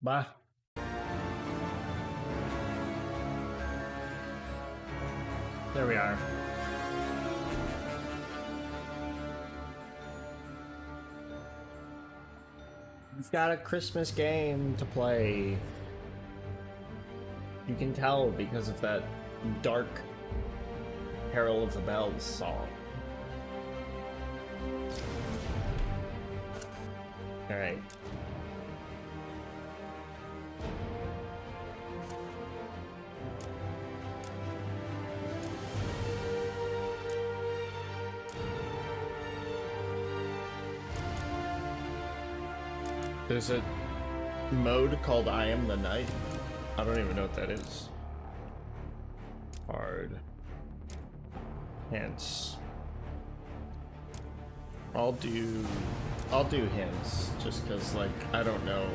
Bye. There we are. We've got a Christmas game to play. You can tell because of that dark Carol of the Bells song. Alright. There's a mode called I Am the Night. I don't even know what that is. Hard. Hints. I'll do hints just because, like, I don't know.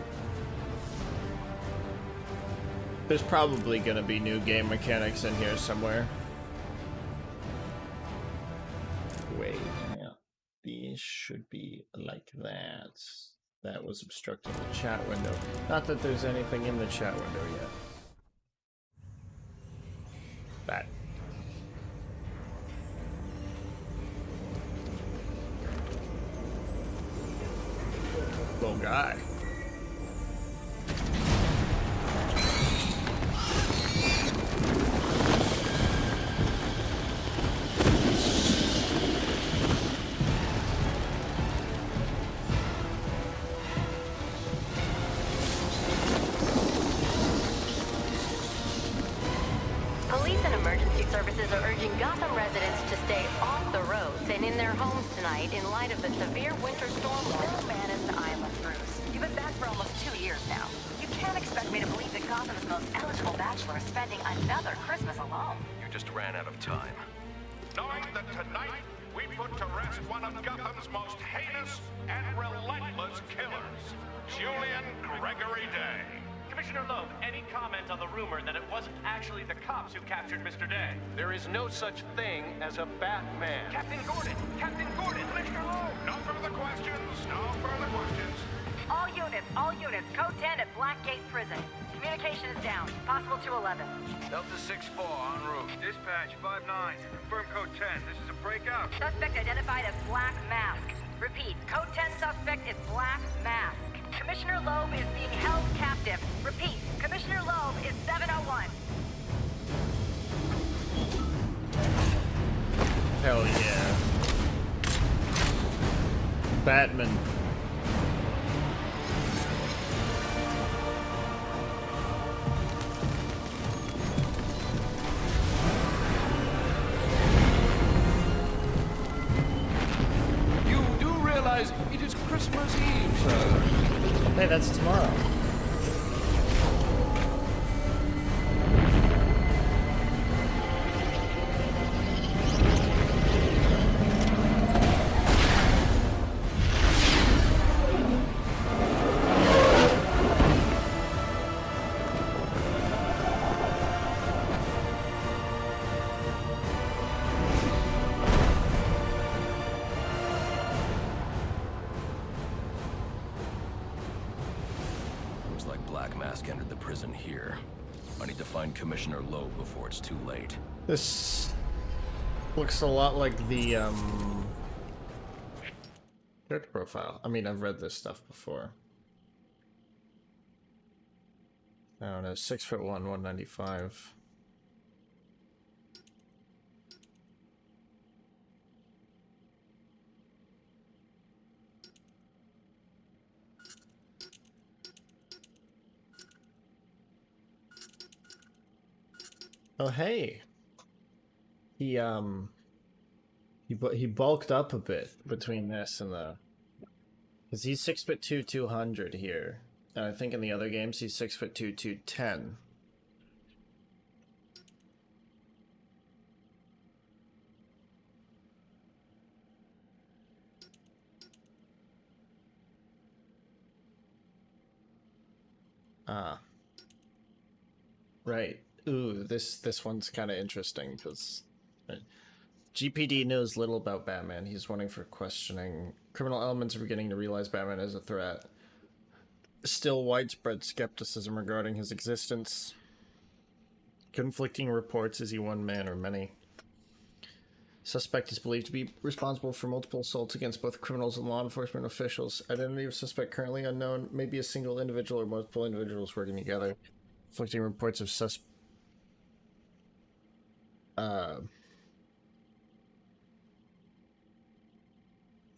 There's probably gonna be new game mechanics in here somewhere. Wait, hang on. These should be like that. That was obstructing the chat window. Not that there's anything in the chat window yet. That. Little guy. Police and emergency services are urging Gotham residents to stay off the roads and in their homes tonight in light of the severe winter storm. Bill Bannon's Island, Bruce. You've been back for almost 2 years now. You can't expect me to believe that Gotham's most eligible bachelor is spending another Christmas alone. You just ran out of time. Knowing that tonight we put to rest one of Gotham's most heinous and relentless killers, Julian Gregory Day. Commissioner Loeb, any comment on the rumor that it wasn't actually the cops who captured Mr. Day? There is no such thing as a Batman. Captain Gordon! Captain Gordon! Commissioner Loeb! No further questions, no further questions. All units, code 10 at Blackgate Prison. Communication is down, possible to 11. Delta 6-4 en route. Dispatch 5-9. Confirm code 10. This is a breakout. Suspect identified as Black Mask. Repeat, code 10 suspect is Black Mask. Commissioner Loeb is being held captive. Repeat, Commissioner Loeb is 701. Hell yeah. Batman. You do realize it is Christmas Eve, sir. Hey, that's tomorrow. Looks like Black Mask entered the prison here. I need to find Commissioner Loeb before it's too late. This looks a lot like the character profile. I mean, I've read this stuff before. I don't know, 6'1", 195. Oh hey, he bulked up a bit between this and the, because he's 6'2", 200 here, and I think in the other games he's 6'2", 210. Ah, right. Ooh, this one's kind of interesting because GPD knows little about Batman. He's wanting for questioning. Criminal elements are beginning to realize Batman is a threat. Still widespread skepticism regarding his existence. Conflicting reports, is he one man or many? Suspect is believed to be responsible for multiple assaults against both criminals and law enforcement officials. Identity of suspect currently unknown. Maybe a single individual or multiple individuals working together. Conflicting reports of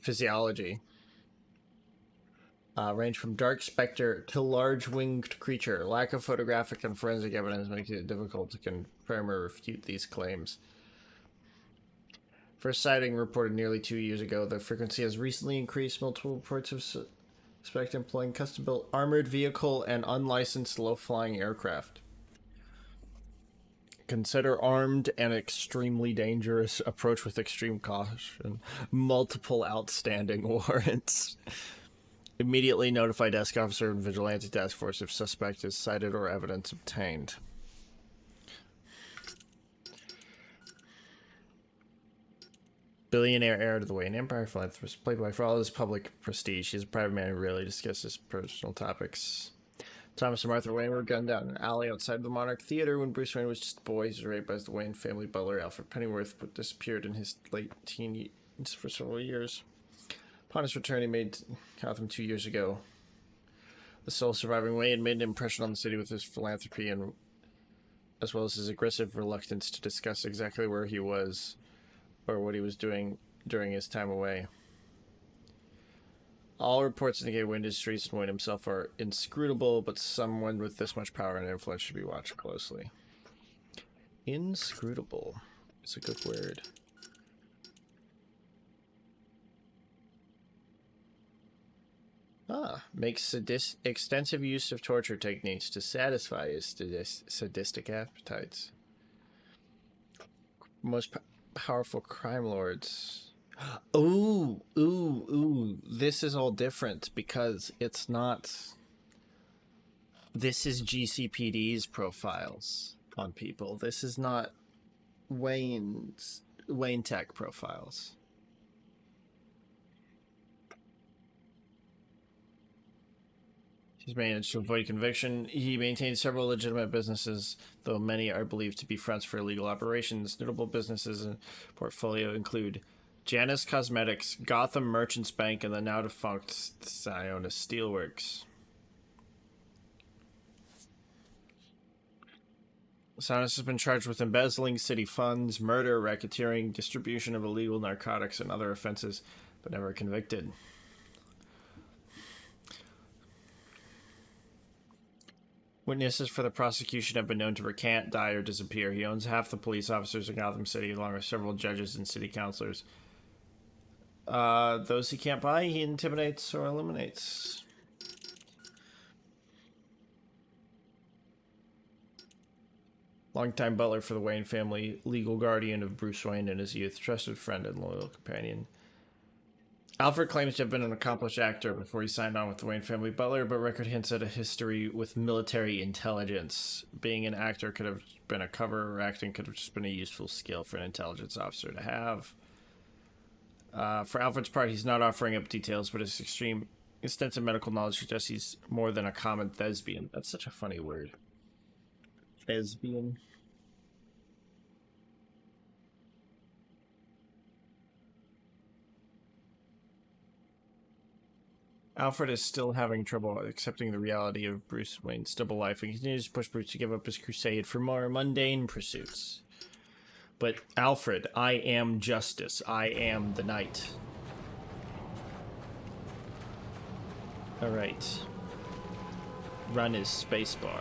physiology. Range from dark specter to large winged creature. Lack of photographic and forensic evidence makes it difficult to confirm or refute these claims. First sighting reported nearly 2 years ago. The frequency has recently increased. Multiple reports of suspect employing custom-built armored vehicle and unlicensed low-flying aircraft. Consider armed and extremely dangerous. Approach with extreme caution. Multiple outstanding warrants. Immediately notify desk officer and vigilante task force if suspect is cited or evidence obtained. Billionaire heir to the Wayne Empire, philanthropist, playboy. For all his public prestige, he's a private man who rarely discusses personal topics. Thomas and Martha Wayne were gunned down in an alley outside the Monarch Theater when Bruce Wayne was just a boy. He was raped by the Wayne family butler, Alfred Pennyworth, but disappeared in his late teen years for several years. Upon his return, he made Gotham 2 years ago. The sole surviving Wayne made an impression on the city with his philanthropy and as well as his aggressive reluctance to discuss exactly where he was or what he was doing during his time away. All reports indicate Wayne Industries and Wayne himself are inscrutable, but someone with this much power and influence should be watched closely. Inscrutable is a good word. Makes extensive use of torture techniques to satisfy his sadistic appetites. Most powerful crime lords. Ooh. This is all different because it's not... This is GCPD's profiles on people. This is not Wayne Tech profiles. He's managed to avoid conviction. He maintains several legitimate businesses, though many are believed to be fronts for illegal operations. Notable businesses in portfolio include Janus Cosmetics, Gotham Merchants Bank, and the now-defunct Sionis Steelworks. Sionis has been charged with embezzling city funds, murder, racketeering, distribution of illegal narcotics, and other offenses, but never convicted. Witnesses for the prosecution have been known to recant, die, or disappear. He owns half the police officers in Gotham City, along with several judges and city councilors. Those he can't buy, he intimidates or eliminates. Longtime butler for the Wayne family, legal guardian of Bruce Wayne in his youth, trusted friend and loyal companion. Alfred claims to have been an accomplished actor before he signed on with the Wayne family butler, but record hints at a history with military intelligence. Being an actor could have been a cover, or acting could have just been a useful skill for an intelligence officer to have. For Alfred's part, he's not offering up details, but his extensive medical knowledge suggests he's more than a common thespian. That's such a funny word. Thespian. Alfred is still having trouble accepting the reality of Bruce Wayne's double life and continues to push Bruce to give up his crusade for more mundane pursuits. But Alfred, I am justice. I am the knight. Alright. Run his spacebar.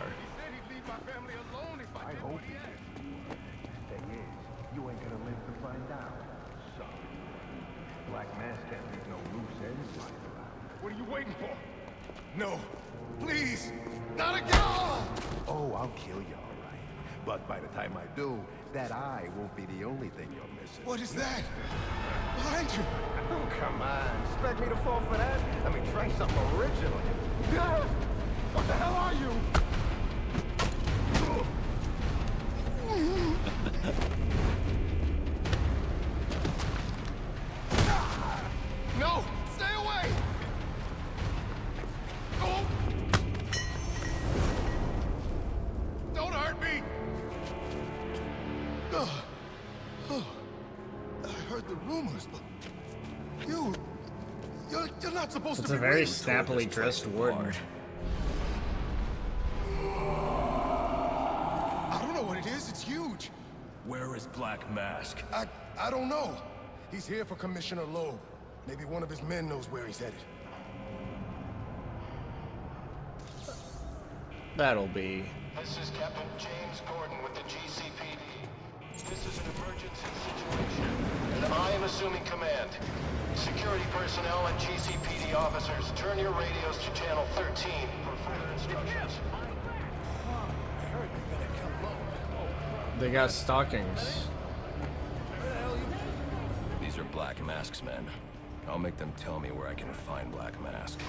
I hope you did. Thing is, you ain't gonna live to find out. Sorry. Black Mass can't leave no loose ends lying around. What are you waiting for? No. Please. Not again. Oh, I'll kill you, all right. But by the time I do, that eye won't be the only thing you're missing. What is that? Behind you. Oh, come on. Expect me to fall for that? I mean, try something original. Ah! What the hell are you? No! Stay away! Oh! not supposed It's to a be very reading. snappily dressed warden. I don't know what it is. It's huge. Where is Black Mask? I don't know. He's here for Commissioner Loeb. Maybe one of his men knows where he's headed. That'll be. This is Captain James Gordon with the GCPD. This is an emergency situation, and I am assuming command. Security personnel and GCPD officers, turn your radios to channel 13 for further instructions. They got stockings. These are Black Mask's men. I'll make them tell me where I can find Black Mask.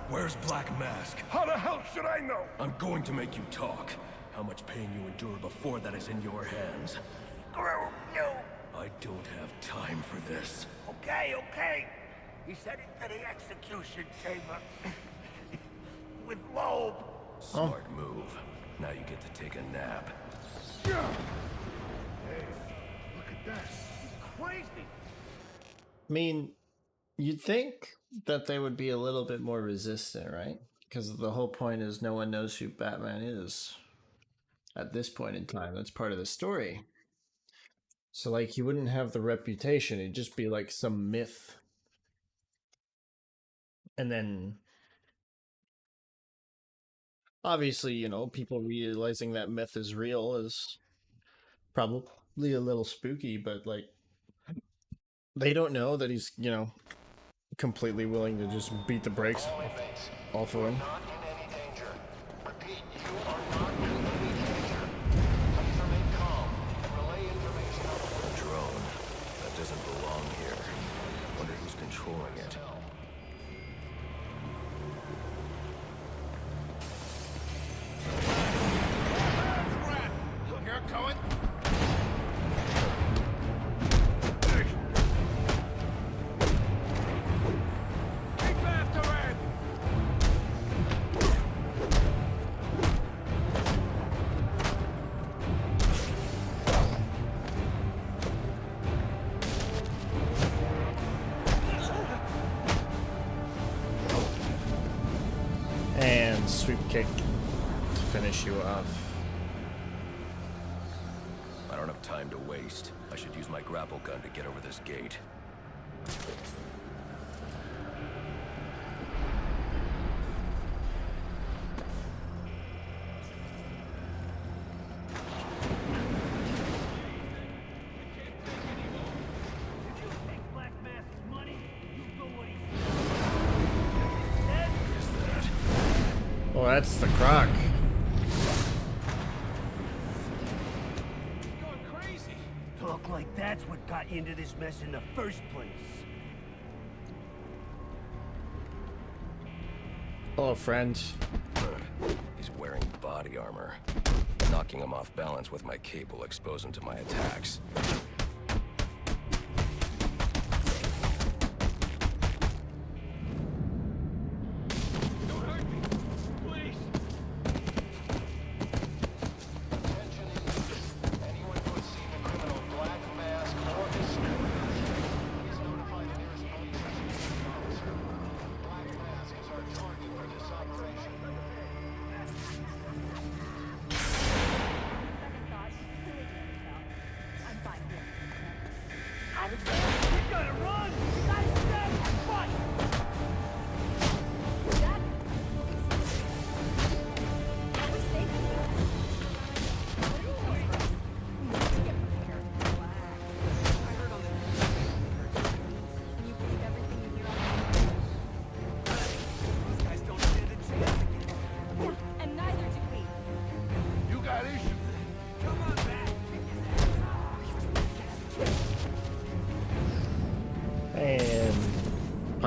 Where's Black Mask? How the hell should I know? I'm going to make you talk. How much pain you endure before that is in your hands. No. I don't have time for this. Okay. He's heading to the execution chamber. With Loeb. Smart move. Now you get to take a nap. Hey, look at that. He's crazy. I mean, you'd think that they would be a little bit more resistant, right? Because the whole point is no one knows who Batman is at this point in time. That's part of the story. So, like, he wouldn't have the reputation. It'd just be like some myth. And then, obviously, you know, people realizing that myth is real is probably a little spooky, but, like, they don't know that he's, you know, completely willing to just beat the brakes off of him. Not in any danger. Repeat, you are not in any danger. Please remain calm and relay information on the Drone. That doesn't belong here. Wonder who's controlling it. You're going? Keep after it! And sweep kick to finish you off. I don't have time to waste. I should use my grapple gun to get over this gate. Oh, that's the Croc. Talk like that's what got you into this mess in the first place. Hello, friend. He's wearing body armor. Knocking him off balance with my cape will expose him to my attacks. anyone who has seen the criminal Black Mask or his supporters. Please notify the nearest police execution officer. Black Mask is our target for this operation. Second thought, I'm fine here.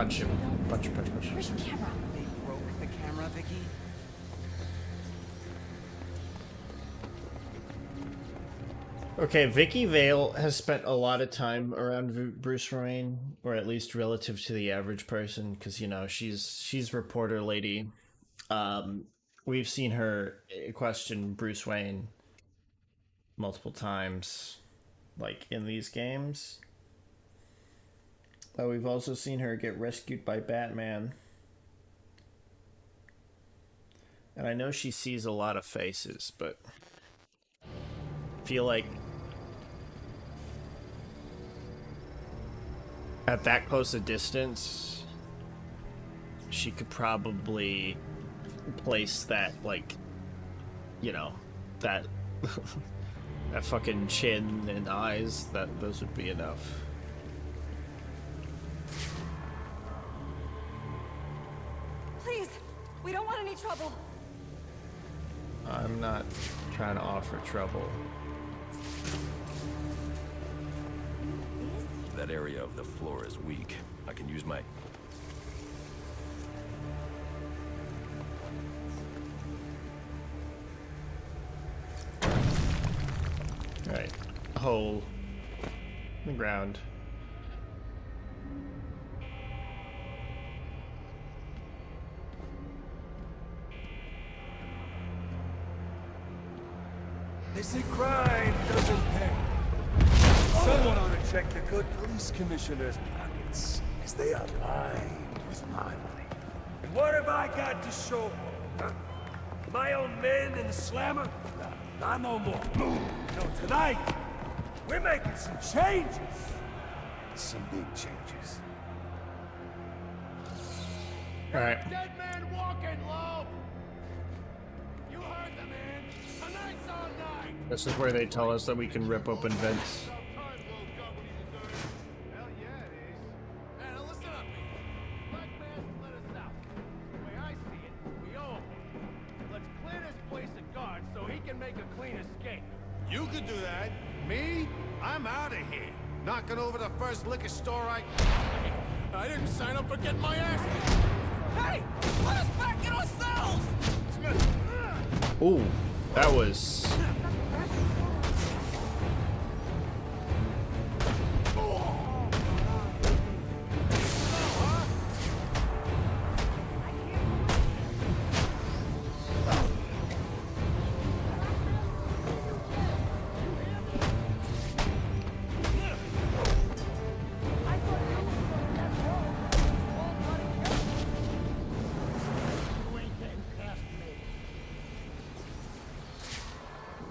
punch him. Punch. Where's your camera? They broke the camera, Vicky. Okay, Vicky Vale has spent a lot of time around Bruce Wayne, or at least relative to the average person, because you know she's reporter lady. We've seen her question Bruce Wayne multiple times, like in these games. We've also seen her get rescued by Batman. And I know she sees a lot of faces, but I feel like at that close a distance, she could probably place that, like, you know, that that fucking chin and eyes, those would be enough. Please, we don't want any trouble. I'm not trying to offer trouble. That area of the floor is weak. I can use my... Alright. A hole in the ground. They say crime doesn't pay. Someone ought to check the good police commissioner's pockets, because they are lined with my money. And what have I got to show for it, huh? My own men in the slammer? No, not no more. No, tonight, we're making some changes. Some big changes. Alright. Dead man walking, Loeb! You heard the man. Tonight's our night. This is where they tell us that we can rip open vents. Hell yeah, it is. Man, now listen up, me. Black Mask let us out. The way I see it, we owe him. Let's clear this place of guards so he can make a clean escape. You could do that. Me? I'm out of here. Knocking over the first liquor store I didn't sign up for getting my ass kicked. Hey! Let us back in ourselves! Ooh, that was...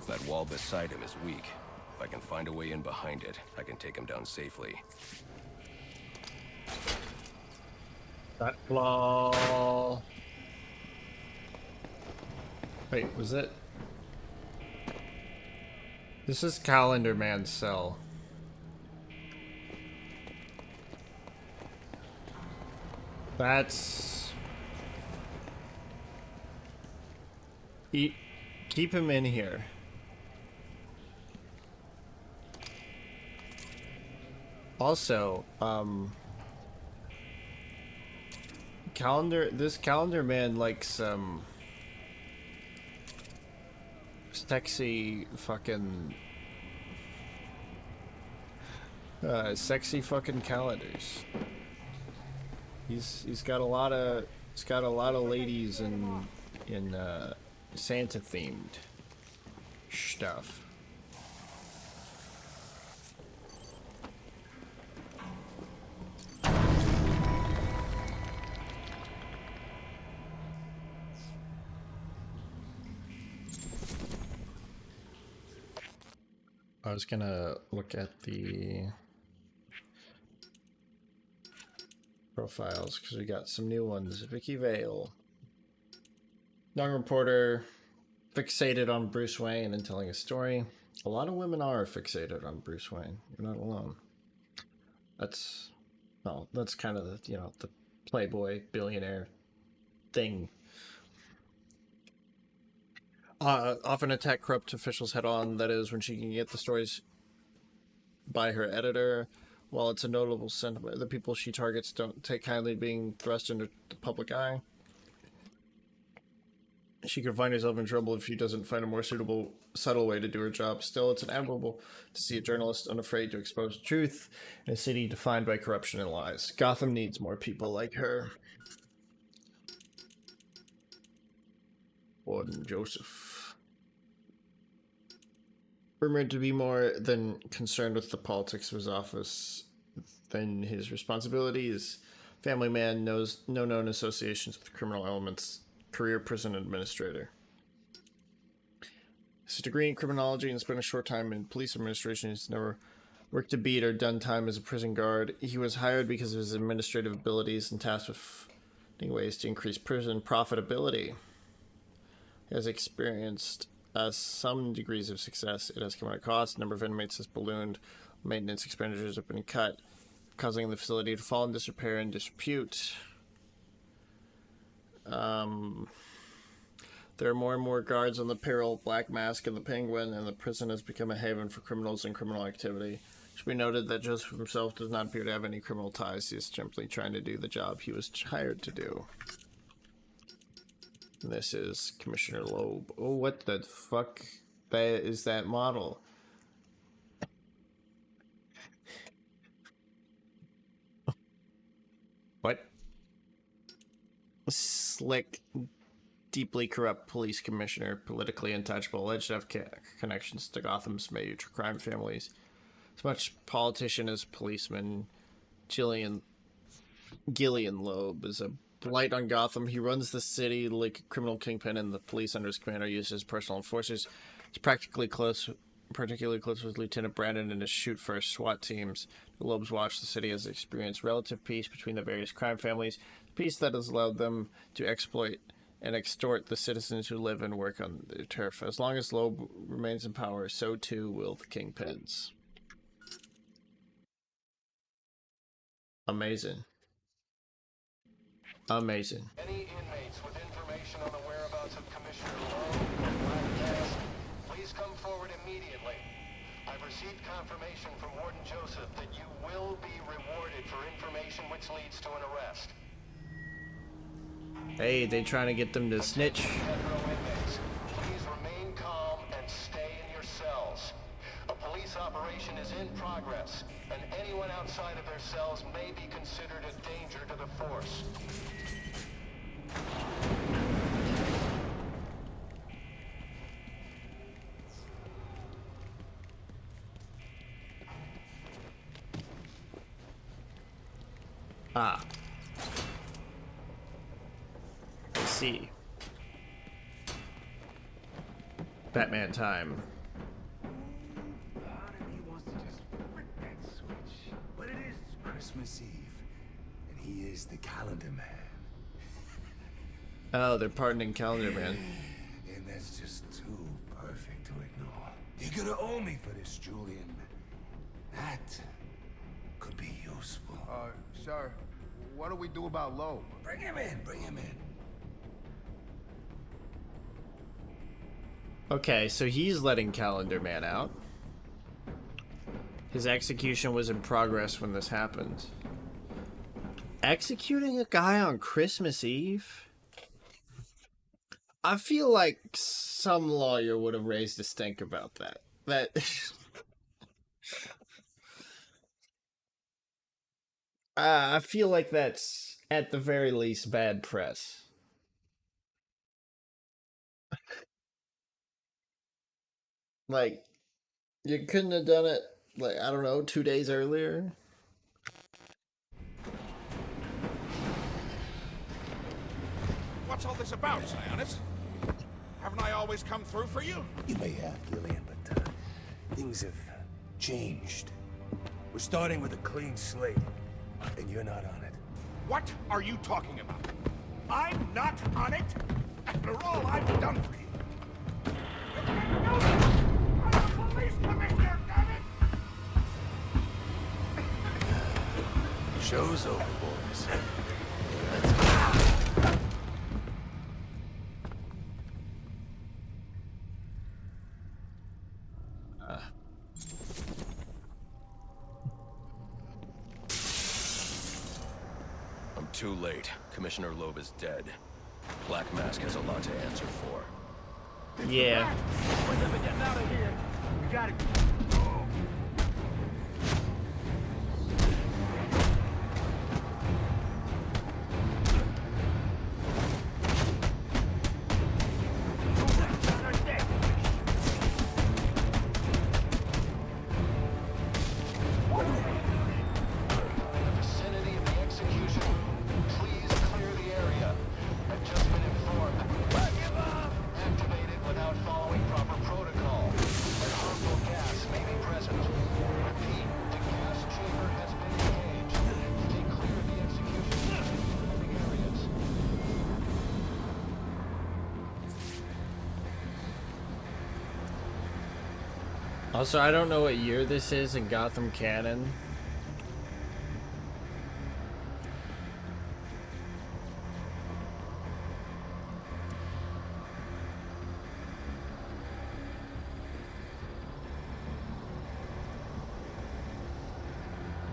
That wall beside him is weak. If I can find a way in behind it, I can take him down safely. That flaw. Wait, was it? This is Calendar Man's cell. That's... Keep him in here. Also, this Calendar Man likes, sexy fucking, sexy fucking calendars. He's got a lot of, ladies in Santa themed stuff. I was gonna look at the profiles because we got some new ones. Vicky Vale, young reporter, fixated on Bruce Wayne and telling a story. A lot of women are fixated on Bruce Wayne. You're not alone. That's kind of the, you know, the playboy billionaire thing. Often attack corrupt officials head on, that is, when she can get the stories by her editor, While it's a notable sentiment, the people she targets don't take kindly being thrust into the public eye. She could find herself in trouble if she doesn't find a more suitable, subtle way to do her job. Still, it's admirable to see a journalist unafraid to expose the truth in a city defined by corruption and lies. Gotham needs more people like her. Warden Joseph. Rumored to be more than concerned with the politics of his office than his responsibilities. Family man, knows no known associations with criminal elements. Career prison administrator. His degree in criminology and spent a short time in police administration. He's never worked a beat or done time as a prison guard. He was hired because of his administrative abilities and tasked with finding ways to increase prison profitability. He has experienced some degrees of success. It has come at a cost. The number of inmates has ballooned. Maintenance expenditures have been cut, causing the facility to fall in disrepair and disrepute. There are more and more guards on the payroll. Black Mask and the Penguin, and the prison has become a haven for criminals and criminal activity. It should be noted that Joseph himself does not appear to have any criminal ties. He is simply trying to do the job he was hired to do. And this is Commissioner Loeb. Oh, what the fuck is that model? What? Slick, deeply corrupt police commissioner, politically untouchable, alleged to have connections to Gotham's major crime families. As much politician as policeman, Gillian Loeb is a blight on Gotham. He runs the city like a criminal kingpin, and the police under his command are used as personal enforcers. He's particularly close with Lieutenant Brandon and his shoot-first SWAT teams. The Loebs watch the city as experienced relative peace between the various crime families, peace that has allowed them to exploit and extort the citizens who live and work on their turf. As long as Loeb remains in power, so too will the kingpins. Amazing. Amazing. Any inmates with information on the whereabouts of Commissioner Loeb and Black Mask, please come forward immediately. I've received confirmation from Warden Joseph that you will be rewarded for information which leads to an arrest. Hey, they trying to get them to snitch. Inmates, please remain calm and stay in your cells. A police operation is in progress, and anyone outside of their cells may be considered a danger to the force. Ah. I see. Batman time. Part of me wants to just flip that switch. But it is Christmas Eve, and he is the calendar man. Oh, they're pardoning Calendar Man. And that's just too perfect to ignore. You're gonna owe me for this, Julian. That could be useful. Sir, what do we do about Loeb? Bring him in, bring him in. Okay, so he's letting Calendar Man out. His execution was in progress when this happened. Executing a guy on Christmas Eve? I feel like some lawyer would have raised a stink about that. I feel like that's, at the very least, bad press. Like, you couldn't have done it, like, I don't know, 2 days earlier? What's all this about, Sionis? Haven't I always come through for you? You may have, Gillian, but things have changed. We're starting with a clean slate, and you're not on it. What are you talking about? I'm not on it? After all I've done for you. You can't do this! I'm a police commissioner, damn it! Show's over, boys. too late. Commissioner Loeb is dead. Black Mask has a lot to answer for. Yeah. We're never getting out of here. We gotta go. Vicinity of the execution room. Please clear the area. I've just been informed. Activated without following proper protocol. And harmful gas may be present. Repeat, the gas chamber has been engaged. Stay clear of the execution room and surrounding areas. Also, I don't know what year this is in Gotham canon.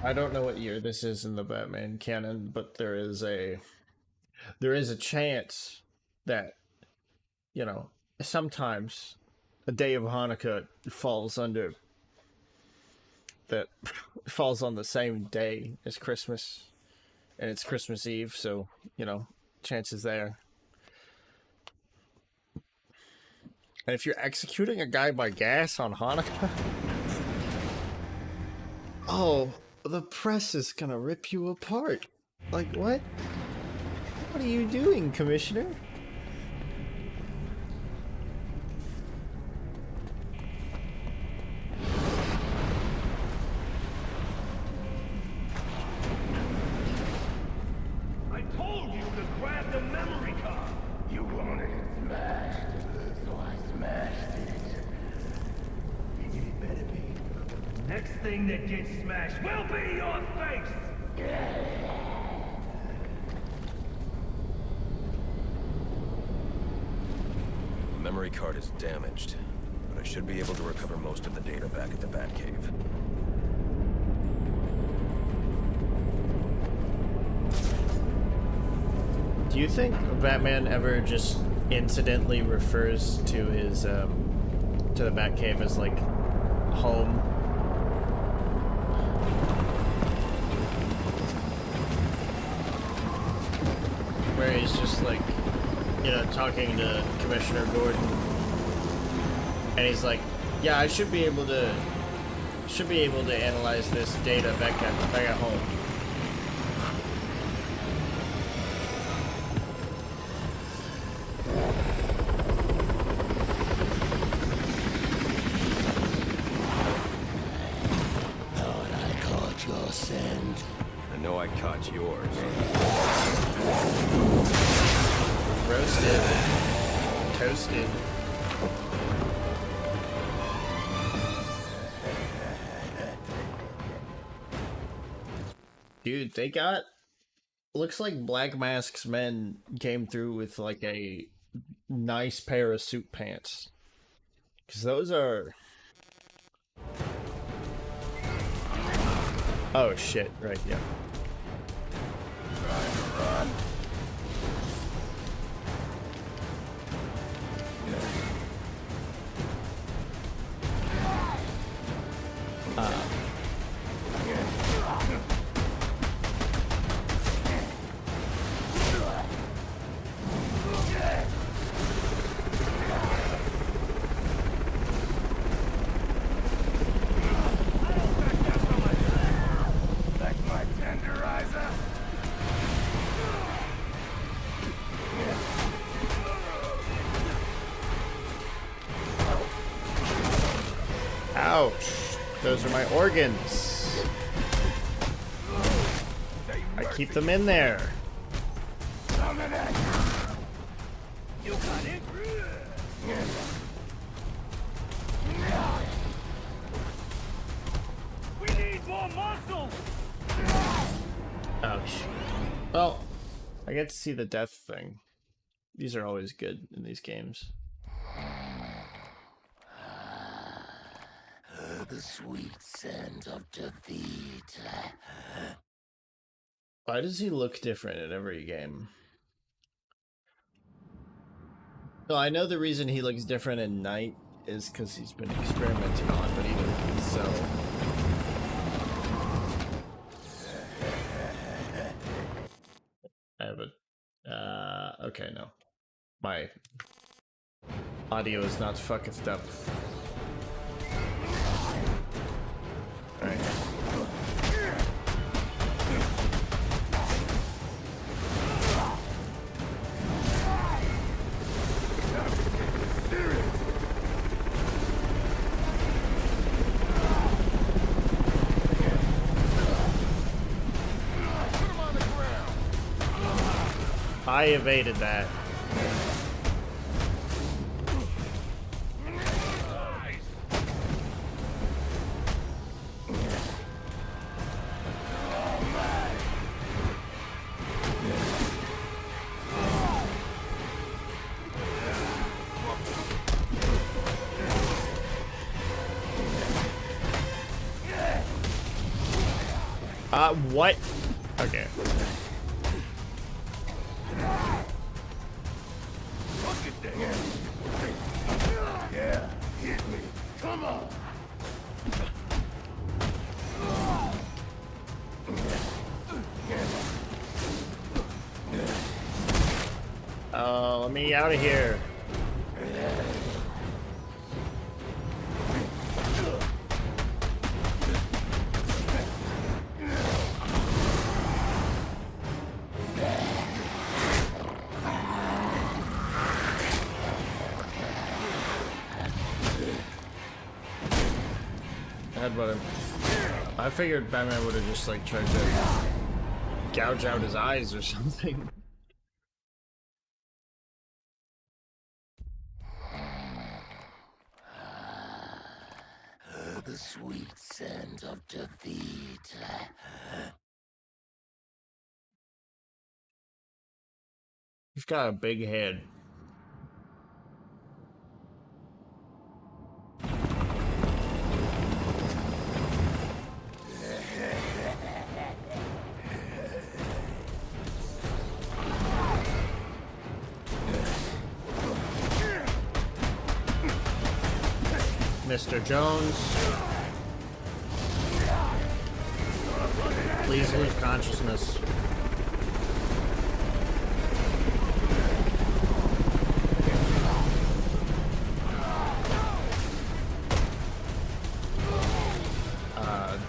I don't know what year this is in the Batman canon, but there is a chance that, you know, sometimes a day of Hanukkah falls on the same day as Christmas, and it's Christmas Eve, so, you know, chances there. And if you're executing a guy by gas on Hanukkah, oh, the press is gonna rip you apart. Like, what? What are you doing, Commissioner? I told you to grab the memory card. You wanted it smashed, so I smashed it. It better be. Next thing that gets smashed will be your face! The memory card is damaged, but I should be able to recover most of the data back at the Batcave. Do you think Batman ever just incidentally refers to his to the Batcave as like home? Where he's just like, you know, talking to Commissioner Gordon, and he's like, "Yeah, I should be able to analyze this data back at home." I know I caught yours. Roasted. Toasted. Dude, they got... Looks like Black Mask's men came through with like a nice pair of suit pants. Because those are... Oh shit, right, yeah. Trying to run. Like my tenderizer. Ouch. Those are my organs. I keep them in there. Some of that. You got it? We need more muscle! Ouch. Well, I get to see the death thing. These are always good in these games. The sweet scent of defeat. Why does he look different in every game? No, I know the reason he looks different in Night is because he's been experimented on, but even so. I have a... okay, no. My audio is not fucked up. Alright. I evaded that. What? Okay. Look at that. Yeah, hit me. Come on. Oh, let me out of here. Headbutt him. I figured Batman would have just like tried to gouge out his eyes or something. The sweet scent of defeat. He's got a big head. Mr. Jones. Please lose consciousness.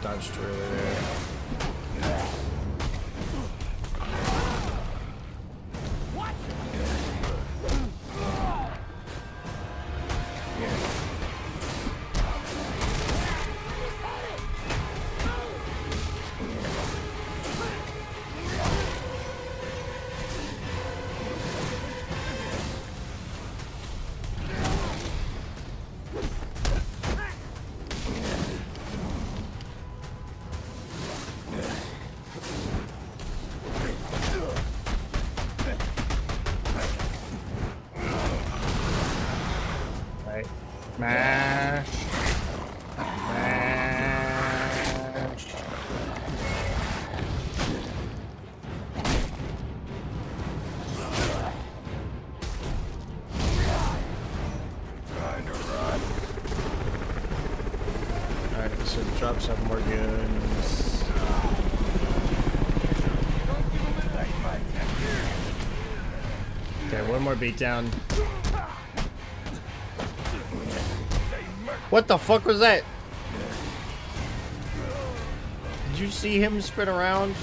Dodged really there. Smash. Smash. Trying to run. Alright, so the drops have more goons. Okay, one more beatdown. What the fuck was that? Did you see him spin around?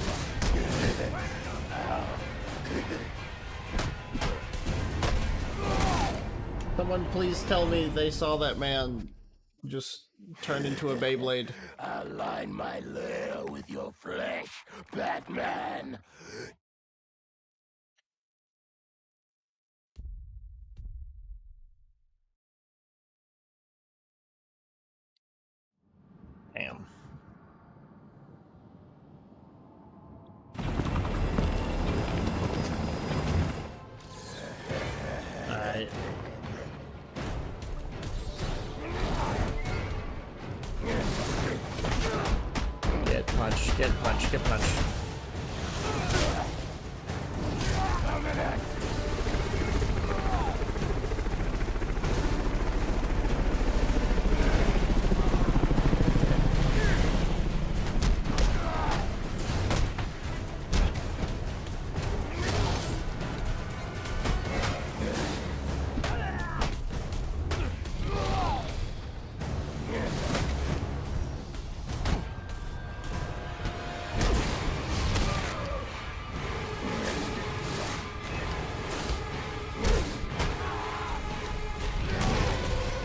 Someone please tell me they saw that man just turn into a Beyblade. Align my lair with your flesh, Batman. Damn. Alright. Get punched, get punched, get punched.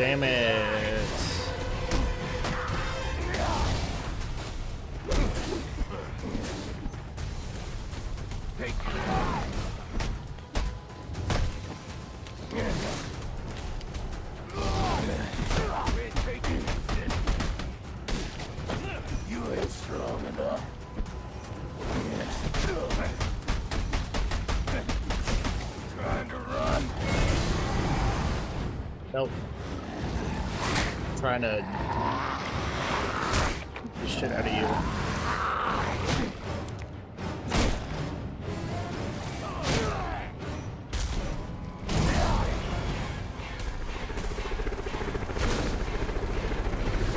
Damn it. You ain't strong enough. Trying to run. Nope. Trying to get the shit out of you.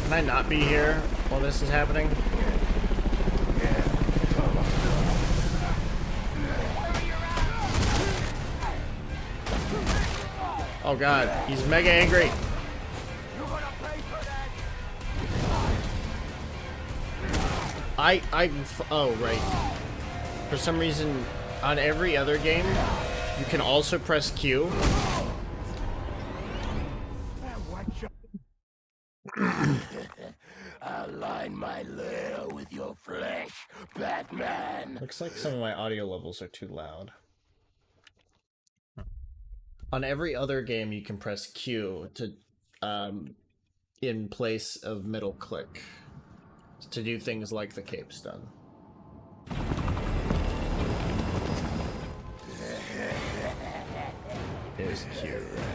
Can I not be here while this is happening? Oh god, he's mega angry. Oh right. For some reason, on every other game, you can also press Q. Align my lair with your flesh, Batman. Looks like some of my audio levels are too loud. On every other game, you can press Q to, in place of middle click, to do things like the cape's done. It was Q, right?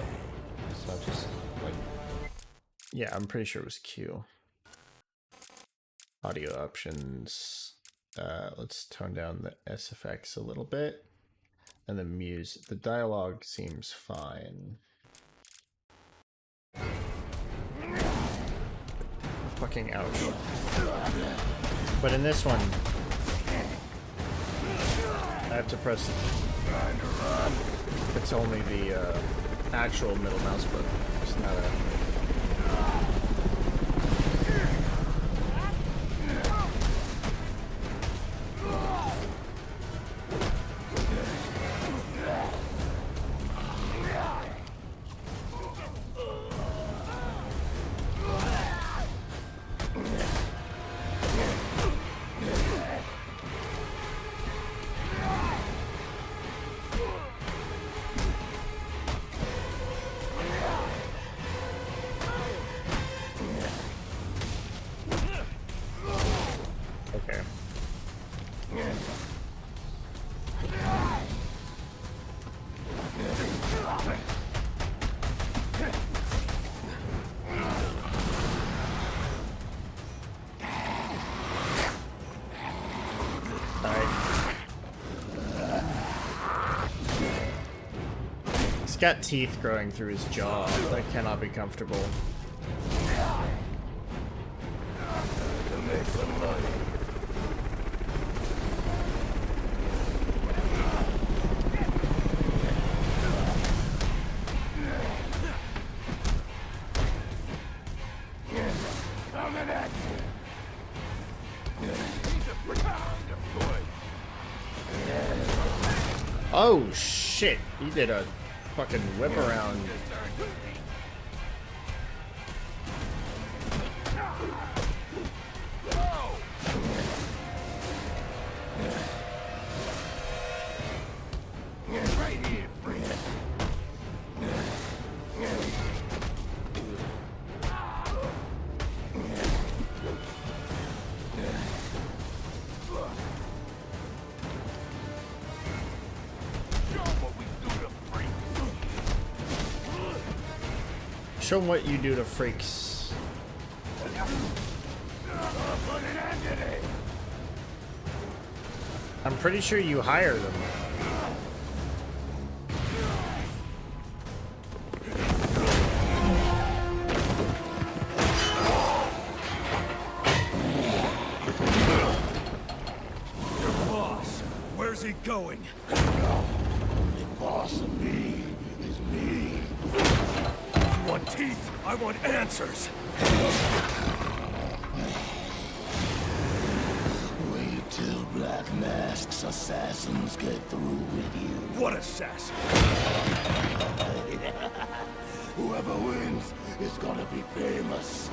It's not just like, yeah, I'm pretty sure it was Q. Audio options. Let's tone down the SFX a little bit. And the music, the dialogue seems fine. Fucking ouch. But in this one, I have to press. It's only the actual middle mouse button. It's not a. Okay. He's got teeth growing through his jaw. That cannot be comfortable. To make some money. Coming at you. Oh shit! He did a fucking whip around. Right here, friend. Show them what you do to freaks. I'm pretty sure you hire them. Where's he going? The boss of me is me. You want teeth? I want answers. Wait till Black Mask's assassins get through with you. What assassin? Whoever wins is gonna be famous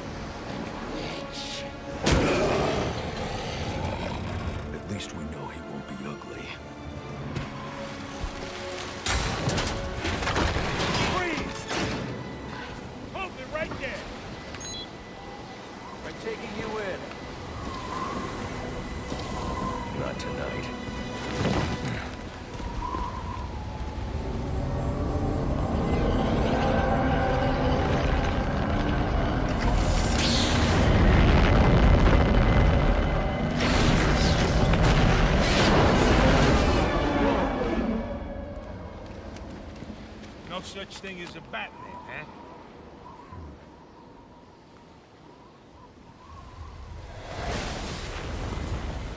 and rich. At least we know he won't be ugly. Freeze! Hold it right there! I'm taking you in. Not tonight. No such thing as a Batman, huh?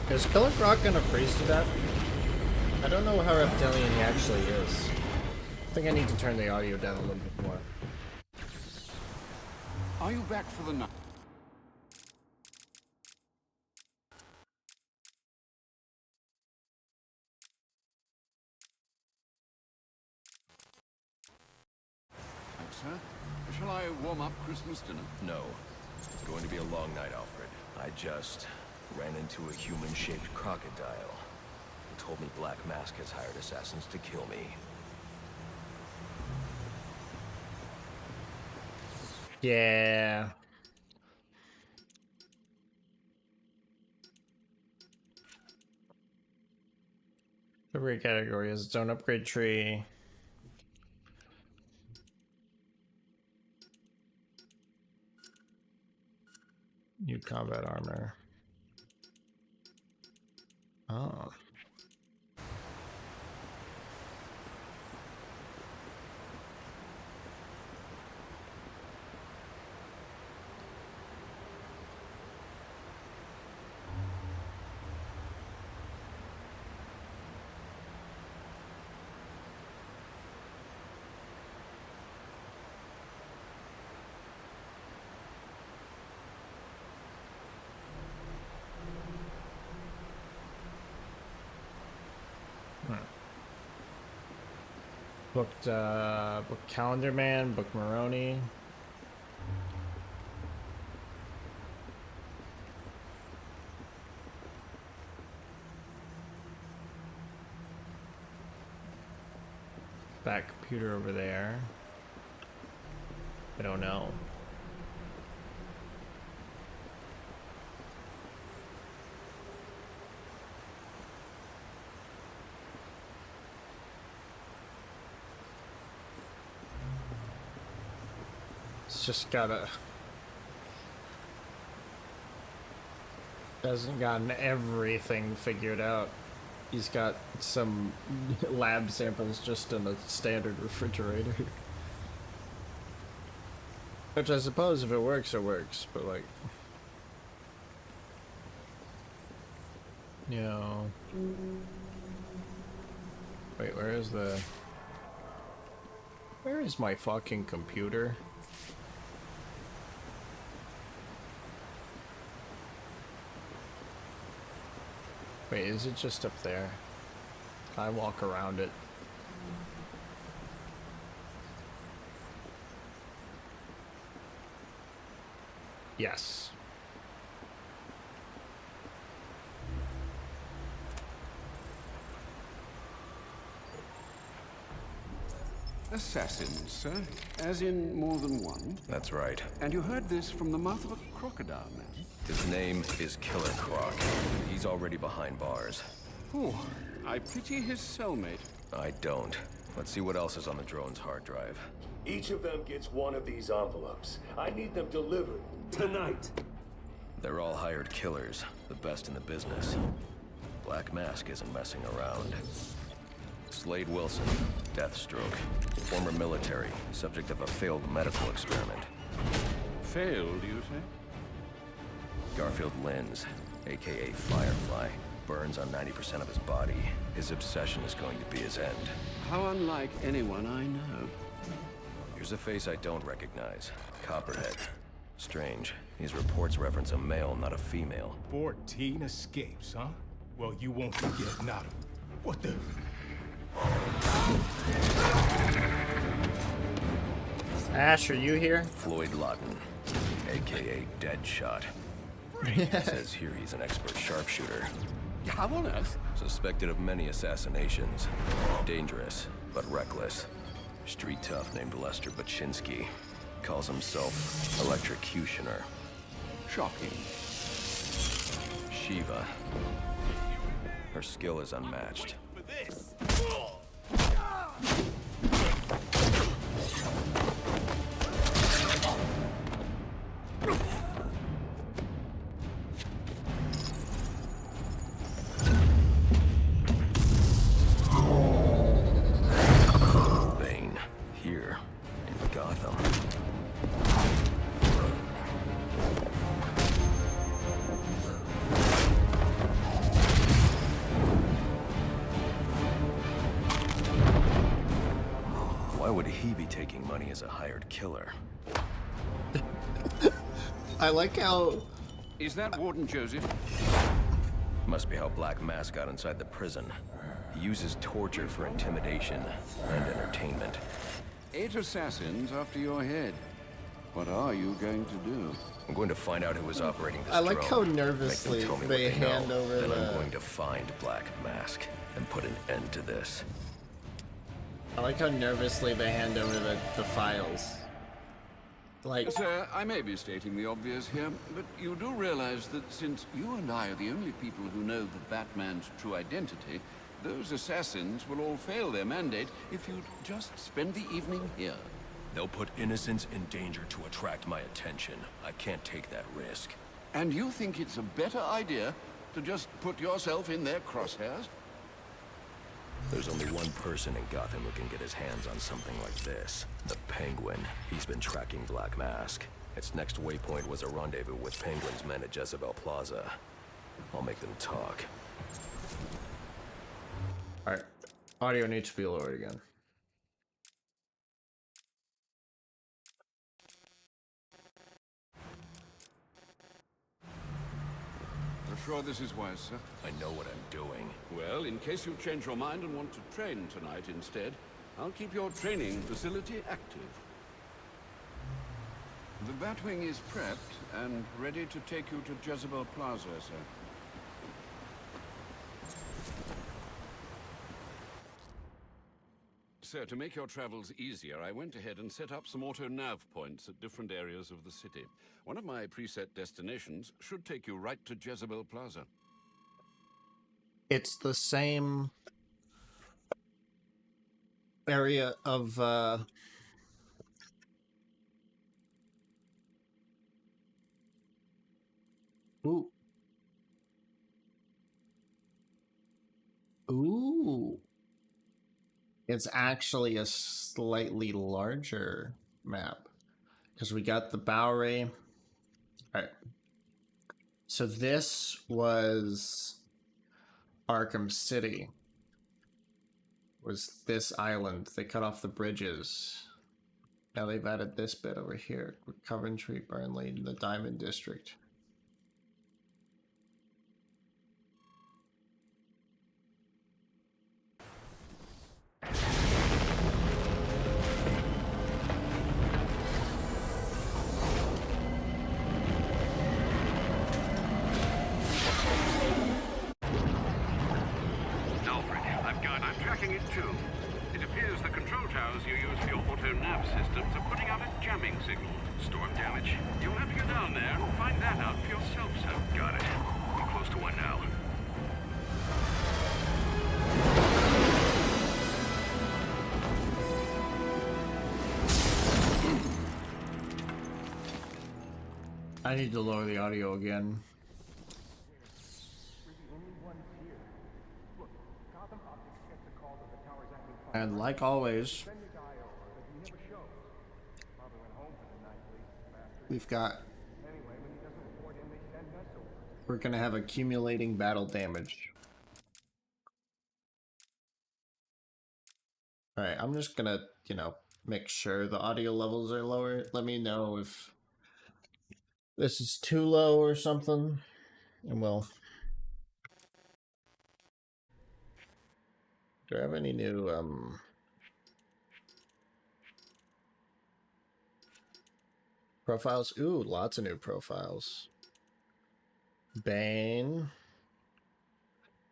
Is Killer Croc gonna freeze to death? I don't know how reptilian he actually is. I think I need to turn the audio down a little bit more. Are you back for the night? Sir, shall I warm up Christmas dinner? No. It's going to be a long night, Alfred. I just ran into a human-shaped crocodile. He told me Black Mask has hired assassins to kill me. Yeah. Every category has its own upgrade tree. New combat armor. Oh. Booked Calendar Man, booked Maroney. Back computer over there. I don't know. It's just hasn't gotten everything figured out. He's got some lab samples just in a standard refrigerator. Which I suppose if it works, it works, but like... You know... Wait, where is the... Where is my fucking computer? Wait, is it just up there? I walk around it. Yes. Assassins, sir? As in more than one? That's right. And you heard this from the mouth of a crocodile, man? His name is Killer Croc. He's already behind bars. Oh, I pity his cellmate. I don't. Let's see what else is on the drone's hard drive. Each of them gets one of these envelopes. I need them delivered tonight. They're all hired killers, the best in the business. Black Mask isn't messing around. Slade Wilson, Deathstroke, former military, subject of a failed medical experiment. Failed, you say? Garfield Linz, aka Firefly, burns on 90% of his body. His obsession is going to be his end. How unlike anyone I know. Here's a face I don't recognize. Copperhead. Strange. These reports reference a male, not a female. 14 escapes, huh? Well, you won't forget not a... What the... Ash, are you here? Floyd Lawton, aka Deadshot. It says here he's an expert sharpshooter. How on earth? Suspected of many assassinations. Dangerous, but reckless. Street tough named Lester Baczynski. Calls himself Electrocutioner. Shocking. Shiva. Her skill is unmatched. For this. Bane, here in Gotham. Why would he be taking money as a hired killer? I like how... Is that Warden Joseph? Must be how Black Mask got inside the prison. He uses torture for intimidation and entertainment. 8 assassins after your head. What are you going to do? I'm going to find out who was operating this I like drone. how Make them nervously tell me what they know. hand over Then the... I'm going to find Black Mask and put an end to this. I like how nervously they hand over the files. Like, Sir, I may be stating the obvious here, but you do realize that since you and I are the only people who know the Batman's true identity, those assassins will all fail their mandate if you'd just spend the evening here. They'll put innocents in danger to attract my attention. I can't take that risk. And you think it's a better idea to just put yourself in their crosshairs? There's only one person in Gotham who can get his hands on something like this. The Penguin. He's been tracking Black Mask. Its next waypoint was a rendezvous with Penguin's men at Jezebel Plaza. I'll make them talk. alright. Audio needs to be lowered again. You're sure this is wise, sir? I know what I'm doing. Well, in case you change your mind and want to train tonight instead, I'll keep your training facility active. The Batwing is prepped and ready to take you to Jezebel Plaza, sir. Sir, to make your travels easier, I went ahead and set up some auto-nav points at different areas of the city. One of my preset destinations should take you right to Jezebel Plaza. It's the same area of, Ooh. Ooh. It's actually a slightly larger map. Because we got the Bowery. Alright. So this was Arkham City. Was this island. They cut off the bridges. Now they've added this bit over here. With Coventry, Burnley, and the Diamond District. I'm tracking it too. It appears the control towers you use for your auto-nav systems are putting out a jamming signal. Storm damage. You'll have to go down there and find that out for yourself, sir. Got it. I'm close to one now. I need to lower the audio again. And like always, we're gonna have accumulating battle damage. Alright, I'm just gonna, make sure the audio levels are lower. Let me know if this is too low or something, and we'll... Do I have any new, Profiles. Ooh, lots of new profiles. Bane.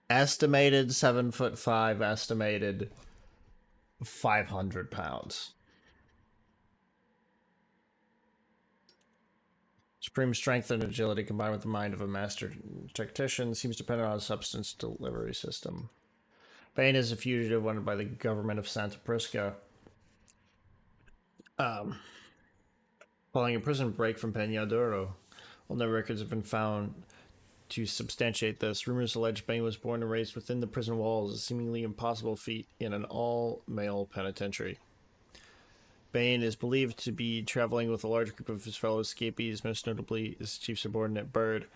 Estimated 7'5", estimated 500 pounds. Supreme strength and agility combined with the mind of a master tactician seems dependent on a substance delivery system. Bane is a fugitive wanted by the government of Santa Prisca. Following a prison break from Peñadero, while no records have been found to substantiate this, rumors allege Bane was born and raised within the prison walls, a seemingly impossible feat in an all-male penitentiary. Bane is believed to be traveling with a large group of his fellow escapees, most notably his chief subordinate, Bird.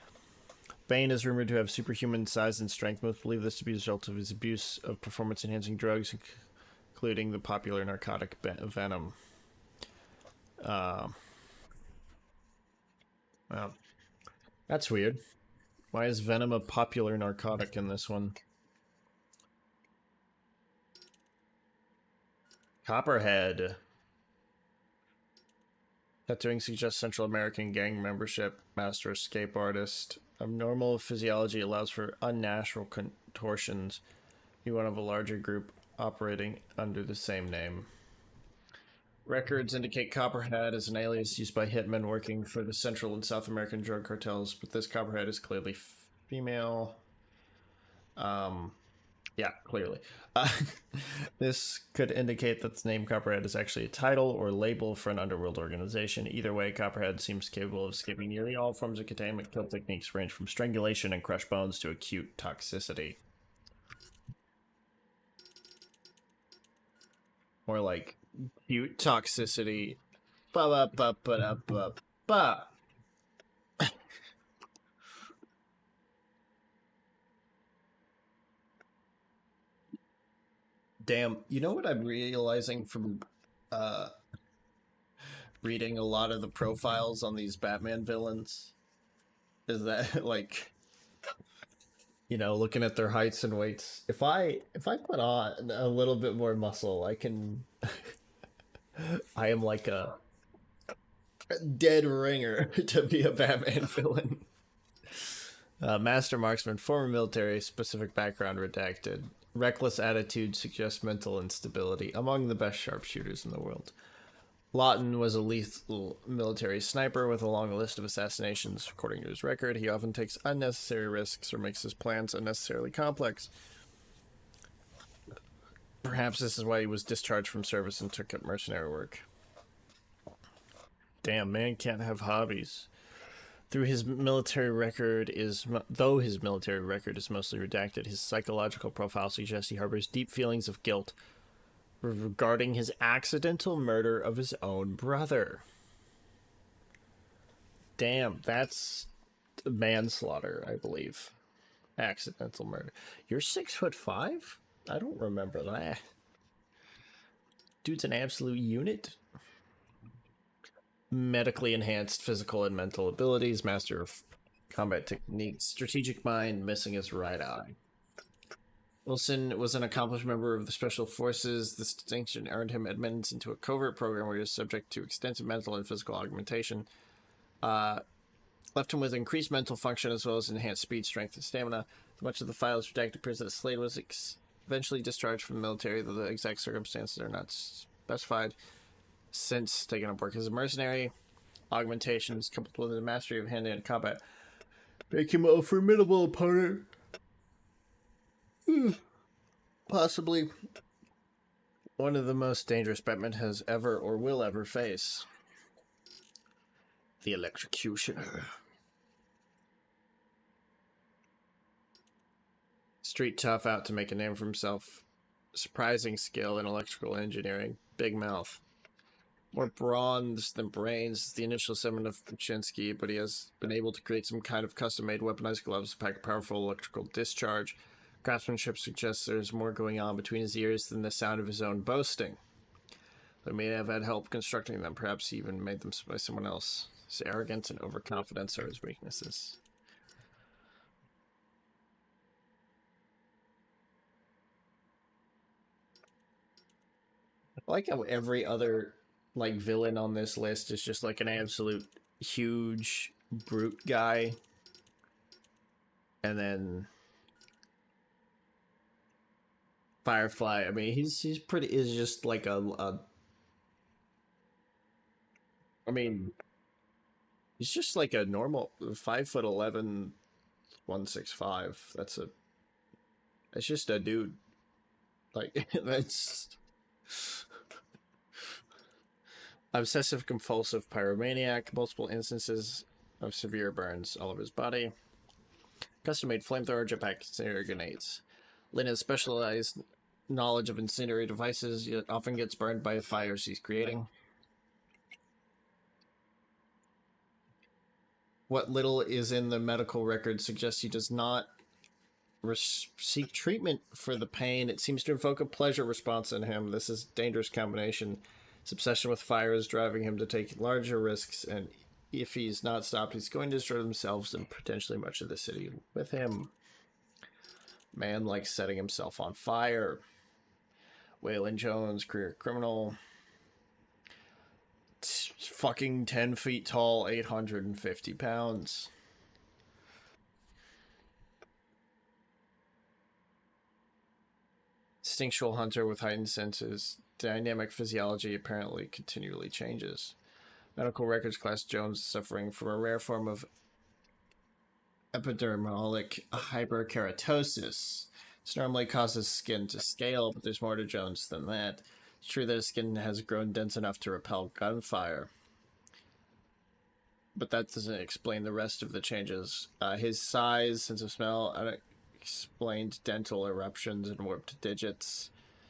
Bane is rumored to have superhuman size and strength. Most believe this to be a result of his abuse of performance-enhancing drugs, including the popular narcotic Venom. Well, that's weird. Why is Venom a popular narcotic in this one? Copperhead. Tattooing suggests Central American gang membership. Master escape artist. Abnormal physiology allows for unnatural contortions. Be one of a larger group operating under the same name. Records indicate Copperhead is an alias used by hitmen working for the Central and South American drug cartels, but this Copperhead is clearly female. Yeah, clearly. This could indicate that the name Copperhead is actually a title or label for an underworld organization. Either way, Copperhead seems capable of escaping nearly all forms of containment. Kill techniques range from strangulation and crushed bones to acute toxicity. More like acute toxicity. Ba-ba-ba-ba-ba-ba. Damn, you know what I'm realizing from reading a lot of the profiles on these Batman villains is that, like, you know, looking at their heights and weights, if I put on a little bit more muscle, I can I am like a dead ringer to be a Batman villain. Master marksman, former military, specific background redacted. Reckless attitude suggests mental instability. Among the best sharpshooters in the world. Lawton was a lethal military sniper with a long list of assassinations. According to his record, he often takes unnecessary risks or makes his plans unnecessarily complex. Perhaps this is why he was discharged from service and took up mercenary work. Damn, man can't have hobbies. Though his military record is mostly redacted, his psychological profile suggests he harbors deep feelings of guilt regarding his accidental murder of his own brother. Damn, that's manslaughter, I believe. Accidental murder. You're 6'5"? I don't remember that. Dude's an absolute unit. Medically enhanced physical and mental abilities, master of combat techniques, strategic mind, missing his right eye. Wilson was an accomplished member of the Special Forces. This distinction earned him admittance into a covert program where he was subject to extensive mental and physical augmentation. Left him with increased mental function as well as enhanced speed, strength, and stamina. Much of the files redacted appears that Slade was eventually discharged from the military, though the exact circumstances are not specified. Since taking up work as a mercenary, augmentations coupled with a mastery of hand-to-hand combat make him a formidable opponent. Possibly one of the most dangerous Batman has ever or will ever face. The Electrocutioner. Street tough, out to make a name for himself. Surprising skill in electrical engineering. Big mouth. More bronze than brains. The initial summon of Kuczynski, but he has been able to create some kind of custom-made weaponized gloves to pack a powerful electrical discharge. Craftsmanship suggests there's more going on between his ears than the sound of his own boasting. They may have had help constructing them, perhaps he even made them by someone else. His arrogance and overconfidence are his weaknesses. I like how every other like villain on this list is just like an absolute huge brute guy. And then Firefly, I mean, he's pretty, is just like I mean, he's just like a normal 5'11", 165. That's just a dude. Like, that's obsessive compulsive pyromaniac, multiple instances of severe burns all over his body. Custom-made flamethrower, jetpack, incendiary grenades. Lynn has specialized knowledge of incendiary devices, yet often gets burned by the fires he's creating. What little is in the medical record suggests he does not seek treatment for the pain. It seems to invoke a pleasure response in him. This is a dangerous combination. His obsession with fire is driving him to take larger risks, and if he's not stopped, he's going to destroy themselves and potentially much of the city with him. Man likes setting himself on fire. Waylon Jones, career criminal. Fucking 10 feet tall, 850 pounds. Instinctual hunter with heightened senses. Dynamic physiology apparently continually changes. Medical records class Jones is suffering from a rare form of epidermalic hyperkeratosis. This normally causes skin to scale, but there's more to Jones than that. It's true that his skin has grown dense enough to repel gunfire, but that doesn't explain the rest of the changes. His size, sense of smell, unexplained dental eruptions and warped digits.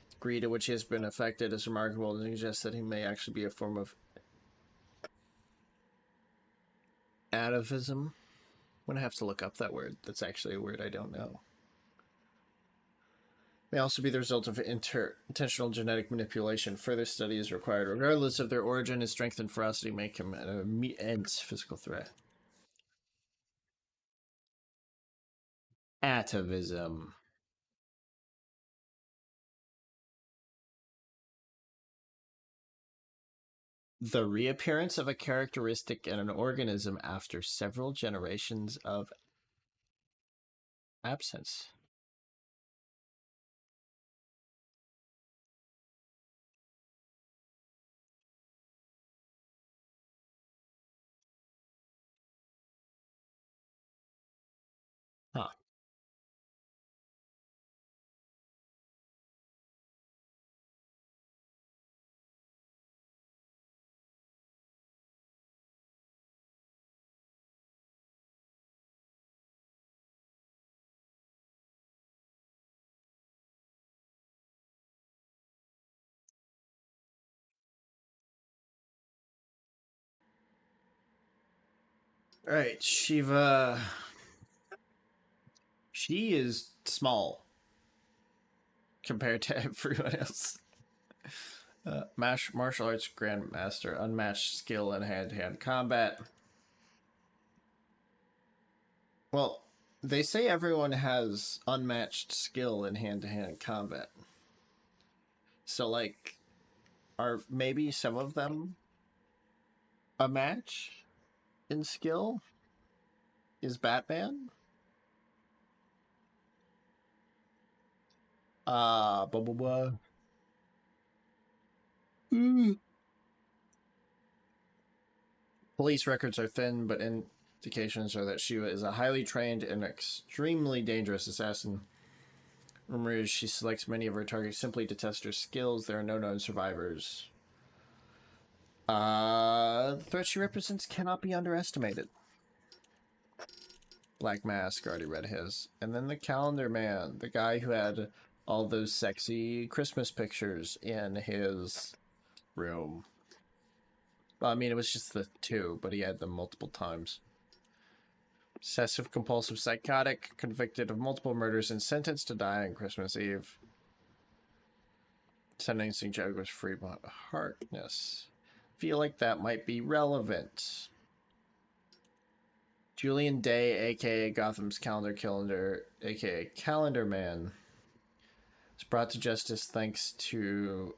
The degree to which he has been affected is remarkable and suggests that he may actually be a form of atavism. I'm gonna have to look up that word. That's actually a word I don't know. May also be the result of intentional genetic manipulation. Further study is required. Regardless of their origin, his strength and ferocity make him an immense physical threat. Atavism. The reappearance of a characteristic in an organism after several generations of absence. Huh. All right, Shiva. She is small compared to everyone else. Martial arts grandmaster, unmatched skill in hand-to-hand combat. Well, they say everyone has unmatched skill in hand-to-hand combat. So, like, are maybe some of them a match in skill? Is Batman? Blah, blah, blah. Police records are thin, but indications are that Shiva is a highly trained and extremely dangerous assassin. Rumor is she selects many of her targets simply to test her skills. There are no known survivors. The threat she represents cannot be underestimated. Black Mask, already read his. And then the Calendar Man, the guy who had all those sexy Christmas pictures in his room. Well, I mean, it was just the two, but he had them multiple times. Obsessive compulsive psychotic, convicted of multiple murders and sentenced to die on Christmas Eve. Sentencing judge was free by Harkness. Feel like that might be relevant. Julian Day, aka Gotham's Calendar, aka Calendar Man, was brought to justice thanks to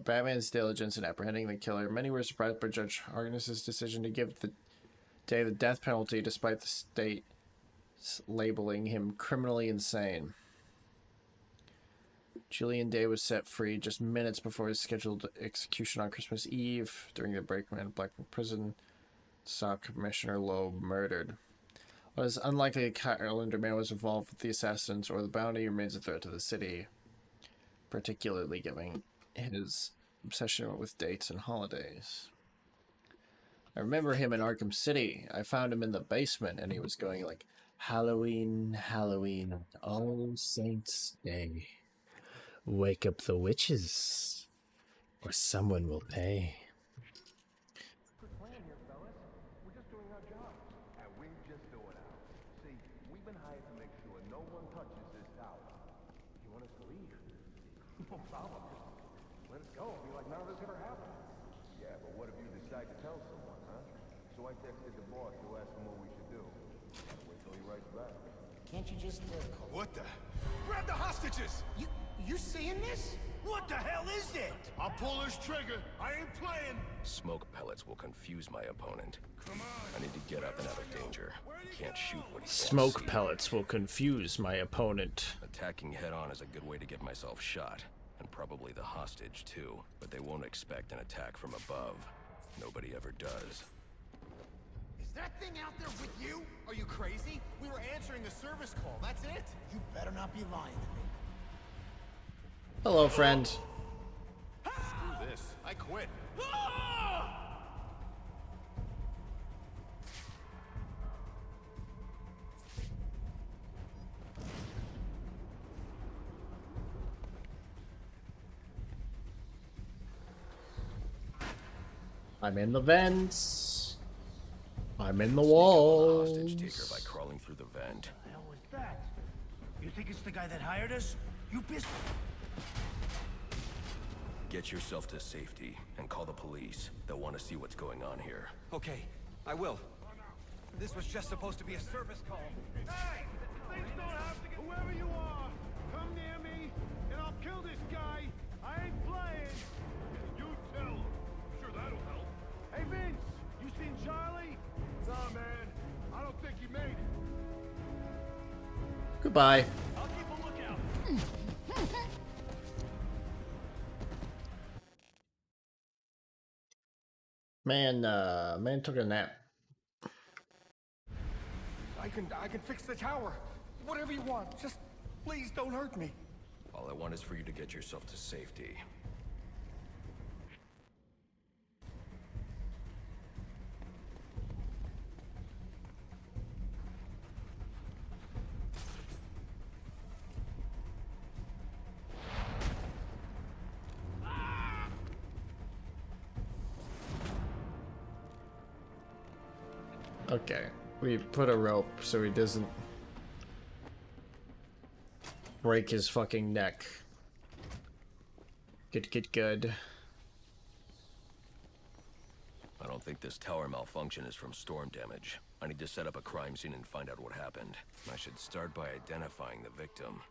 Batman's diligence in apprehending the killer, many were surprised by Judge Harkness's decision to give Day the death penalty despite the state labeling him criminally insane. Julian Day was set free just minutes before his scheduled execution on Christmas Eve. During the break, man Black prison saw Commissioner Loeb murdered. While it is unlikely that Calendar Man was involved with the assassins or the bounty, remains a threat to the city, particularly given his obsession with dates and holidays. I remember him in Arkham City. I found him in the basement, and he was going like, Halloween, Halloween, All Saints' Day. Wake up the witches, or someone will pay. Good plan here, fellas. We're just doing our job. And we just do it out. See, we've been hired to make sure no one touches this tower. You want us to leave? No problem. Just let us go. It'll be like none of this ever happened. Yeah, but what if you decide to tell someone, huh? So I texted the boss to ask him what we should do. Gotta wait till he writes back. Can't you just, What the? Grab the hostages! You seeing this? What the hell is it? I'll pull this trigger. I ain't playing. Smoke pellets will confuse my opponent. Come on. I need to get up and out of danger. He can't shoot what he can't Smoke see. pellets will confuse my opponent. Attacking head-on is a good way to get myself shot. And probably the hostage, too. But they won't expect an attack from above. Nobody ever does. Is that thing out there with you? Are you crazy? We were answering a service call, that's it? You better not be lying to me. Hello, friend. Screw this. I quit. I'm in the vents. I'm in the Sneak up on the hostage walls. taker by crawling through the vent. What the hell was that? You think it's the guy that hired us? You pissed. Get yourself to safety and call the police. They'll want to see what's going on here. Okay, I will. This was just supposed to be a service call. Hey! Things don't have to get... Whoever you are, come near me, and I'll kill this guy. I ain't playing. You tell him. Sure, that'll help. Hey, Vince, you seen Charlie? Nah, man. I don't think he made it. Goodbye. I'll keep a lookout. Man took a nap. I can fix the tower. Whatever you want. Just please don't hurt me. All I want is for you to get yourself to safety. Okay, we put a rope so he doesn't break his fucking neck. Good. I don't think this tower malfunction is from storm damage. I need to set up a crime scene and find out what happened. I should start by identifying the victim.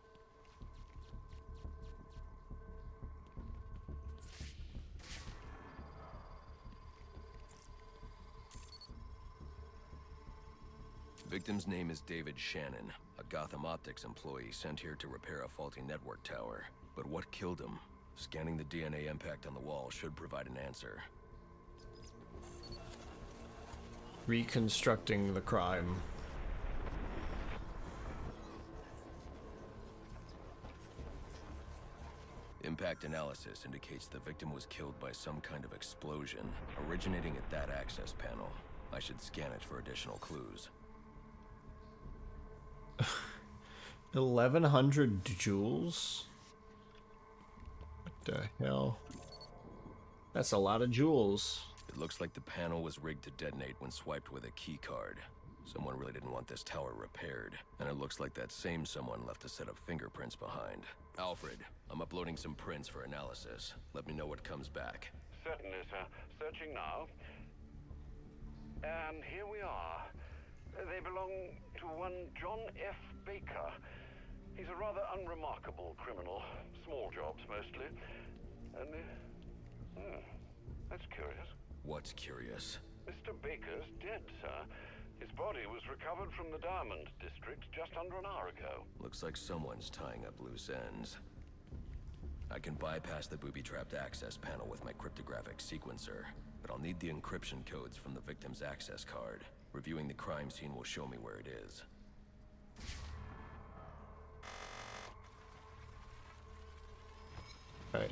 Victim's name is David Shannon, a Gotham Optics employee sent here to repair a faulty network tower. But what killed him? Scanning the DNA impact on the wall should provide an answer. Reconstructing the crime. Impact analysis indicates the victim was killed by some kind of explosion, originating at that access panel. I should scan it for additional clues. 1,100 joules? What the hell? That's a lot of joules. It looks like the panel was rigged to detonate when swiped with a key card. Someone really didn't want this tower repaired, and it looks like that same someone left a set of fingerprints behind. Alfred, I'm uploading some prints for analysis. Let me know what comes back. Certainly, sir. Searching now. And here we are. They belong to one John F. Baker. He's a rather unremarkable criminal. Small jobs, mostly. And that's curious. What's curious? Mr. Baker's dead, sir. His body was recovered from the Diamond District just under an hour ago. Looks like someone's tying up loose ends. I can bypass the booby-trapped access panel with my cryptographic sequencer, but I'll need the encryption codes from the victim's access card. Reviewing the crime scene will show me where it is. All right.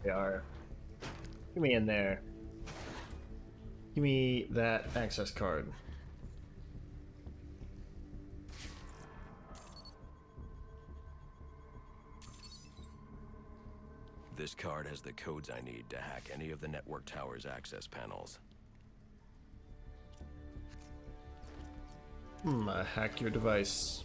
They are. Give me in there. Give me that access card. This card has the codes I need to hack any of the network tower's access panels. Hack your device.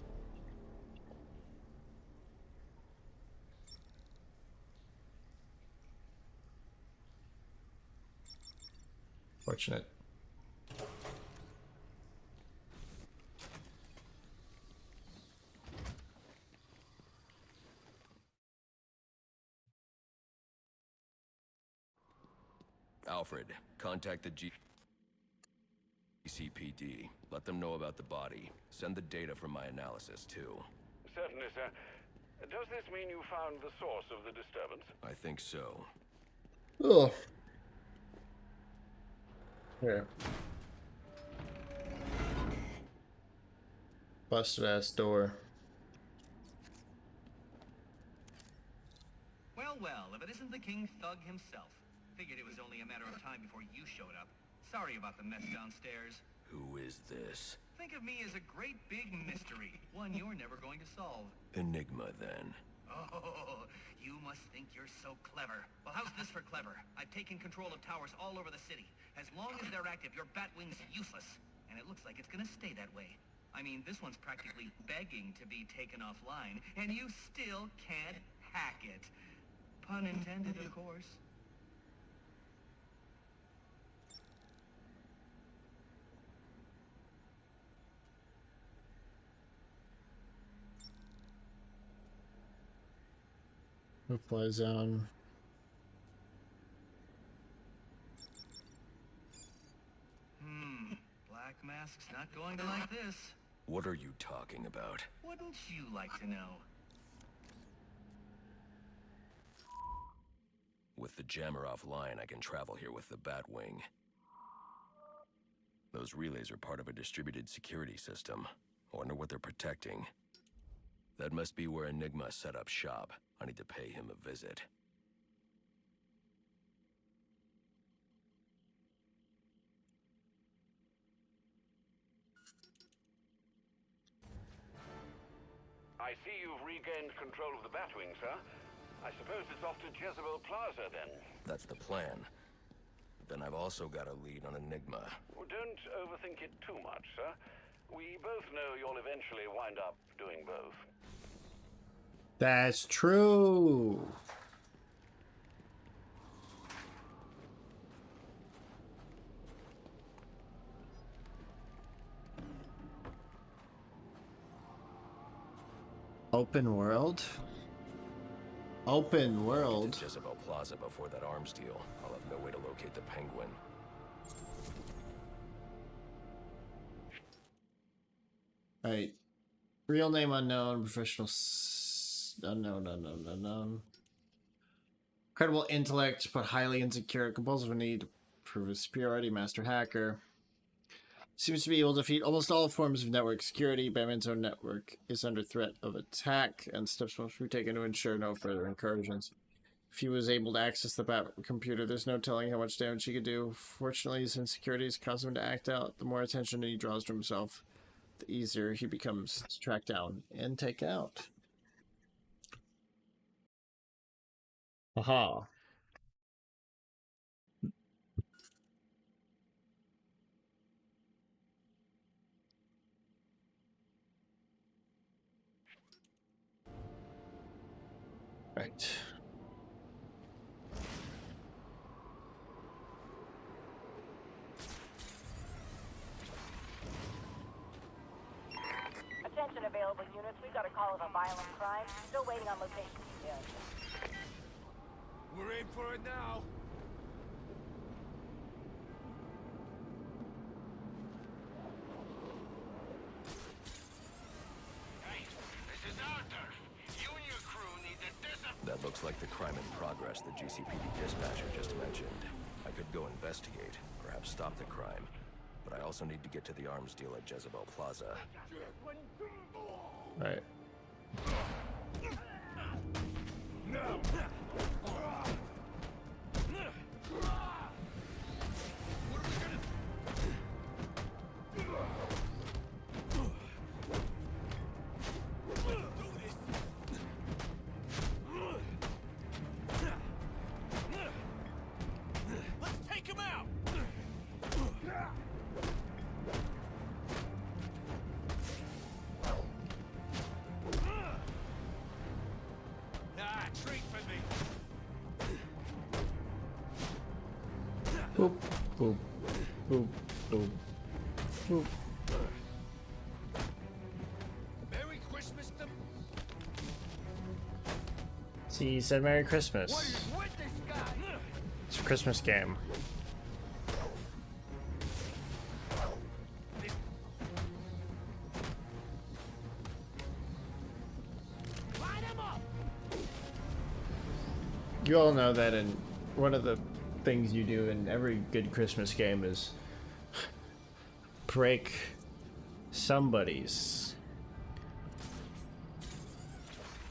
Fortunate. Alfred, contact the GCPD. Let them know about the body. Send the data from my analysis, too. Certainly, sir. Does this mean you found the source of the disturbance? I think so. Oh. Here. Busted ass door. Well, if it isn't the King Thug himself. Figured it was only a matter of time before you showed up. Sorry about the mess downstairs. Who is this? Think of me as a great big mystery. One you're never going to solve. Enigma, then. Oh, you must think you're so clever. Well, how's this for clever? I've taken control of towers all over the city. As long as they're active, your Batwing's useless. And it looks like it's gonna stay that way. I mean, this one's practically begging to be taken offline, and you still can't hack it. Pun intended, of course. No-fly zone. Black Mask's not going to like this. What are you talking about? Wouldn't you like to know? With the jammer offline, I can travel here with the Batwing. Those relays are part of a distributed security system. I wonder what they're protecting. That must be where Enigma set up shop. I need to pay him a visit. I see you've regained control of the Batwing, sir. I suppose it's off to Jezebel Plaza, then. That's the plan. Then I've also got a lead on Enigma. Well, don't overthink it too much, sir. We both know you'll eventually wind up doing both. That's true. Open world? Open world? To Jezebel Plaza before that arms deal. I'll have no way to locate the Penguin. Alright. Real name unknown, professional unknown. Incredible intellect, but highly insecure, compulsive need to prove his superiority, master hacker. Seems to be able to defeat almost all forms of network security. Batman's own network is under threat of attack, and steps must be taken to ensure no further incursions. If he was able to access the Bat computer, there's no telling how much damage he could do. Fortunately, his insecurities cause him to act out. The more attention he draws to himself, the easier he becomes to track down and take out. Aha. Right. Attention available units. We've got a call of a violent crime. Still waiting on location details. We're in for it now. Hey, this is Arthur. You and your crew need to disappear. That looks like the crime in progress the GCPD dispatcher just mentioned. I could go investigate, perhaps stop the crime, but I also need to get to the arms deal at Jezebel Plaza. Right. Let's take him out. Ah, treat for me. Boop, boop, boop, boop, boop. Merry Christmas to... See, he said Merry Christmas. What is with this guy? It's a Christmas game. Line him up. You all know that in one of the things you do in every good Christmas game is break somebody's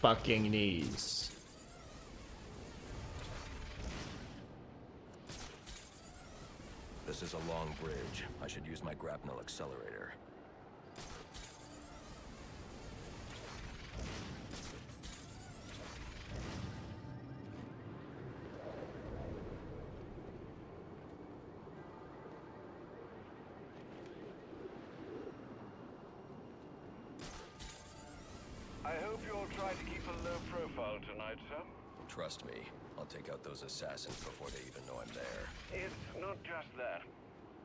fucking knees. This is a long bridge. I should use my grapnel accelerator. I hope you'll try to keep a low profile tonight, sir. Trust me, I'll take out those assassins before they even know I'm there. It's not just that.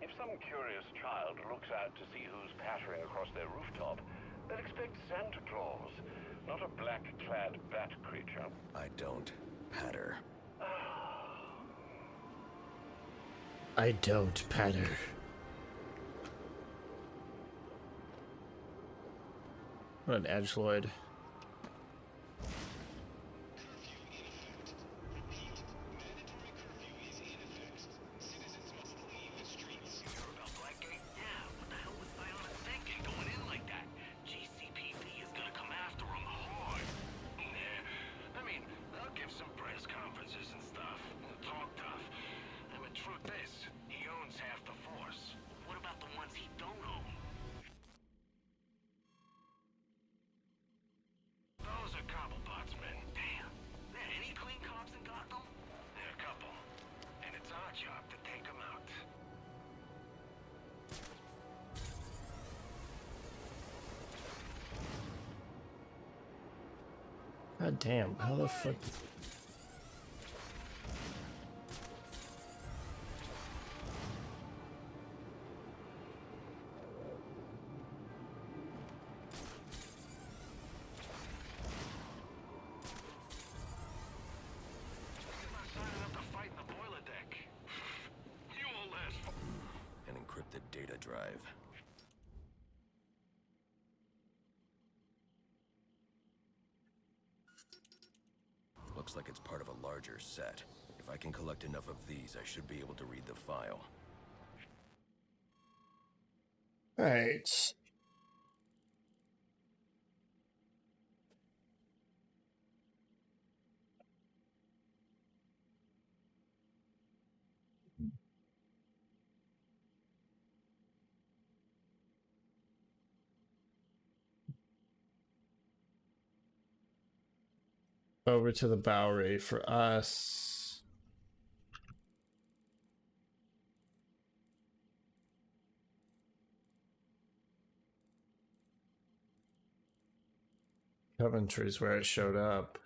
If some curious child looks out to see who's pattering across their rooftop, they'll expect Santa Claus, not a black-clad bat creature. I don't patter. I don't patter. What an edgelord. God damn, how the fuck? An encrypted data drive. Looks like it's part of a larger set. If I can collect enough of these, I should be able to read the file. Alright. Over to the Bowery for us. Coventry's where it showed up.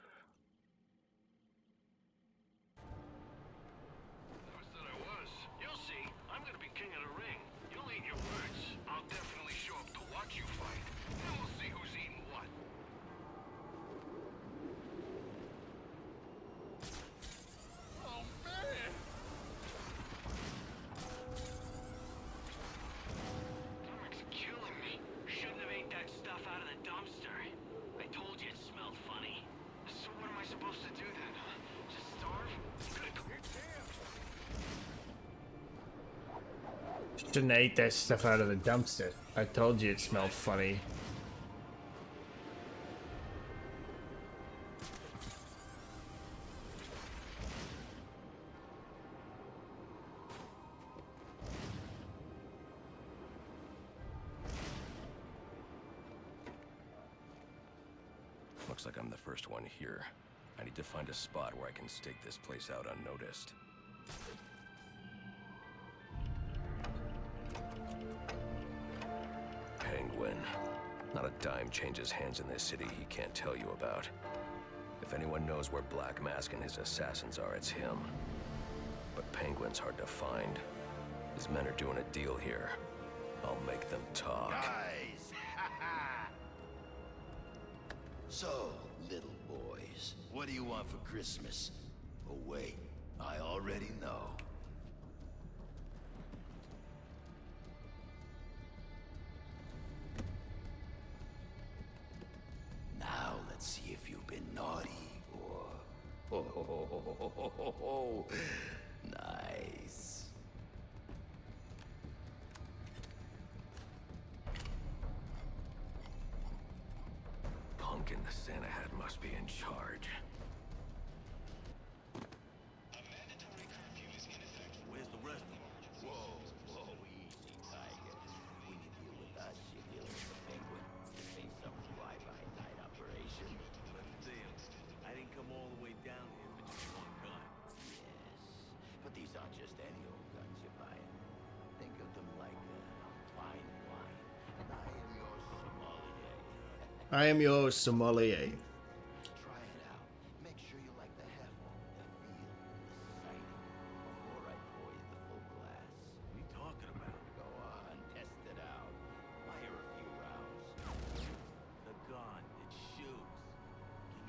Shouldn't have ate that stuff out of the dumpster. I told you it smelled funny. Looks like I'm the first one here. I need to find a spot where I can stake this place out unnoticed. Penguin. Not a dime changes hands in this city he can't tell you about. If anyone knows where Black Mask and his assassins are, it's him. But Penguin's hard to find. His men are doing a deal here. I'll make them talk. Guys! So, little boys, what do you want for Christmas? Oh wait, I already know. Now let's see if you've been naughty or... Oh, nice. Punk in the Santa hat must be in charge. Where's the rest of them? Whoa, easy, Tiger. When you deal with us, you deal with the Penguin. This ain't some fly-by-night operation. But still, I didn't come all the way down here for just one gun. Yes, but these aren't just any old guns you're buying. Think of them like fine wine. And I am your sommelier. I am your sommelier. Try it out. Make sure you like the heffel, the feel, the sighting. Before I pour you the full glass. What are you talking about? Go on, test it out. Fire a few rounds. The gun, its shoes.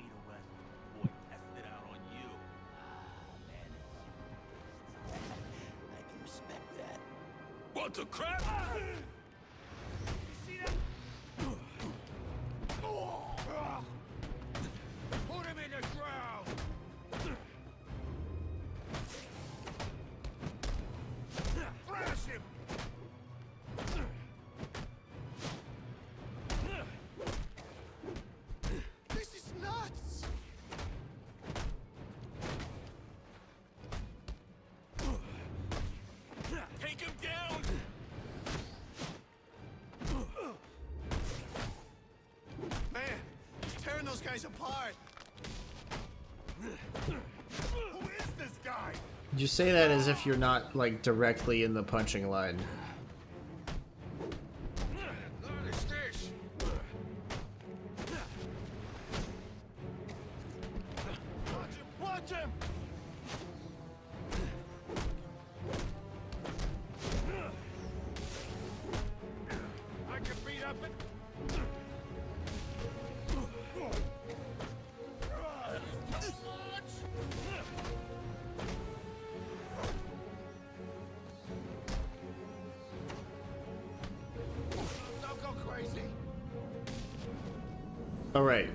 Give me the rest of the boy. Test it out on you. Man, it's I can respect that. What the crap? You see that? Put him in the ground! Thrash him! This is nuts! Take him down! Man, he's tearing those guys apart. Who is this guy? You say that as if you're not, like, directly in the punching line. Watch him! I can beat up it. Don't go crazy. All right.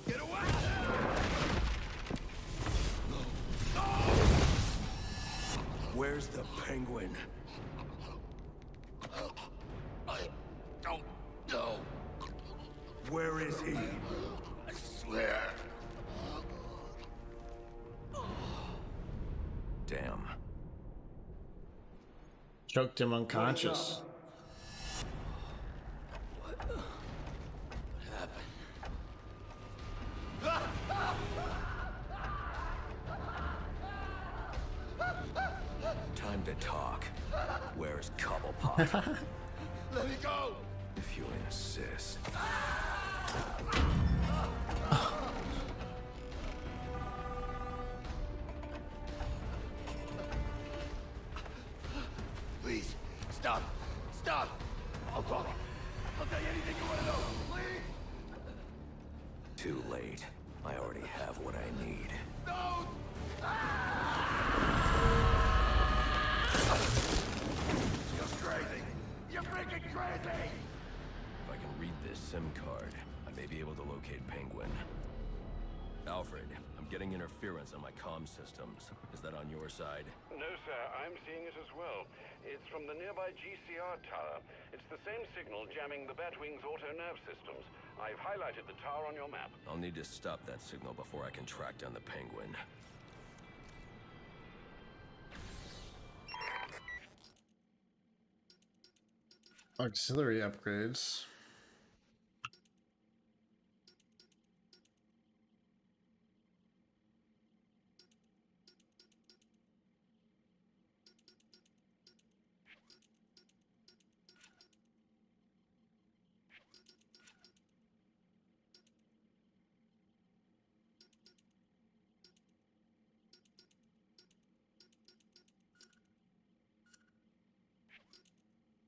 Get away! Where's the Penguin? I don't know. Where is he? I swear. Damn. Choked him unconscious. What happened? Time to talk. Where's Cobblepot? Let me go! If you insist. Please, stop! Stop! I'll talk. I'll tell you anything you want to know. Please! Too late. I already have what I need. No! You're crazy! You're freaking crazy! If I can read this SIM card, I may be able to locate Penguin. Alfred, I'm getting interference on my comm systems. Is that on your side? No, sir. I'm seeing it as well. It's from the nearby GCR tower. It's the same signal jamming the Batwing's auto-nav systems. I've highlighted the tower on your map. I'll need to stop that signal before I can track down the Penguin. Auxiliary upgrades.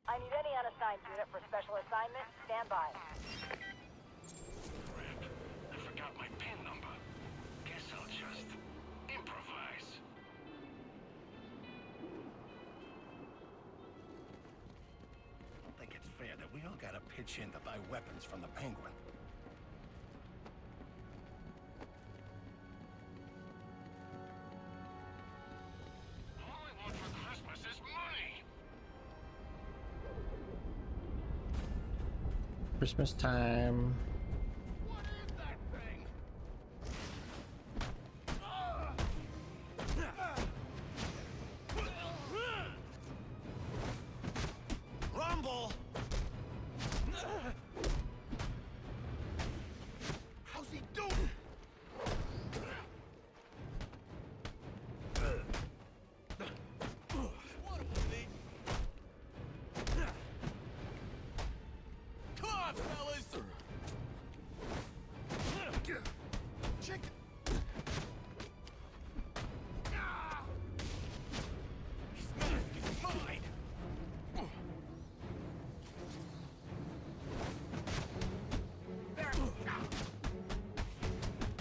I need any unassigned unit for special assignment. Stand by. Crap. I forgot my PIN number. Guess I'll just improvise. I don't think it's fair that we all gotta pitch in to buy weapons from the Penguin. All I want for Christmas is money! Christmas time. What is that thing? Rumble! How's he doing? What a beat. Come on, fellas! Chicken! This mask is mine!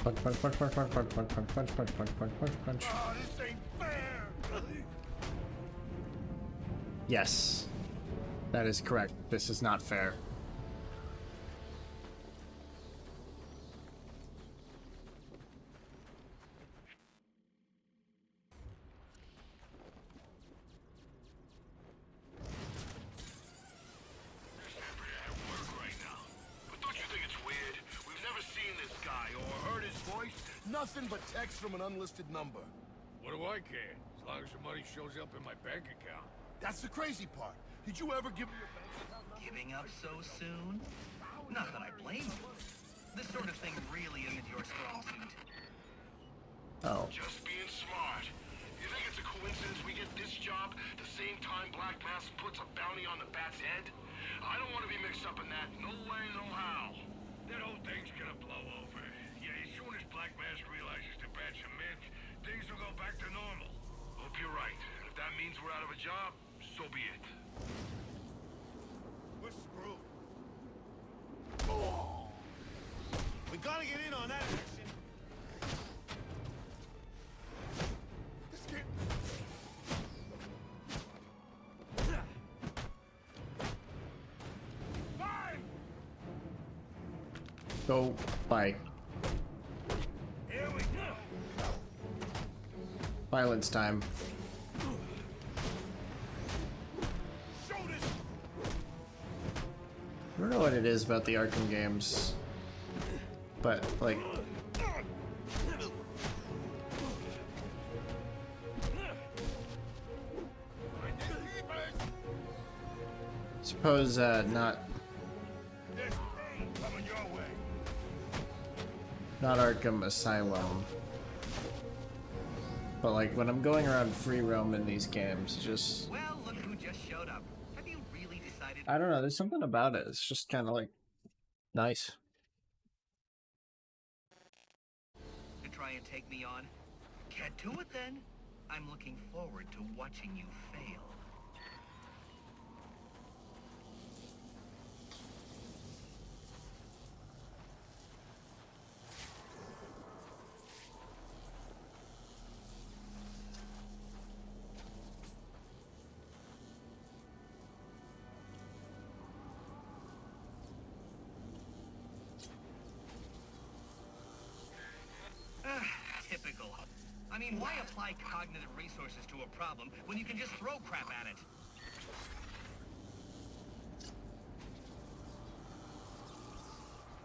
Punch, punch, punch, punch, punch, punch, punch, punch, punch, punch, punch, punch, punch, punch. Oh, this ain't fair! Yes. That is correct. This is not fair. But don't you think it's weird? We've never seen this guy or heard his voice. Nothing but text from an unlisted number. What do I care? As long as the money shows up in my bank account. That's the crazy part. Did you ever give me your bank account number? Giving up so soon? Not that I blame you. This sort of thing really isn't your strong suit. Oh. Just being smart. You think it's a coincidence we get this job the same time Black Mask puts a bounty on the Bat's head? I don't want to be mixed up in that. No way, no how. That whole thing's gonna blow over. Yeah, as soon as Black Mask realizes the Bat's a mint, things will go back to normal. Hope you're right. And if that means we're out of a job, so be it. We're screwed. We gotta get in on that action. This can't... Fine! Go. Bye. Here we go. Violence time. Show this. I don't know what it is about the Arkham games, but like suppose not There's pain coming your way. not Arkham Asylum, but like when I'm going around free roam in these games, just Well, look who just showed up. Have you really decided? I don't know. There's something about it. It's just kind of like nice. To try and take me on? Get to it then. I'm looking forward to watching you fail. I mean, why apply cognitive resources to a problem when you can just throw crap at it?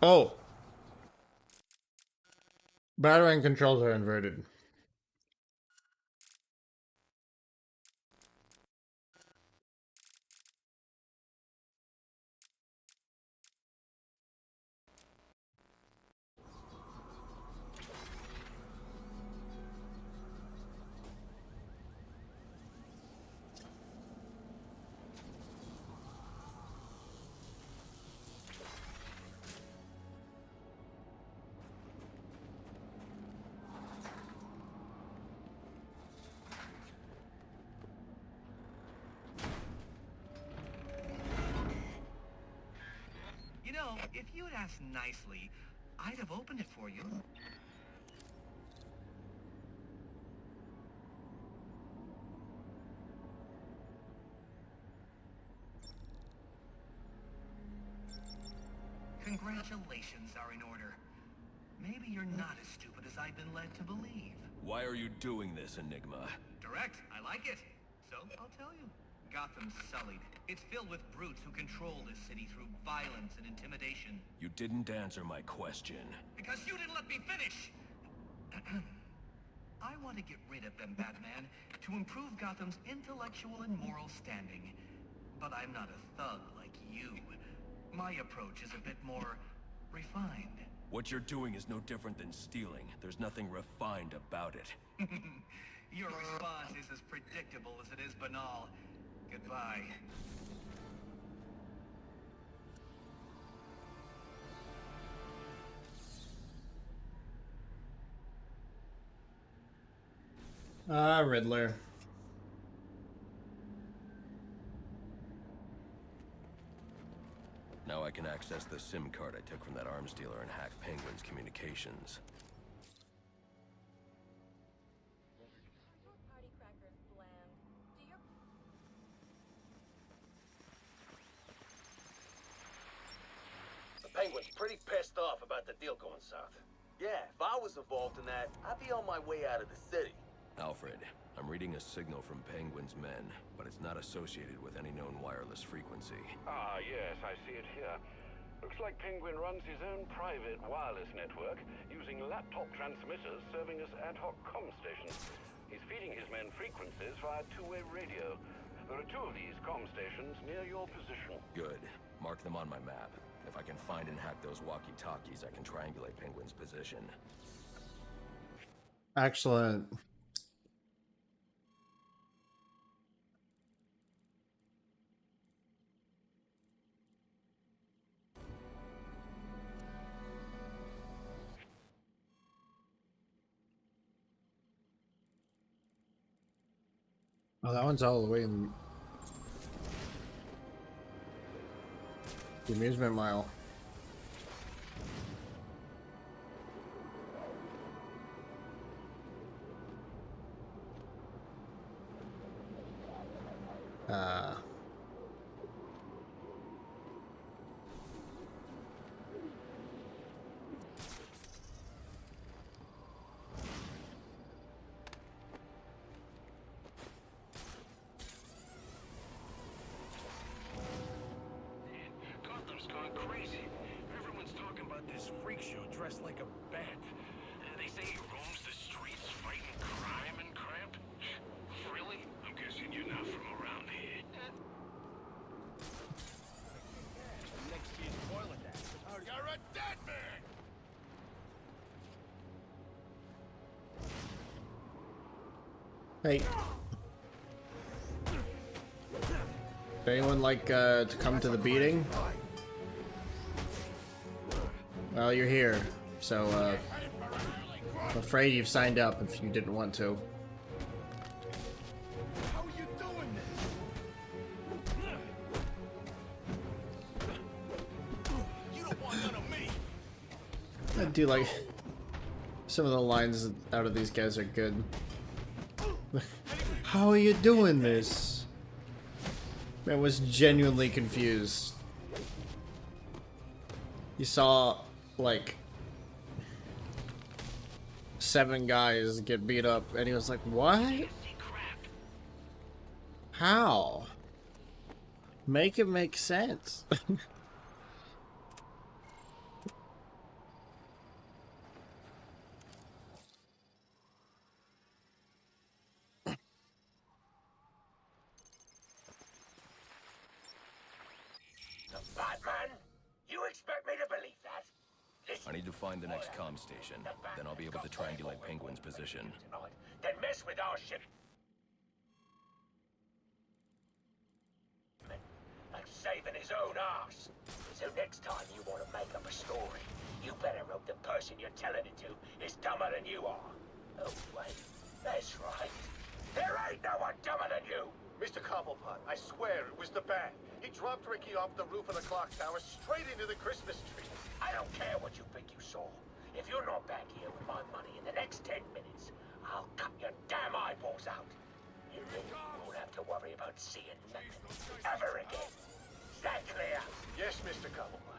Oh. Battering controls are inverted. You know, if you had asked nicely, I'd have opened it for you. Congratulations are in order. Maybe you're not as stupid as I've been led to believe. Why are you doing this, Enigma? Direct, I like it. So, I'll tell you. Gotham's sullied. It's filled with brutes who control this city through violence and intimidation. You didn't answer my question. Because you didn't let me finish! I want to get rid of them, Batman, to improve Gotham's intellectual and moral standing. But I'm not a thug like you. My approach is a bit more refined. What you're doing is no different than stealing. There's nothing refined about it. Your response is as predictable as it is banal. Goodbye. Riddler. Now I can access the SIM card I took from that arms dealer and hack Penguin's communications. The Penguin's pretty pissed off about the deal going south. Yeah, if I was involved in that, I'd be on my way out of the city. Alfred, I'm reading a signal from Penguin's men, but it's not associated with any known wireless frequency. Ah, yes, I see it here. Looks like Penguin runs his own private wireless network, using laptop transmitters serving as ad hoc comm stations. He's feeding his men frequencies via two-way radio. There are two of these comm stations near your position. Good. Mark them on my map. If I can find and hack those walkie-talkies, I can triangulate Penguin's position. Excellent. Oh, that one's all the way in the amusement mile. Gotham's gone crazy. Everyone's talking about this freak show dressed like a bat. They say he roams the streets fighting crime and crap. Really? I'm guessing you're not from around here. Next to his toilet that. You're a dead man! Hey. Would anyone like to come to the beating? Well, you're here, so I'm afraid you've signed up if you didn't want to. How are you doing this? You don't want none of me. I do like some of the lines out of these guys are good. How are you doing this? Man was genuinely confused. You saw like 7 guys get beat up, and he was like, "What? How? Make it make sense." The Batman? You expect me to believe that? I need to find the next comm station. Then I'll be able to triangulate Penguin's position. Tonight, then mess with our ship. Like saving his own arse. So next time you want to make up a story, you better hope the person you're telling it to is dumber than you are. Oh, wait. That's right. There ain't no one dumber than you. Mr. Cobblepot, I swear it was the bat. He dropped Ricky off the roof of the clock tower straight into the Christmas tree. I don't care what you think you saw. If you're not back here with my money in the next 10 minutes, I'll cut your damn eyeballs out. And then you won't have to worry about seeing nothing ever again. Is that clear? Yes, Mr. Cobblepot.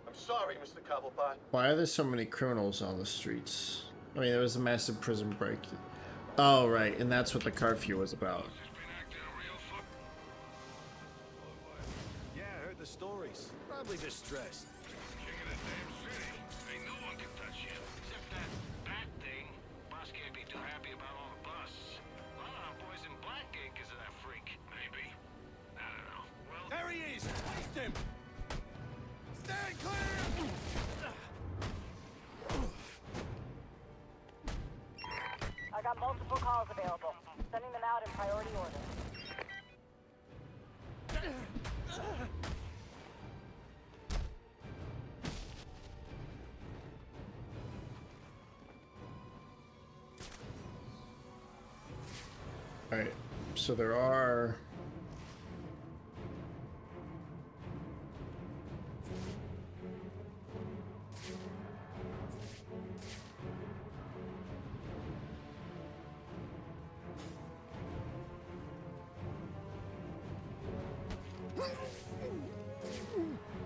I'm sorry, Mr. Cobblepot. Why are there so many criminals on the streets? I mean, there was a massive prison break. Oh, right, and that's what the curfew was about. Yeah, I heard the stories. Probably distressed. King of the damn city. Ain't no one can touch you. Except that bat thing. Boss can't be too happy about all the busts. A lot of our boys in Blackgate because of that freak. Maybe. I don't know. Well, There he is! Waste him! Stand clear! I got multiple calls available. Sending them out in priority order. Alright, so there are...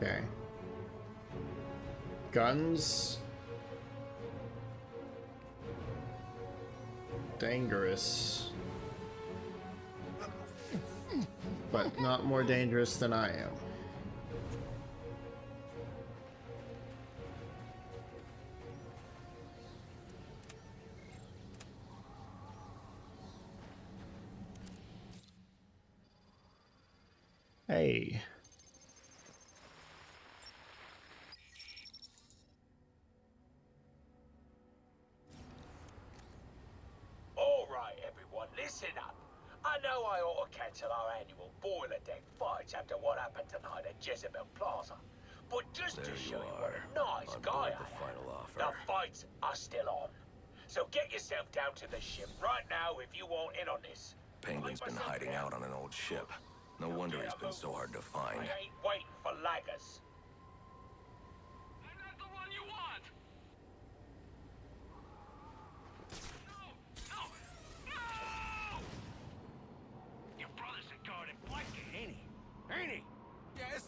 Okay. Guns. Dangerous. But not more dangerous than I am. Hey. All right, everyone, listen up. I know I ought to cancel our annual boiler deck fights after what happened tonight at Jezebel Plaza. But just to show you what a nice guy I am, the fights are still on. So get yourself down to the ship right now if you want in on this. Penguin's been hiding out on an old ship. No wonder he's been so hard to find. I ain't waiting for laggers. I'm not the one you want. No! No! No! Your brother's a guard in Blackgate, ain't he? Ain't he? Yes?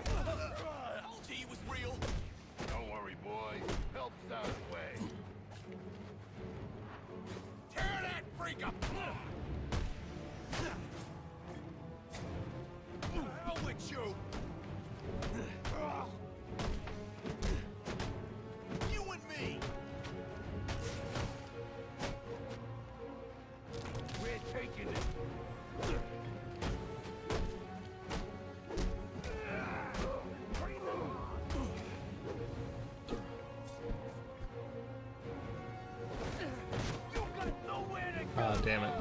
Told you he was real. Don't worry, boys. Help's out of the way. Tear that freak up! Hell with you! You and me! We're taking it. Ah, damn it.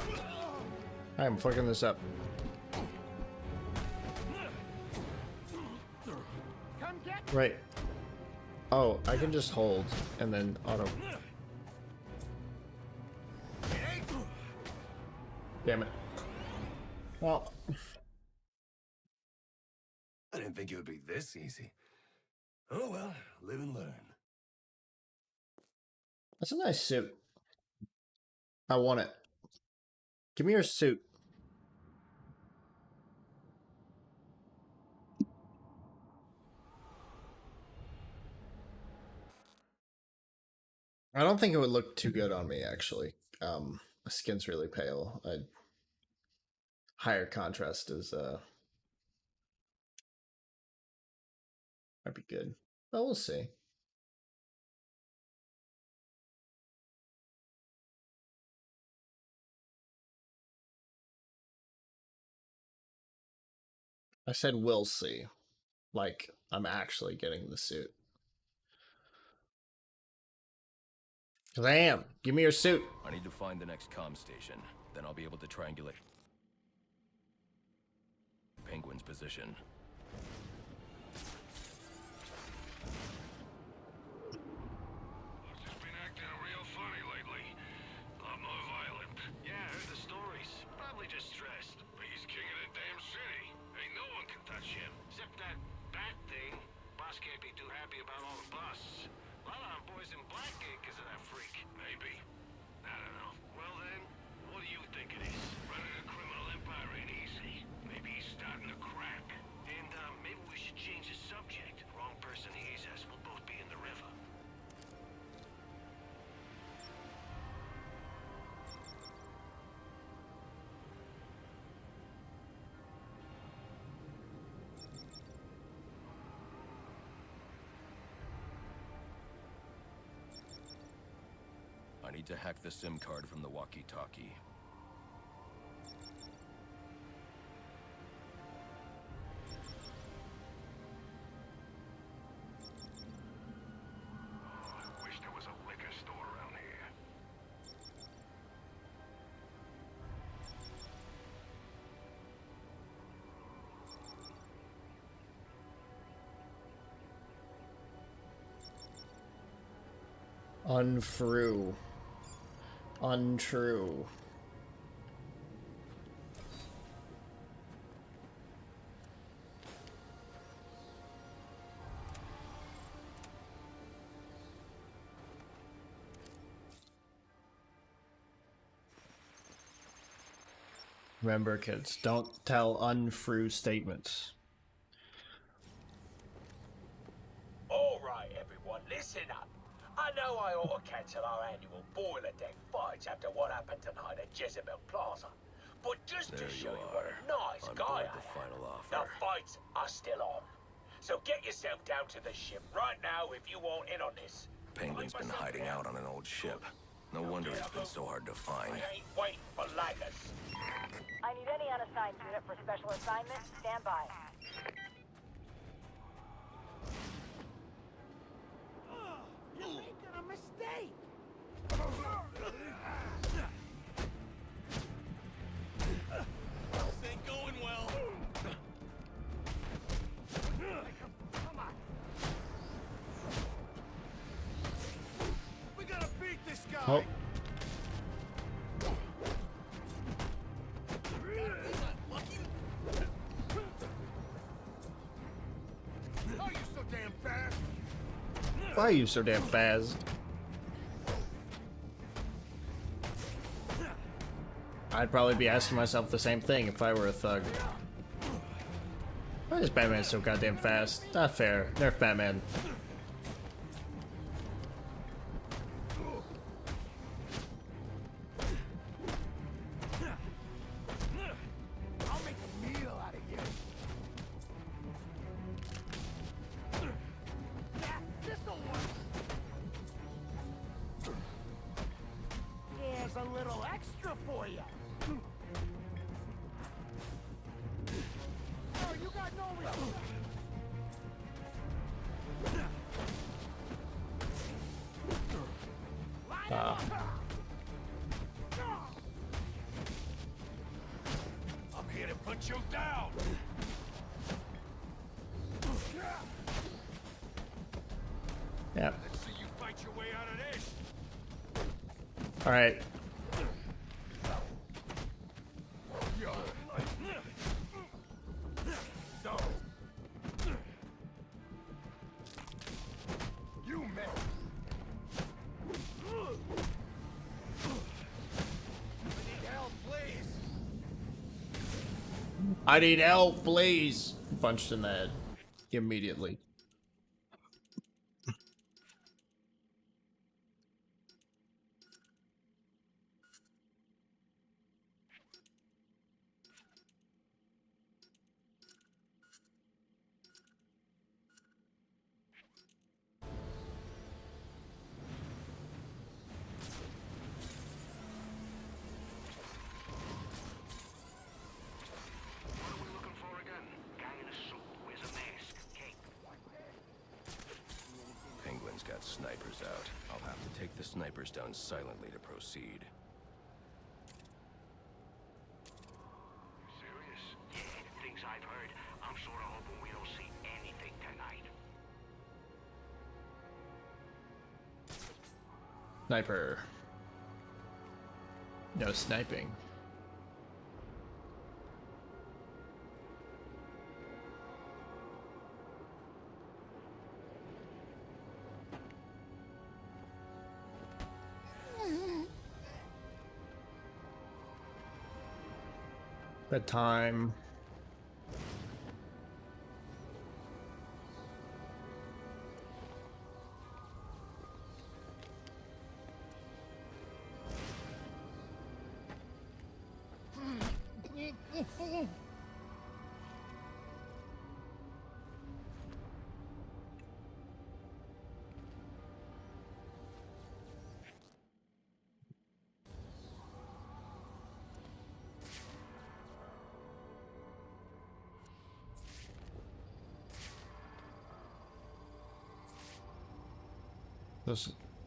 I'm fucking this up. Right. Oh, I can just hold and then auto. Damn it. Well, I didn't think it would be this easy. Oh well, live and learn. that's a nice suit. I want it. Give me your suit. I don't think it would look too good on me, actually. My skin's really pale. Higher contrast is might be good. But we'll see. I said we'll see. Like, I'm actually getting the suit. Cause I am. Give me your suit. I need to find the next comm station. Then I'll be able to triangulate Penguin's position. Yeah, I heard the stories. Probably just stressed. But he's king of the damn city. Ain't no one can touch him. Except that bat thing. Boss can't be too happy about all the busts. A lot of our boys in Blackgate because of that freak. Maybe. I don't know. Well then, what do you think it is? Running a criminal empire ain't easy. Maybe he's starting to crack. And maybe we should change the subject. Wrong person to ease us. We'll both be in the river. I need to hack the SIM card from the walkie-talkie. I wish there was a liquor store around here. Untrue. Untrue. Remember, kids, don't tell untrue statements. All right, everyone, listen up. I know I ought to cancel our annual boiler deck fights after what happened tonight at Jezebel Plaza. But just to show you what a nice guy I am, the fights are still on. So get yourself down to the ship right now if you want in on this. Penguin's been hiding out on an old ship. No wonder it's been so hard to find. I ain't waiting for laggers. I need any unassigned unit for special assignment. Stand by. You're making a mistake! This ain't going well. Come on. We gotta beat this guy. Oh. How you so damn fast? Why are you so damn fast? I'd probably be asking myself the same thing if I were a thug. Why is Batman so goddamn fast? Not fair. Nerf Batman. I'll make a meal out of you. This'll work. Here's a little extra for you. Oh, you got no respect. I'm here to put you down. Yep. Let's see you fight your way out of this. All right. You missed. I need help, please. I need help, please. Punched in the head immediately. snipers down silently to proceed. Serious? Yeah, things I've heard. I'm sort of hoping we don't see anything tonight. Sniper. No sniping. Bedtime.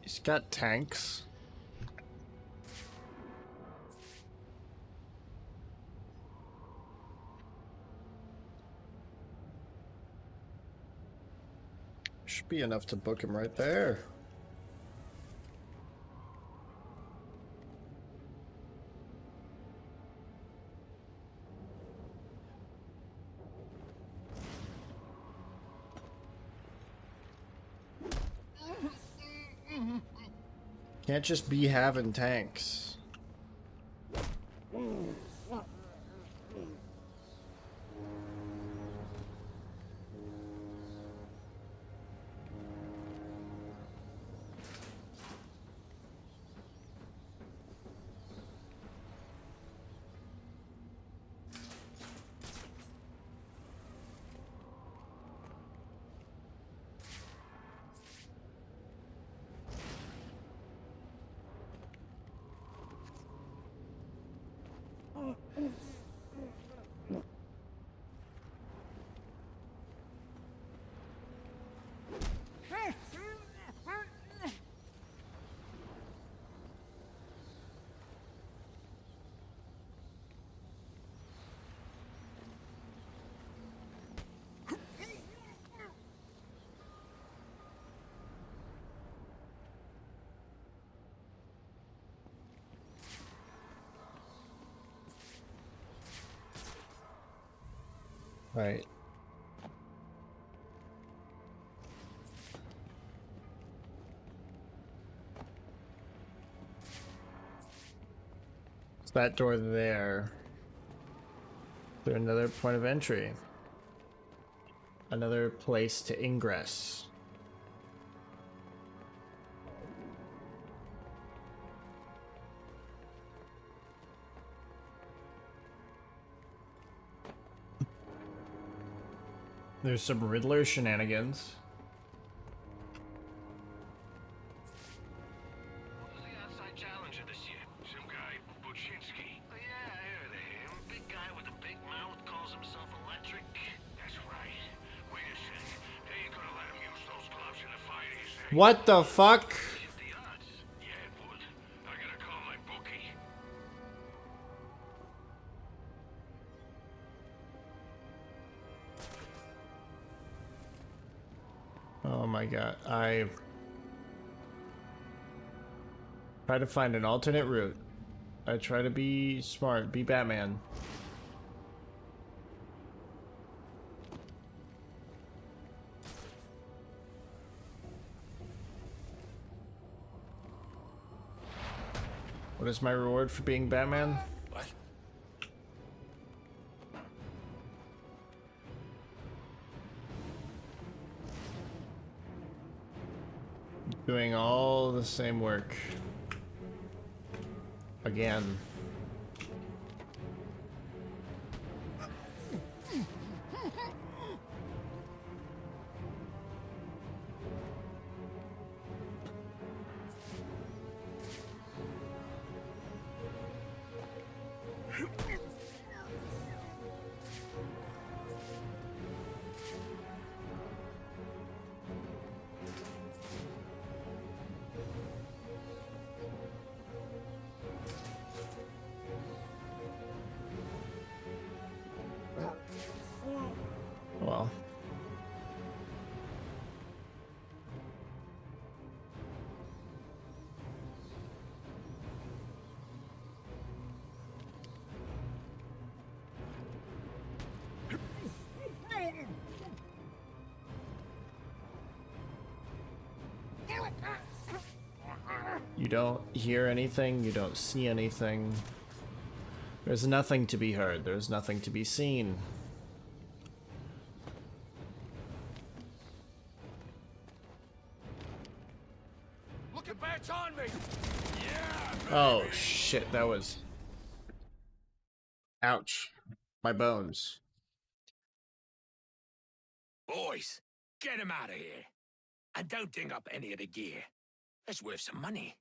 He's got tanks. Should be enough to book him right there. Can't just be having tanks. Right. It's that door there. Is there another point of entry? Another place to ingress. There's some Riddler shenanigans. Who's the outside challenger this year? Some guy, Buczynski. Oh, yeah, I heard of him. Big guy with a big mouth, calls himself electric. That's right. Wait a sec. They ain't gonna let him use those gloves in the fight, he said. What the fuck? Yeah, it would. I gotta call my bookie. Oh my god. I try to find an alternate route. I try to be smart, be Batman. What is my reward for being Batman? What? Doing all the same work. Again. You don't hear anything, you don't see anything. There's nothing to be heard, there's nothing to be seen. Look at Bat's on me! Yeah! Oh shit, that was... Ouch. My bones. Boys, get him out of here. And don't ding up any of the gear. It's worth some money.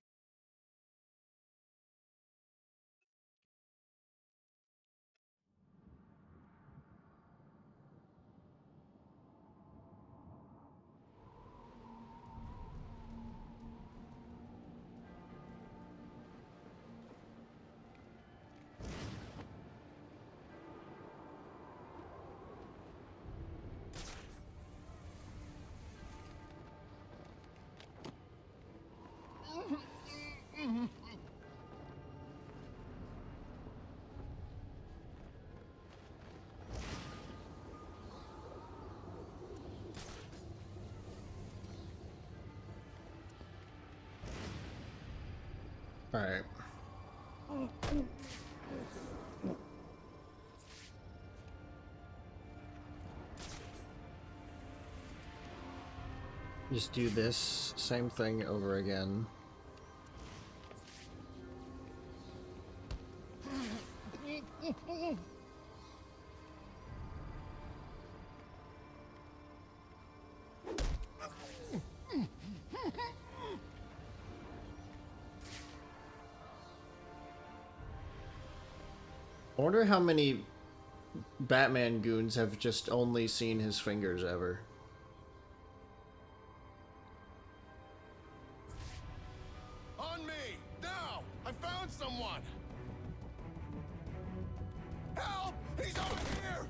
Alright. Just do this same thing over again. I wonder how many Batman goons have just only seen his fingers ever. On me! Now! I found someone! Help! He's over here!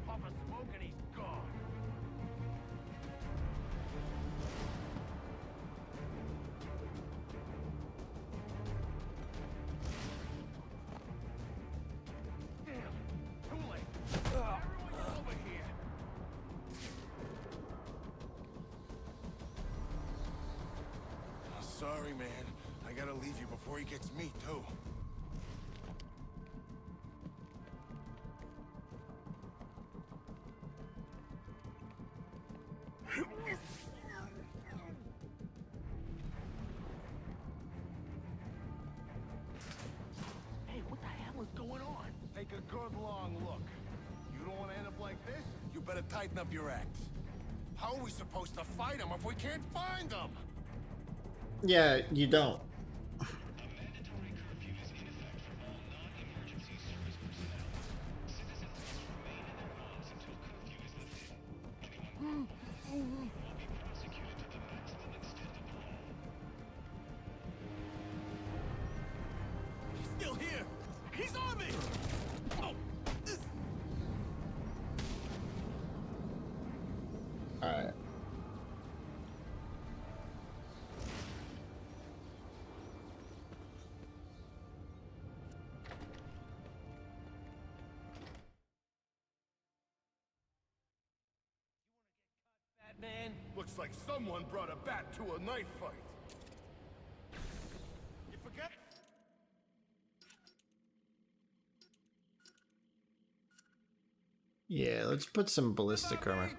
Pop a smoke and he's gone. Damn! Too late! Everyone get over here! Sorry, man. I gotta leave you before he gets me, too. Hey, what the hell is going on? Take a good long look. You don't want to end up like this? You better tighten up your act. How are we supposed to fight them if we can't find them? Yeah, you don't. He's still here! He's on me! Oh. Alright. Man, looks like someone brought a bat to a knife fight. You forget? Yeah, let's put some ballistic armor.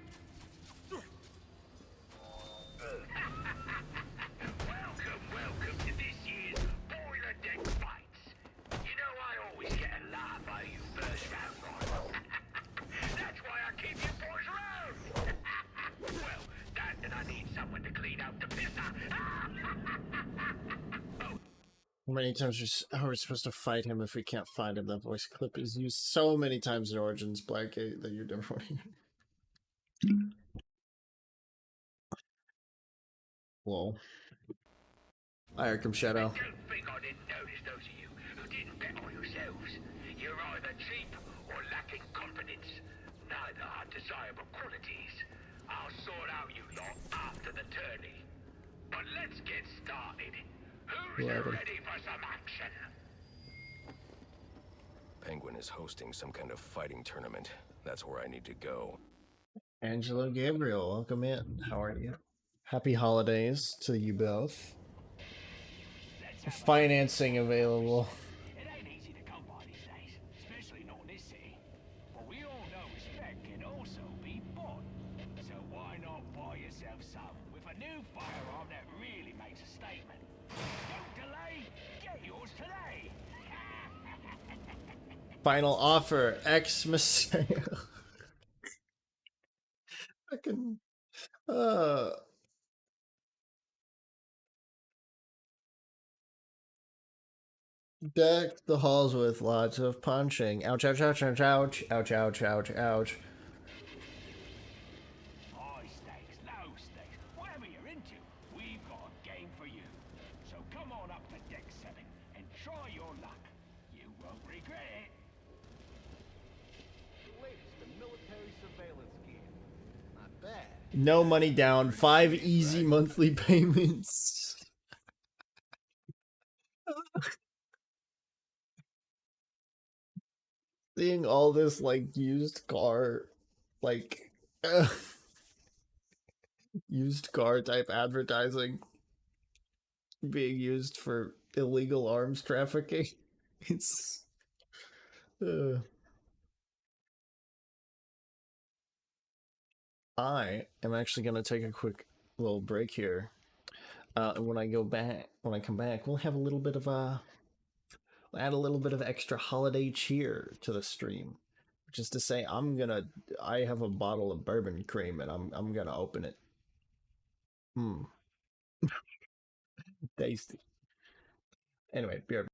Welcome to this year's Boiler Deck Fights. You know I always get a laugh out of you first round guys. That's why I keep you boys around. Well, that and I need someone to clean out the pisser. How many times are we supposed to fight him if we can't find him? That voice clip is used so many times in Origins Blackgate that you never want to hear. Whoa. Hi, Arkham Shadow. Don't think I didn't notice those of you who didn't bet on yourselves. You're either cheap or lacking confidence. Neither are desirable qualities. I'll sort out you lot after the tourney. But let's get started. Who's Yeah, ready for some action? Penguin is hosting some kind of fighting tournament. That's where I need to go. Angelo Gabriel, welcome in. How are you? Happy holidays to you both. Financing available. It ain't easy to come by these days, especially not in this city. But we all know respect can also be bought. So why not buy yourself some with a new firearm that really makes a statement? Don't delay, get yours today. Final offer, Xmas. Fucking deck the halls with lots of punching. Ouch, ouch, ouch, ouch, ouch, ouch, ouch, ouch, ouch. High stakes, low stakes, whatever you're into, we've got a game for you. So come on up to deck 7 and try your luck. You won't regret it. The latest in military surveillance gear. Not bad. No money down, 5 easy monthly payments. Seeing all this like used car, like used car type advertising being used for illegal arms trafficking. It's I am actually gonna take a quick little break here. And when I come back, we'll have a little bit of add a little bit of extra holiday cheer to the stream, which is to say, I have a bottle of bourbon cream, and I'm gonna open it. Tasty. Anyway, be right back.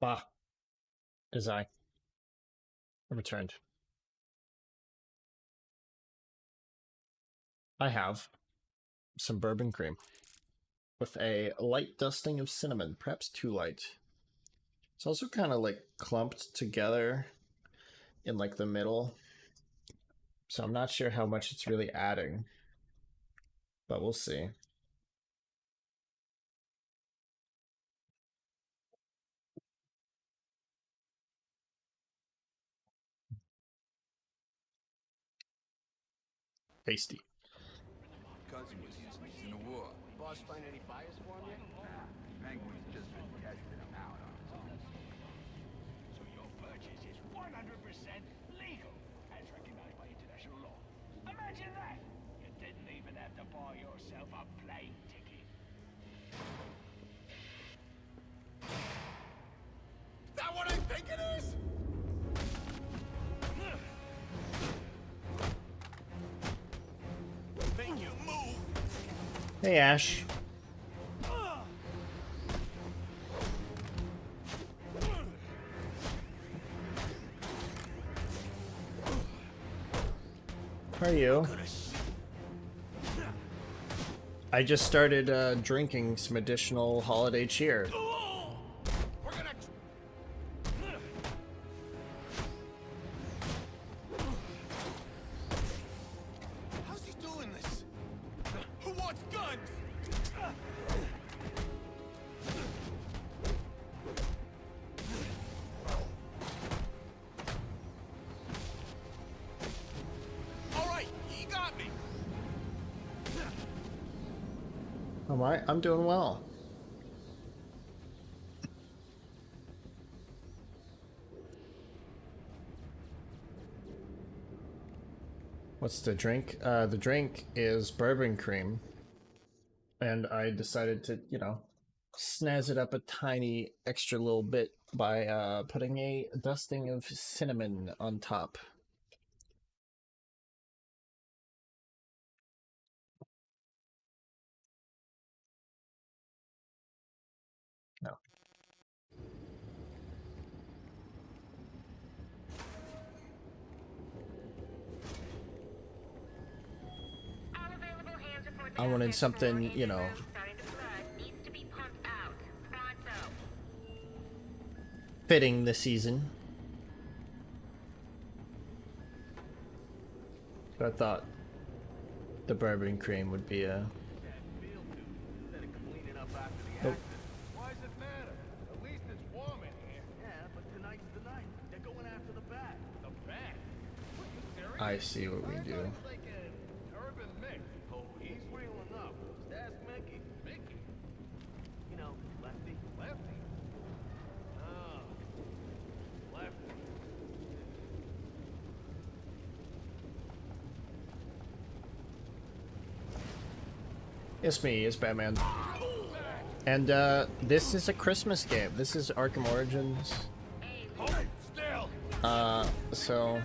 Ah, as I returned. I have some bourbon cream with a light dusting of cinnamon, perhaps too light. It's also kind of like clumped together in like the middle, so I'm not sure how much it's really adding, but we'll see. Tasty. Cousin was using these in the war. Boss find any buyers for him yet? Penguin's just been testing them out on us. So your purchase is 100% legal, as recognized by international law. Imagine that! You didn't even have to buy yourself a plane ticket. That what I think it is? Make you move! Hey, Ash. How are you? I just started drinking some additional holiday cheer. We're gonna... How's he doing this? Who wants guns? All right, you got me. Am I? I'm doing well. What's the drink? The drink is bourbon cream. And I decided to, you know, snazz it up a tiny extra little bit by putting a dusting of cinnamon on top. No. I wanted something, you know, fitting the season. So I thought the bourbon cream would be a... Oh. Why does it matter? At least it's warm in here. Yeah, but tonight's the night. They're going after the bat. The bat? What, you serious? I see what we do. It's like an urban Mick. Oh, he's real enough. Just ask Mickey. Mickey? You know, Lefty. Lefty? Oh. Lefty. It's me, it's Batman. And this is a Christmas game. This is Arkham Origins. So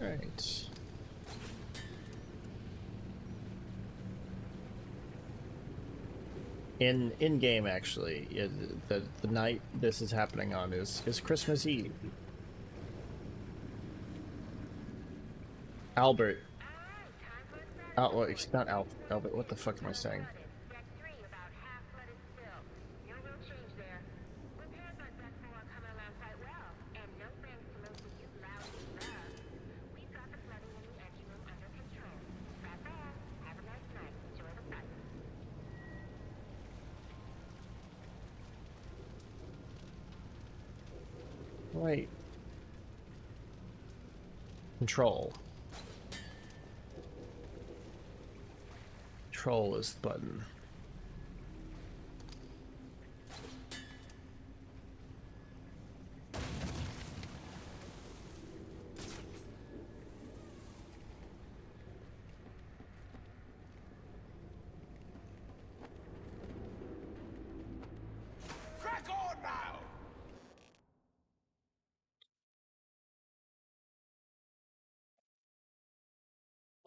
Alright. In game actually, the night this is happening on is Christmas Eve. Albert. Well, it's not Albert. What the fuck am I saying? Wait. Control. Control is the button.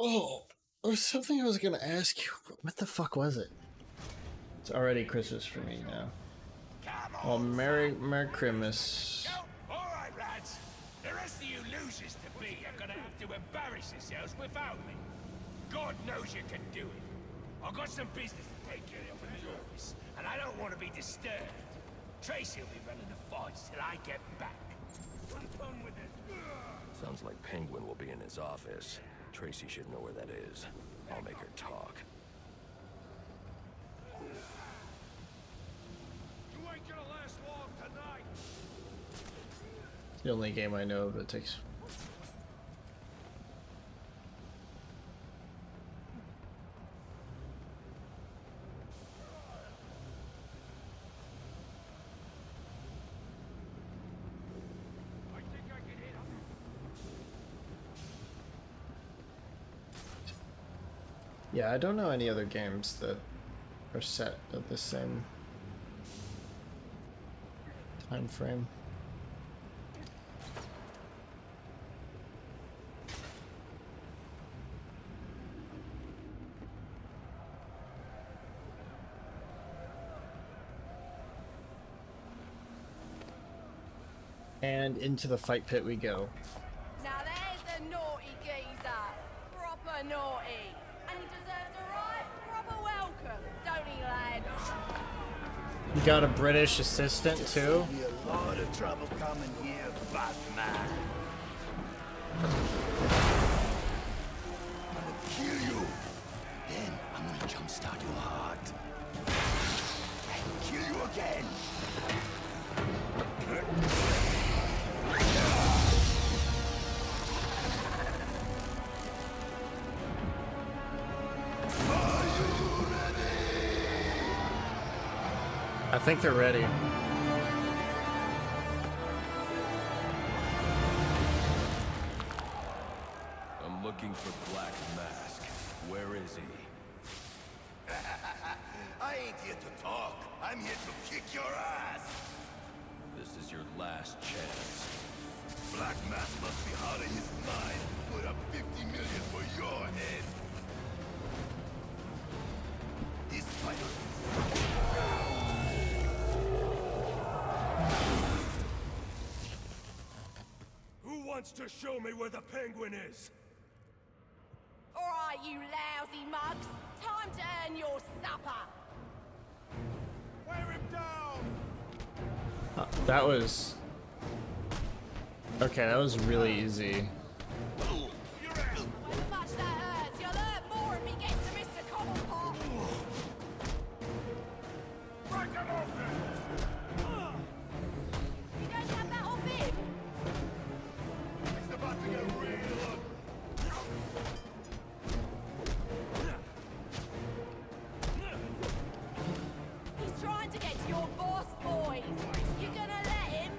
Oh, there was something I was gonna ask you. What the fuck was it? It's already Christmas for me now. Well, Merry Christmas. Alright, lads. The rest of you losers to be are gonna have to embarrass yourselves without me. God knows you can do it. I've got some business to take care of in the office, and I don't want to be disturbed. Tracy will be running the fights till I get back. I'm done with it. Sounds like Penguin will be in his office. Tracy should know where that is. I'll make her talk. You ain't gonna last long tonight. It's the only game I know that takes. Yeah, I don't know any other games that are set at the same time frame. And into the fight pit we go. Now there's a naughty geezer. Proper naughty. And he deserves a right proper welcome, don't he, lad? You got a British assistant too? Be a lot of trouble coming here, Batman. I'm gonna kill you. Then I'm gonna jumpstart your heart. And kill you again. I think they're ready. I'm looking for Black Mask. Where is he? I ain't here to talk. I'm here to kick your ass. This is your last chance. Black Mask must be out of his mind. Put up 50 million for your head. This fight. Who wants to show me where the Penguin is? Alright, you lousy mugs. Time to earn your supper. Wear him down! That was... Okay, that was really easy. However much that hurts, you'll learn more if he gets to Mr. Cobblepot. Break him open! You don't have that on him? It's about to get real ugly. He's trying to get to your boss, boys. You gonna let him?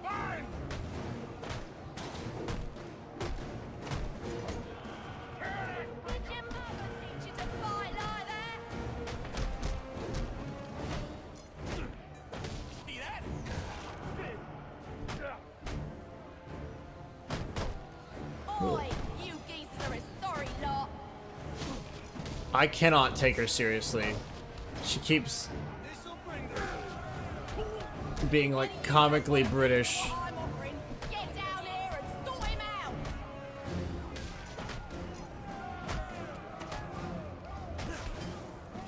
Fine! Did your mother teach you to fight like that? See that? Oi, you geezers are a sorry lot. I cannot take her seriously. She keeps being like comically British. I'm offering. Get down here and sort him out.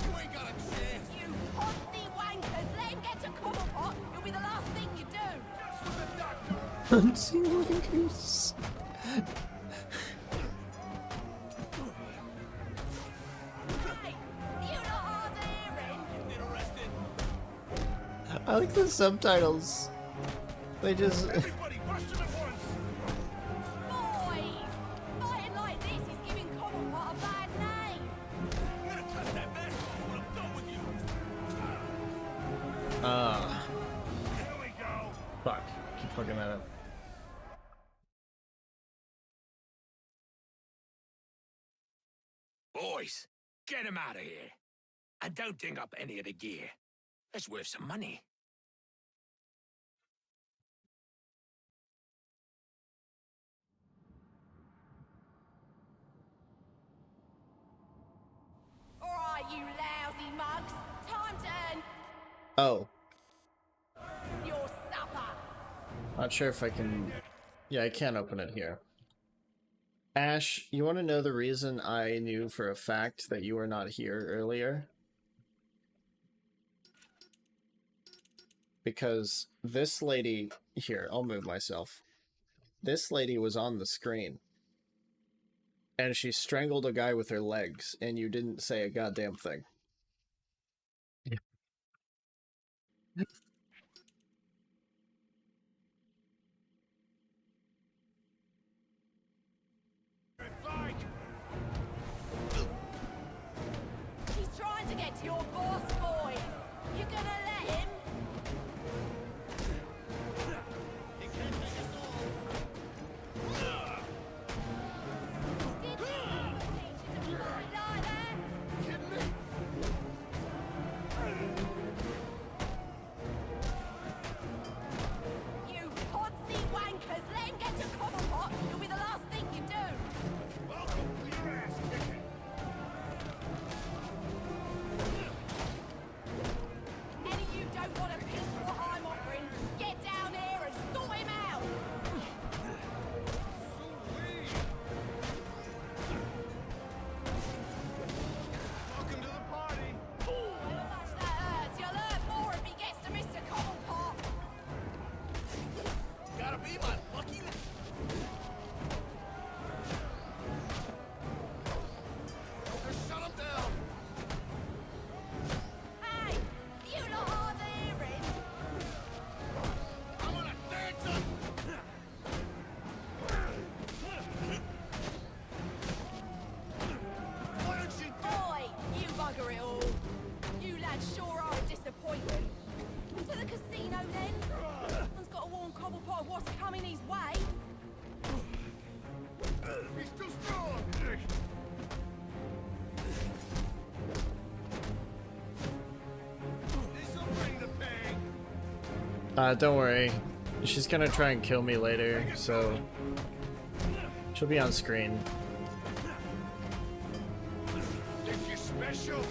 You ain't got a chance! You poncy wankers, let him get to Cobblepot. It'll be the last thing you do. Fancy wankers. Hey, you not hard of hearing. Get arrested! I like the subtitles. They just... Everybody, rush him at once! Boys, fighting like this is giving Cobblepot a bad name. I'm gonna cut that mask off when I'm done with you! Here we go! Fuck. Keep fucking that up. Boys, get him out of here. And don't ding up any of the gear. It's worth some money. Oh. Your supper. Not sure if I can... Yeah, I can't open it here. Ash, you want to know the reason I knew for a fact that you were not here earlier? Because this lady... Here, I'll move myself. This lady was on the screen. And she strangled a guy with her legs, and you didn't say a goddamn thing. He's trying to get to your boss, boys. You gonna let him? He can't take us all. Did you ever teach you to fight like that? Kidding me? You podsy wankers, let him get to Cobblepot. It'll be the last thing you do. Welcome to your ass kicking. Any of you don't want a piece of what I'm offering, get down here and sort him out! Welcome to the party. How much that hurts, you'll hurt more if he gets to Mr. Cobblepot! Gotta be my lucky. Shut him down. Hey, you lot hard of hearing? I'm gonna dance him. Why don't you Boy, you bugger it all. You lads sure are a disappointment. To the casino then? One's got to warn Cobblepot of what's coming his way. He's too strong. This'll bring the pain. Don't worry. She's gonna try and kill me later, so... She'll be on screen. Think you special?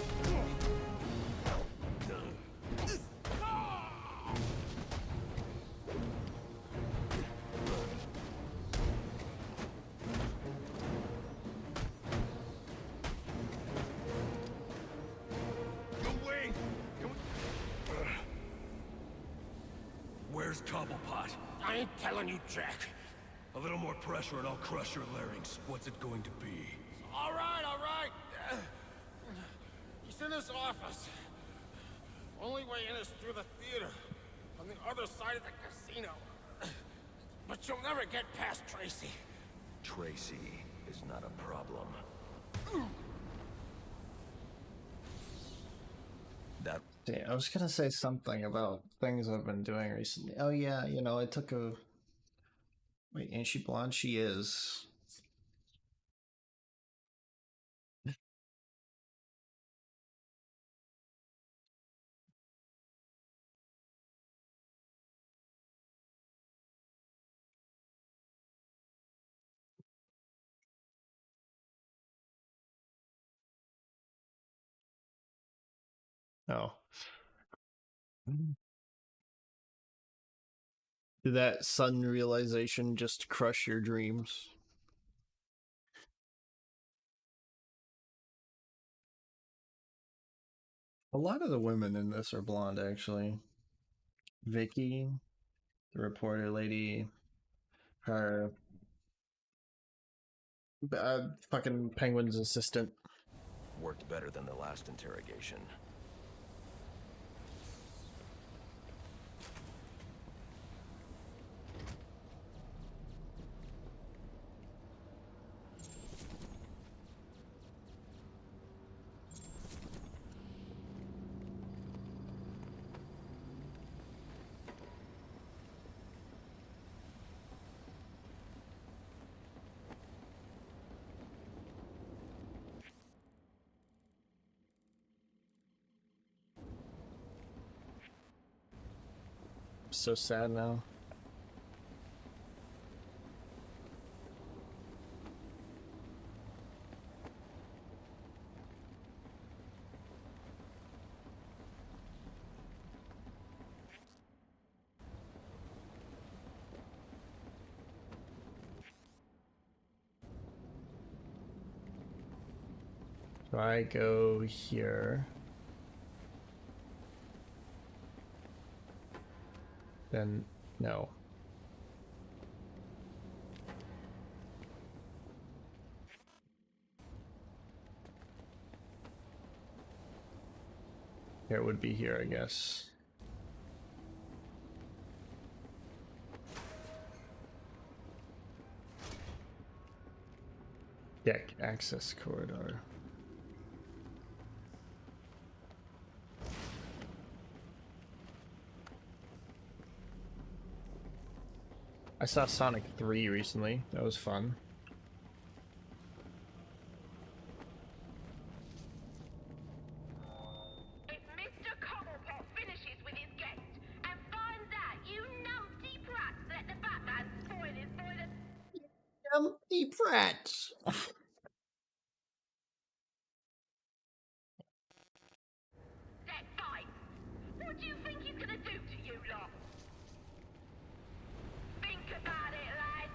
Away. Where's Cobblepot? I ain't telling you, Jack. A little more pressure and I'll crush your larynx. What's it going to be? All right, all right. He's in his office. Only way in is through the theater, on the other side of the casino. But you'll never get past Tracy. Tracy is not a problem. That... Yeah, I was gonna say something about things I've been doing recently. Oh yeah, you know, I took a... Wait, ain't she blonde? She is. Oh. Did that sudden realization just crush your dreams? A lot of the women in this are blonde, actually. Vicky, the reporter lady, her fucking Penguin's assistant. Worked better than the last interrogation. So sad now. So I go here. Then, no. It would be here, I guess. Deck access corridor. I saw Sonic 3 recently. That was fun. If Mr. Cobblepot finishes with his guest and finds out you numpty brats let the Batman spoil his boiler... Numpty brats! That fight! What do you think he's gonna do to you lot? Think about it, lads!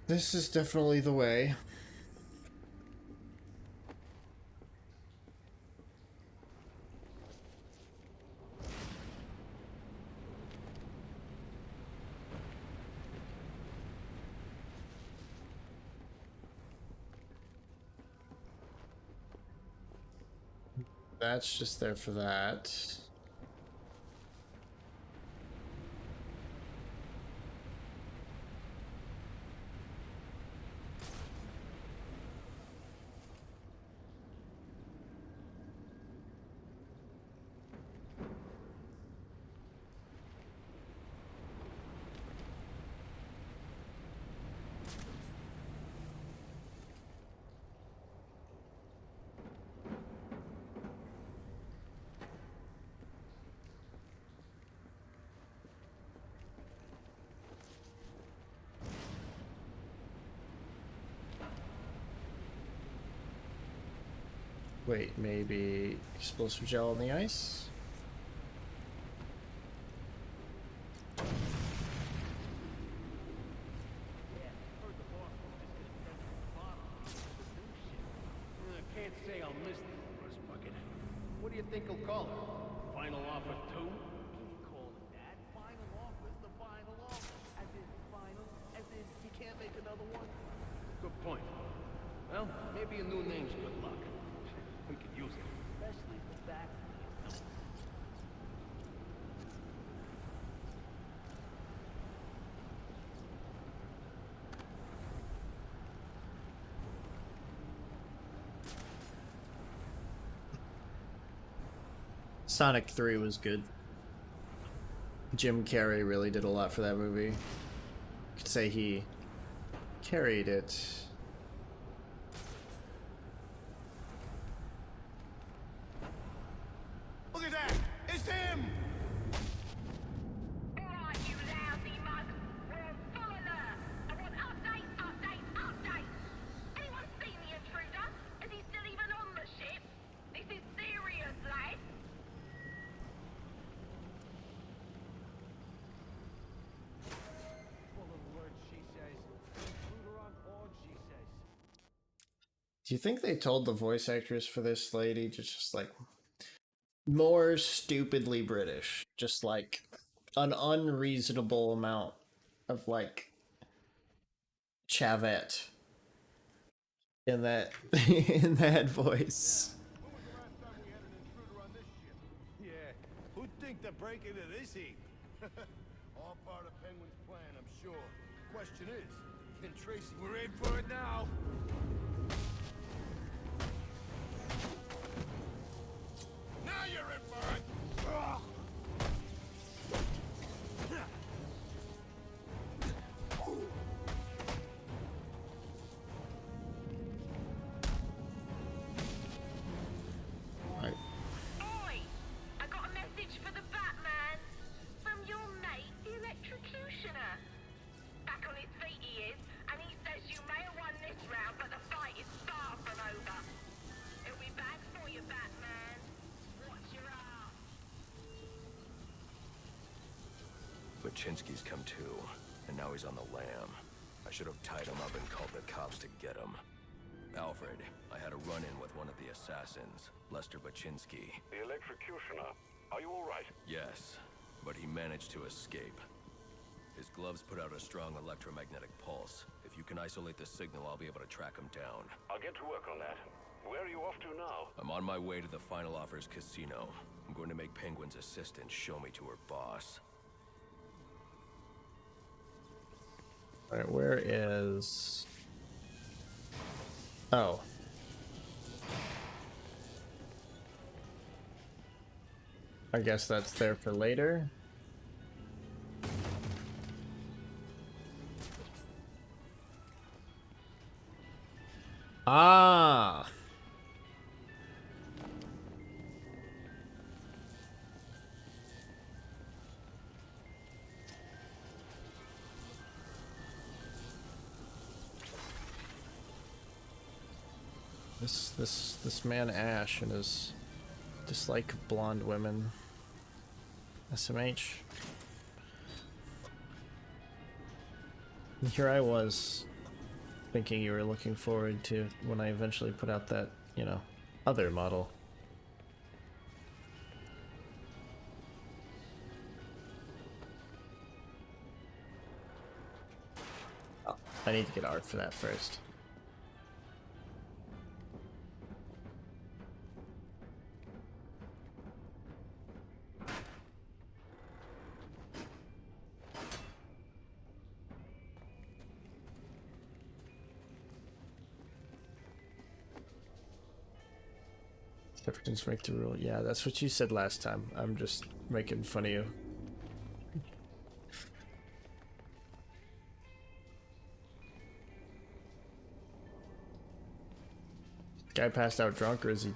This is definitely the way. That's just there for that. Wait, maybe explosive gel on the ice? I can't say I'll miss the first bucket. What do you think he'll call it? Final offer 2? Can't call it that. Final offer's the final offer. As in final, as in you can't make another one. Good point. Well, maybe a new name's good luck. We could use it. Especially the fact that he's not. Sonic 3 was good. Jim Carrey really did a lot for that movie. You could say he carried it. Look at that! It's him! Alright, you lousy mugs! We're on full alert! I want updates, updates, updates! Anyone seen the intruder? Is he still even on the ship? This is serious, lads! Do you think they told the voice actress for this lady to just like more stupidly British, just like an unreasonable amount of like chavette in that in that voice? Yeah, who'd think to break into this heap? All part of Penguin's plan, I'm sure. Question is, can Tracy... We're in for it now! Now you're in for it! Ugh. Right. Oi! I got a message for the Batman. From your mate, the electrocutioner. Back on his feet he is, and he says you may have won this round, but the fight is far from over. It'll be back for you, Batman. Watch your ass. Baczynski's come to, and now he's on the lam. I should have tied him up and called the cops to get him. Alfred, I had a run-in with one of the assassins, Lester Baczynski. The electrocutioner. Are you all right? Yes, but he managed to escape. His gloves put out a strong electromagnetic pulse. If you can isolate the signal, I'll be able to track him down. I'll get to work on that. Where are you off to now? I'm on my way to the Final Offers casino. I'm going to make Penguin's assistant show me to her boss. Alright, where is... Oh. I guess that's there for later. Ah! This man Ash and his dislike of blonde women. SMH. And here I was thinking you were looking forward to when I eventually put out that, you know, other model. Oh, I need to get art for that first. Difference make the rule. Yeah, that's what you said last time. I'm just making fun of you. Guy passed out drunk, or is he...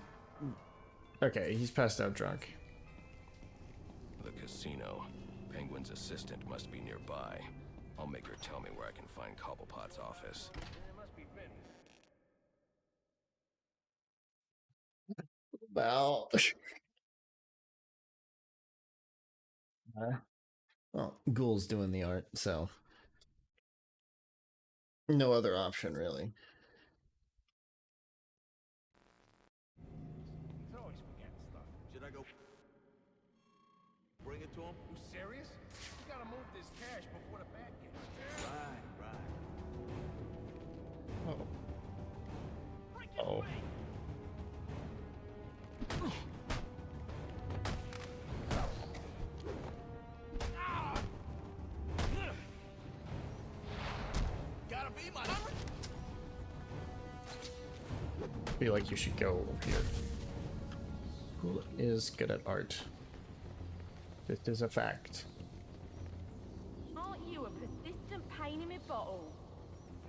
Okay, he's passed out drunk. The casino. Penguin's assistant must be nearby. I'll make her tell me where I can find Cobblepot's office. Well, well, Ghoul's doing the art, so no other option really. He's always forgetting stuff. Should I go bring it to him? You serious? You gotta move this cash before the bat gets here. Right. Oh. Oh. Gotta be my number. I feel like you should go over here. Who is good at art? This is a fact. Aren't you a persistent pain in my bottle?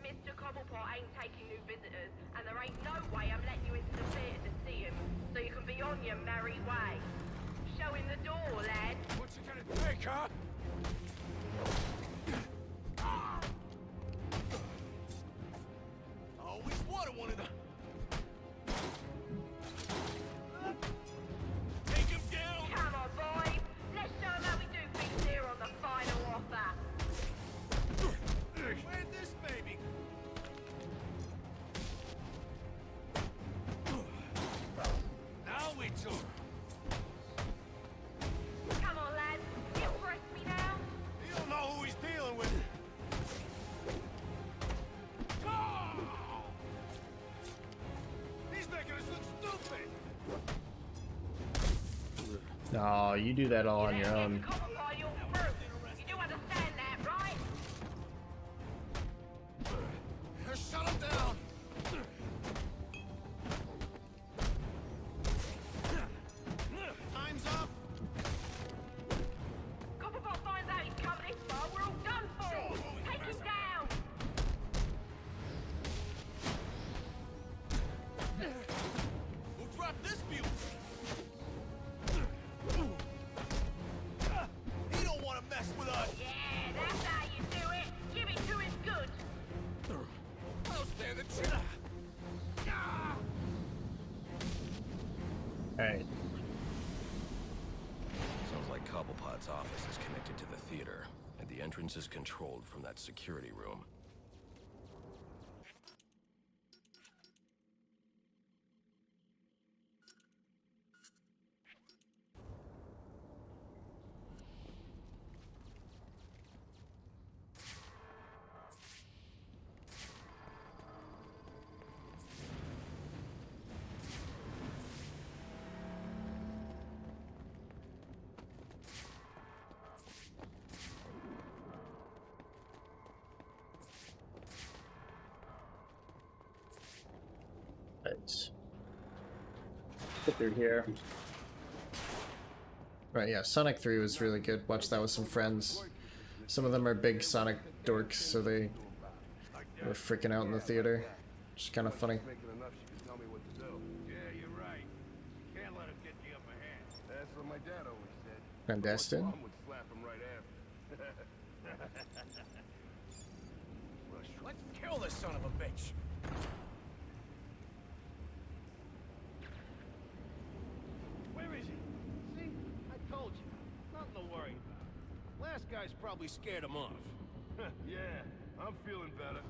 Mr. Cobblepot ain't taking new visitors, and there ain't no way I'm letting you into the theatre to see him, so you can be on your merry way. Show him the door, lad. What's it gonna take, huh? I always wanted one of them. Take him down! Come on, boys. Let's show him how we do things here on the Final Offer. Where'd this baby? No, you do that all on your own. You do understand that, right? Shut him down! Time's up! Copperbot finds out he's come this far, we're all done for! Take him down! We'll drop this mule! He don't want to mess with us! Yeah, that's how you do it! Give it to him good! I'll stand the chance! Alright. Sounds like Cobblepot's office is connected to the theater, and the entrance is controlled from that security room. Right. Get through here. Right, yeah, Sonic 3 was really good. Watched that with some friends. Some of them are big Sonic dorks, so they were freaking out in the theater. Just kind of funny. Making enough she can tell me what to do. Yeah, you're right. Can't let him get the upper hand. That's what my dad always said. Clandestine? Mom would slap him right after. Let's kill this son of a bitch! Where is he? See? I told you. Nothing to worry about. Last guy's probably scared him off. Yeah, I'm feeling better.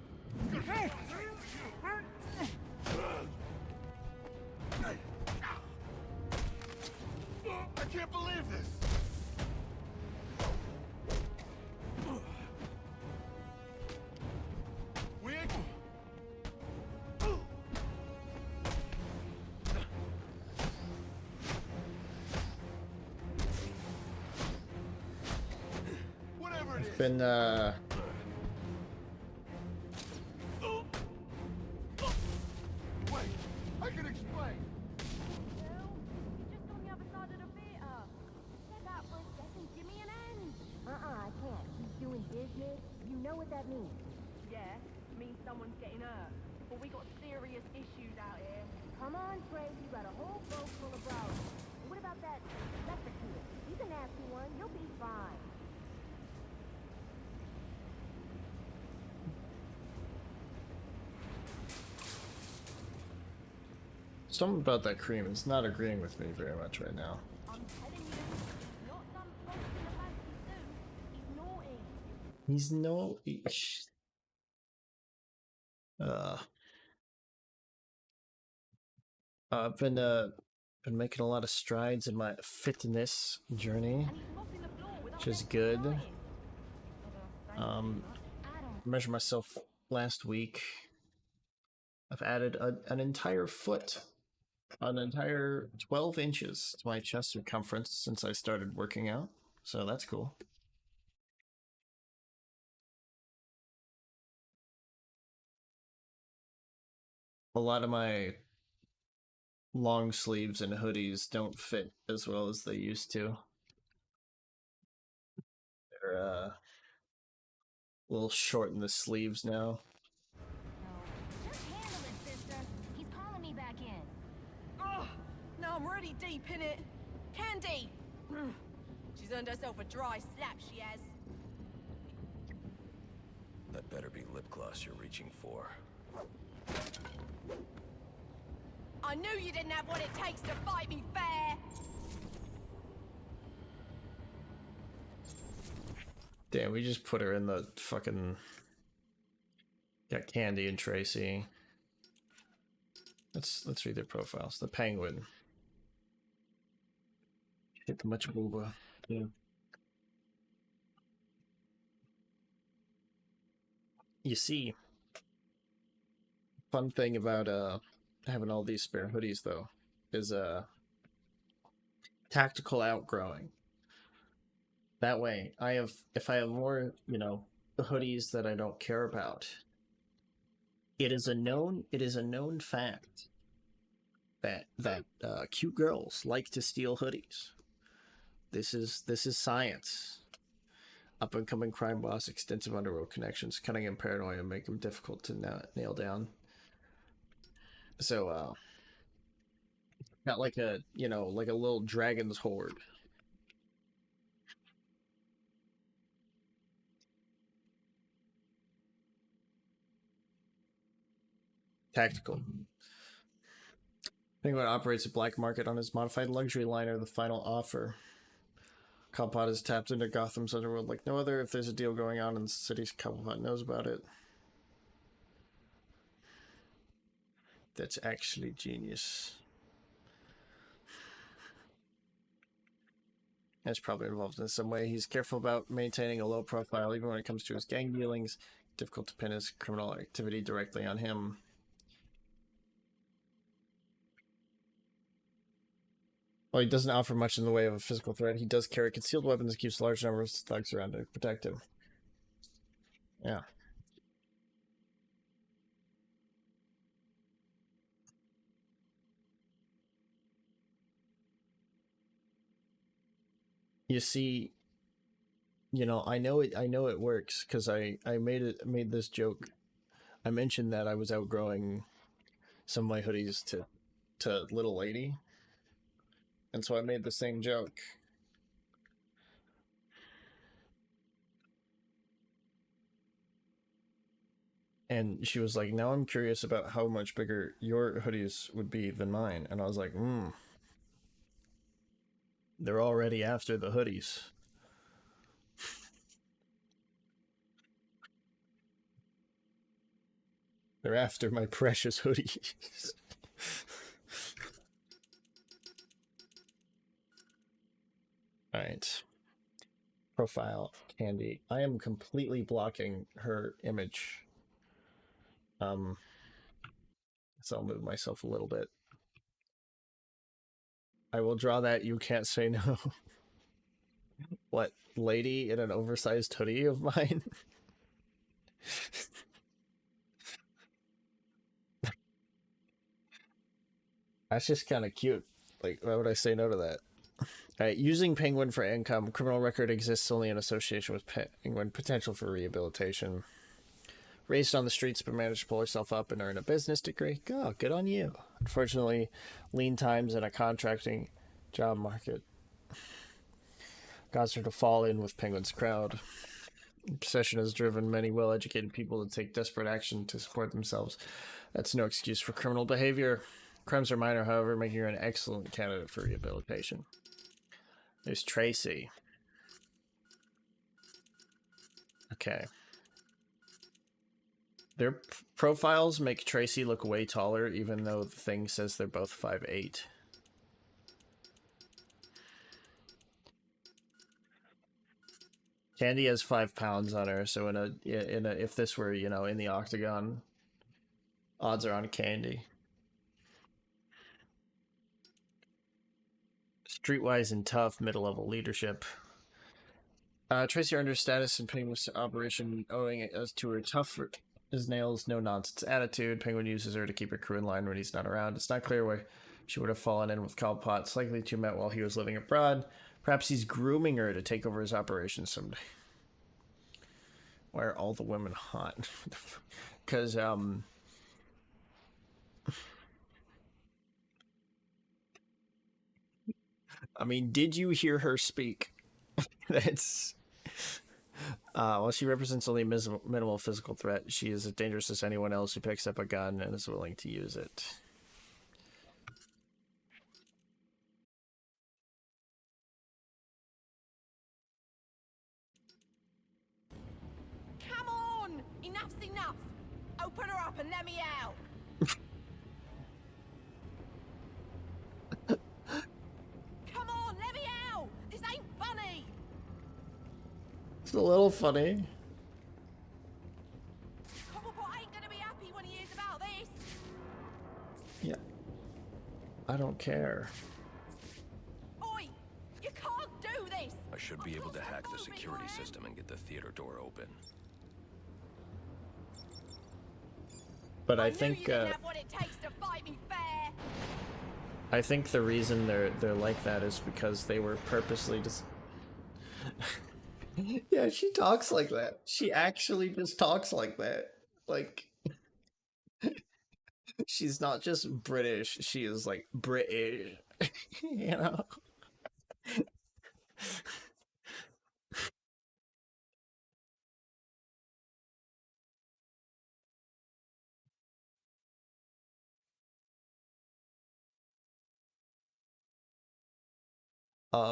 I can't believe this! We ain't... Whatever it is. Been, Wait, I can explain. Just on the other side of the theater. Step out for a second, give me an hand. I can't. He's doing business. You know what that means. Yeah, means someone's getting hurt. But we got serious issues out here. Come on, Trey. You got a whole boat full of bros. What about that electric kid? He's a nasty one. You'll be fine. something about that cream is not agreeing with me very much right now. I'm telling you, not some folks in a fancy suit. He's He's naughty. no. I've been making a lot of strides in my fitness journey, which is good. Measured myself last week. I've added an entire foot, an entire 12 inches to my chest circumference since I started working out, so that's cool. A lot of my long sleeves and hoodies don't fit as well as they used to. They're a little short in the sleeves now. Just handle it, sister. He's calling me back in. Oh, now I'm really deep in it. Candy! She's earned herself a dry slap, she has. That better be lip gloss you're reaching for. I knew you didn't have what it takes to fight me fair! Damn, we just put her in the fucking... Got Candy and Tracy. Let's read their profiles. The Penguin. Hit the much booba. Yeah. You see, fun thing about having all these spare hoodies though is Tactical outgrowing. That way, if I have more, hoodies that I don't care about, it is a known fact that cute girls like to steal hoodies. This is science. Up and coming crime boss, extensive underworld connections, cunning and paranoia make him difficult to nail down. So, got like a little dragon's horde. Tactical. Penguin operates a black market on his modified luxury liner, The Final Offer. Cobblepot is tapped into Gotham's underworld like no other. If there's a deal going on in the city, Cobblepot knows about it. That's actually genius. That's probably involved in some way. He's careful about maintaining a low profile, even when it comes to his gang dealings. Difficult to pin his criminal activity directly on him. While he doesn't offer much in the way of a physical threat, he does carry concealed weapons and keeps large numbers of thugs around to protect him. Yeah. You see, I know it works because I made this joke. I mentioned that I was outgrowing some of my hoodies to Little Lady, and so I made the same joke. And she was like, now I'm curious about how much bigger your hoodies would be than mine. And I was like, they're already after the hoodies. They're after my precious hoodies. Alright. Profile, Candy. I am completely blocking her image. So I'll move myself a little bit. I will draw that you can't say no. What, lady in an oversized hoodie of mine? That's just kind of cute. Like, why would I say no to that? Alright, using Penguin for income. Criminal record exists only in association with Penguin. Potential for rehabilitation. Raised on the streets, but managed to pull herself up and earn a business degree. Oh, good on you. Unfortunately, lean times and a contracting job market caused her to fall in with Penguin's crowd. Obsession has driven many well-educated people to take desperate action to support themselves. That's no excuse for criminal behavior. Crimes are minor, however, making her an excellent candidate for rehabilitation. There's Tracy. Okay. Their profiles make Tracy look way taller, even though the thing says they're both 5'8". Candy has 5 pounds on her, so if this were, in the octagon, odds are on Candy. Streetwise and tough, middle-level leadership. Tracy earned her status in Penguin's operation, owing it as to her tough as nails, no-nonsense attitude. Penguin uses her to keep her crew in line when he's not around. It's not clear why she would have fallen in with Cobblepot. It's likely two met while he was living abroad. Perhaps he's grooming her to take over his operation someday. Why are all the women hot? Because, I mean, did you hear her speak? That's... while she represents only minimal physical threat, she is as dangerous as anyone else who picks up a gun and is willing to use it. Come on! Enough's enough! Open her up and let me out! Come on, let me out! This ain't funny! It's a little funny. Cobblepot ain't gonna be happy when he hears about this! Yeah. I don't care. Oi! this? I should be able to hack the security system and get the theater door open. But I knew think you didn't have what it takes to fight me fair. I think the reason they're like that is because they were purposely just. Yeah, she talks like that. She actually just talks like that. Like, she's not just British, she is like British. You know?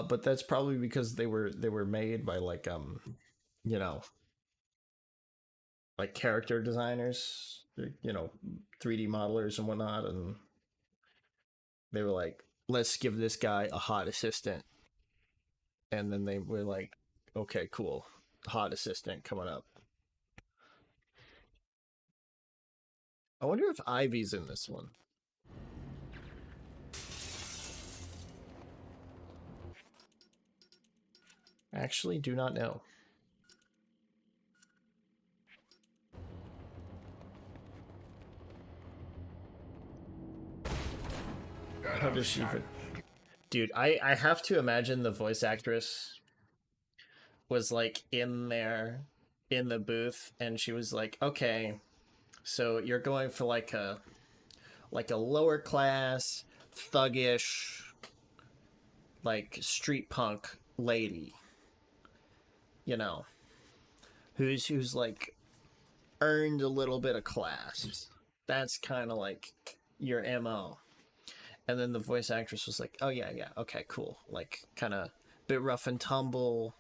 But that's probably because they were made by like you know, like character designers, you know, 3D modelers and whatnot, and they were like, let's give this guy a hot assistant. And then they were like, okay, cool. Hot assistant coming up. I wonder if Ivy's in this one. Actually, do not know. How does she even... Dude, I have to imagine the voice actress was like in there in the booth and she was like, okay, so you're going for like a lower class, thuggish, like street punk lady, you know, who's like earned a little bit of class. That's kind of like your MO. And then the voice actress was like, oh yeah, okay, cool. Like kind of bit rough and tumble,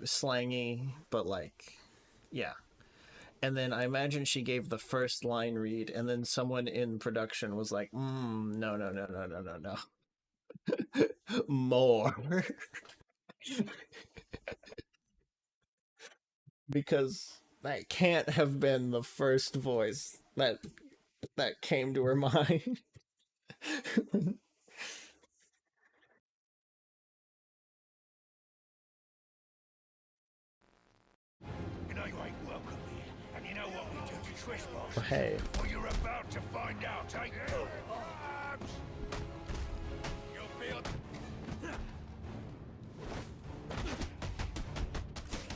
slangy, but like, yeah. And then I imagine she gave the first line read, and then someone in production was like, no. More. Because that can't have been the first voice that came to her mind. You know you ain't welcome here, and you know what we do to trespassers. Well, hey. Well, you're about to find out, ain't you? You'll feel...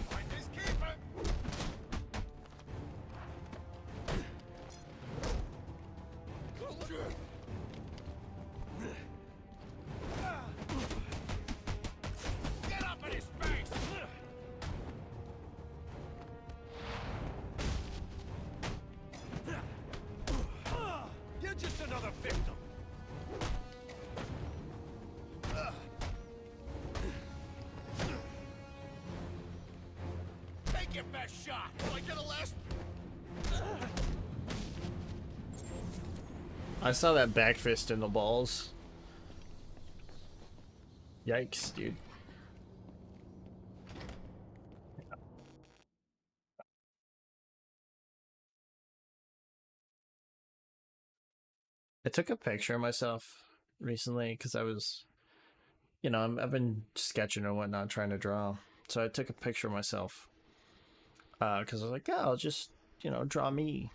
Find this keeper! Get up in his face! You're just another victim. Take your best shot. Will I get a last? I saw that back fist in the balls. Yikes, dude. I took a picture of myself recently because I was, you know, I've been sketching and whatnot, trying to draw. So I took a picture of myself because I was like, yeah, I'll just, you know, draw me.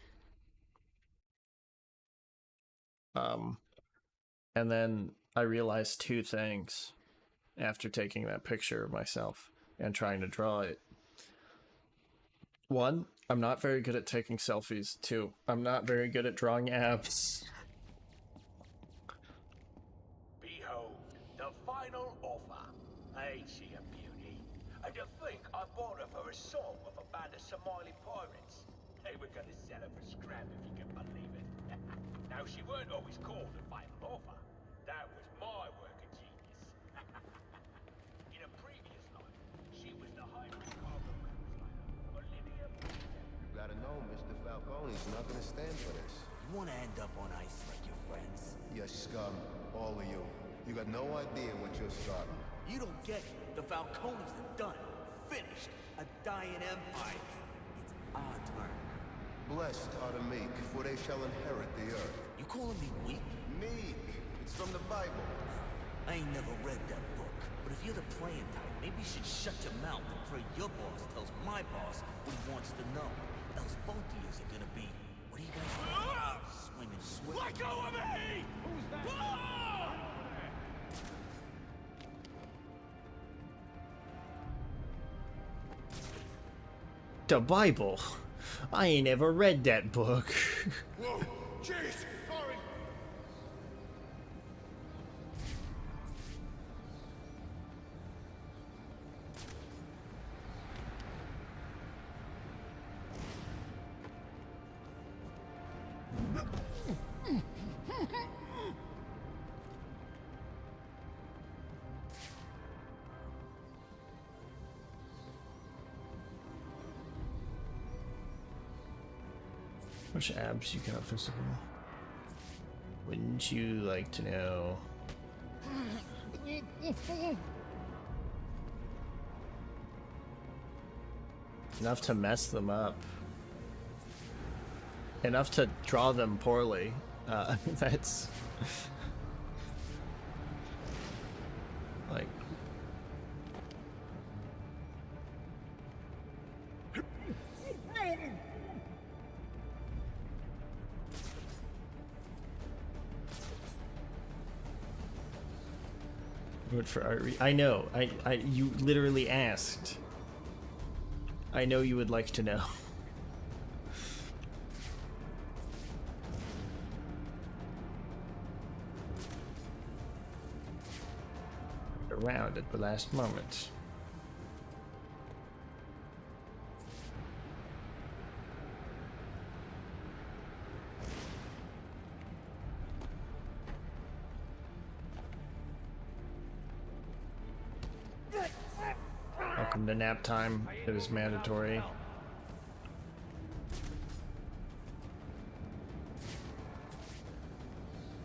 And then I realized two things after taking that picture of myself and trying to draw it. One, I'm not very good at taking selfies. Two, I'm not very good at drawing abs. Behold, the final offer. Ain't she a beauty? And to think I bought her for a song of a band of Somali pirates. They were gonna sell her for scrap if you can believe it. Now, she weren't always called the final offer. That was my work of genius. In a previous life, she was the hybrid cargo translator, Olivia. You gotta know, Mr. Falcone's not gonna stand for this. You wanna end up on ice like your friends? You scum, all of you. You got no idea what you're starting. You don't get it. The Falcones are done. Finished. A dying empire. It's our turn. Blessed are the meek, for they shall inherit the earth. You calling me weak? Meek. It's from the Bible. I I ain't never read that book, but if you're the playing type, maybe you should shut your mouth and pray your boss tells my boss what he wants to know. Else both of you are gonna be, what do you guys call it? Swimming swift. Let go of me! Who's that? The Bible. I ain't ever read that book. Whoa, jeez, sorry. How much abs you got visible? Wouldn't you like to know? Enough to mess them up. Enough to draw them poorly. That's like good for art. I know. You literally asked. I know you would like to know. Around at the last moment. Welcome to nap time. It is mandatory.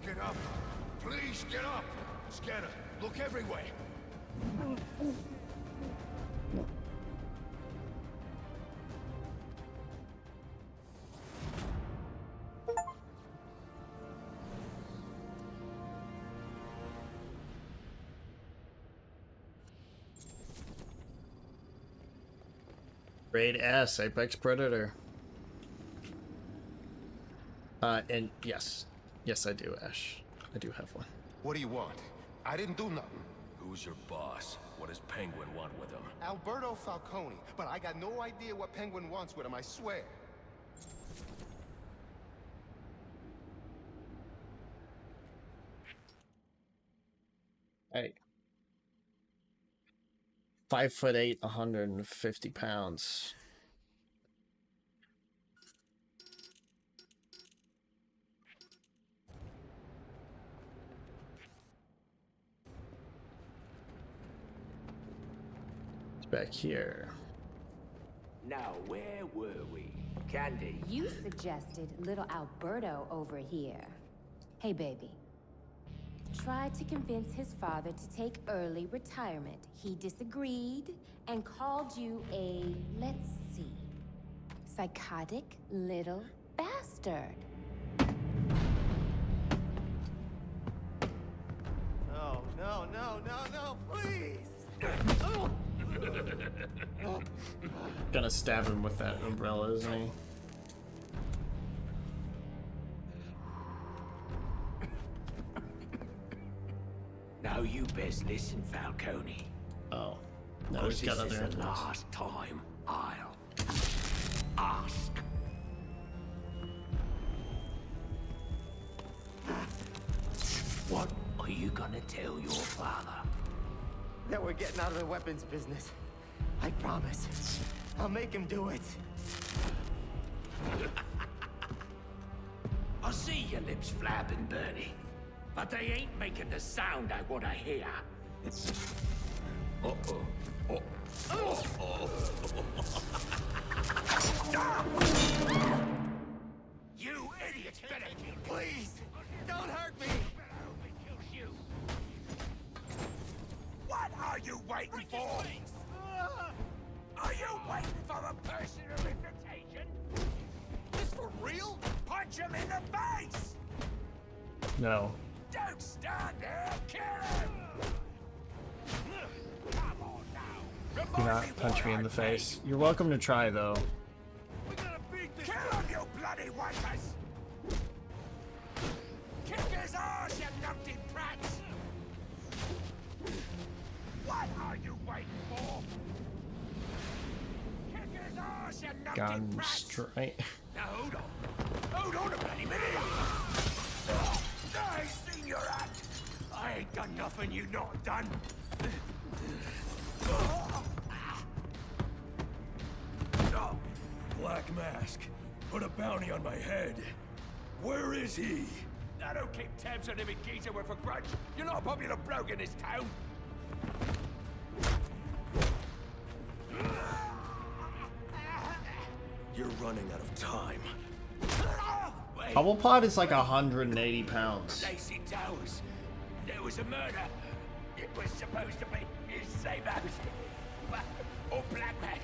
Get up. Please get up. Scanner, look everywhere. Grade S, Apex Predator. And yes. Yes, I do, Ash. I do have one. What do you want? I didn't do nothing. Who's your boss? What does Penguin want with him? Alberto Falcone, but I got no idea what Penguin wants with him, I swear. Hey. 5'8", 150 pounds. It's back here. Now, where were we? Candy? You suggested little Alberto over here. Hey, baby. Tried to convince his father to take early retirement. He disagreed and called you a, let's see, psychotic little bastard. No, no, no, no, no, please! Gonna stab him with that umbrella, isn't he? Now you best listen, Falcone. Oh. No, Because he's got this is other the enemies. last time I'll ask. What are you gonna tell your father? That we're getting out of the weapons business. I promise. I'll make him do it. I see your lips flapping, Bernie. But they ain't making the sound I want to hear. Uh-oh. Oh. You idiots better... Please! Don't hurt me! What are you waiting for? Are you waiting for a personal invitation? This for real? Punch him in the face! No. Don't stand there! Kill him! Do not punch me in the face. You're welcome to try, though. Kill him, you bloody wankers! Kick his ass, you numpty brats! What are you waiting for? Kick his ass, you numpty Gun brats! straight. Now hold on. Hold on a bloody minute. I seen your act. I ain't done nothing you not done. Black Mask, put a bounty on my head. Where is he? I don't keep tabs on every geezer with a grudge. You're not a popular bloke in this town. You're running out of time. Cobblepot is like 180 pounds. Lacey Towers. There was a murder. It was supposed to be his same house. Or Black Mask.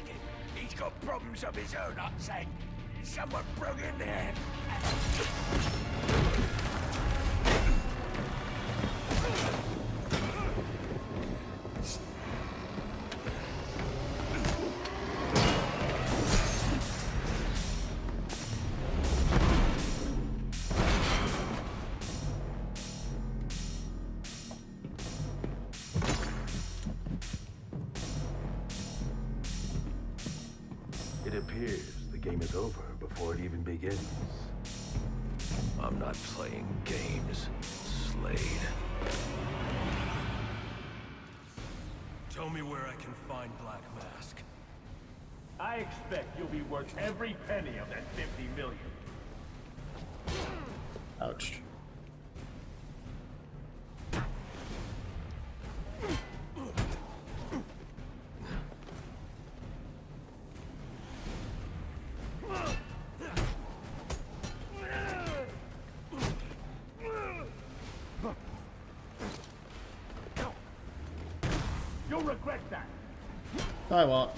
He's got problems of his own, I'd say. Someone broke in there. It appears the game is over before it even begins. I'm not playing games, Slade. Tell me where I can find Black Mask. I expect you'll be worth every penny of that 50 million. Ouch. You'll regret that. I won't.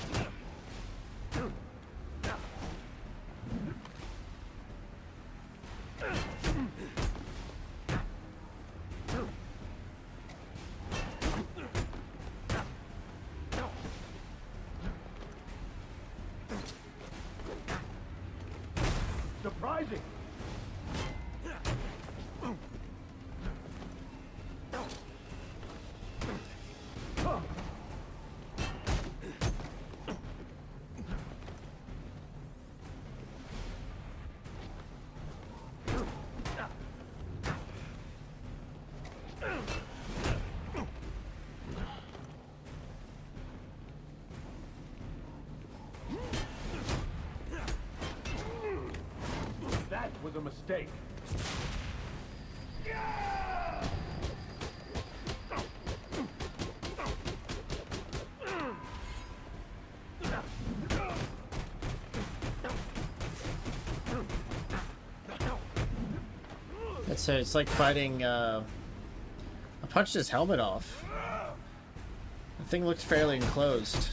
Surprising. That was a mistake. It's like fighting, I punched his helmet off. The thing looked fairly enclosed.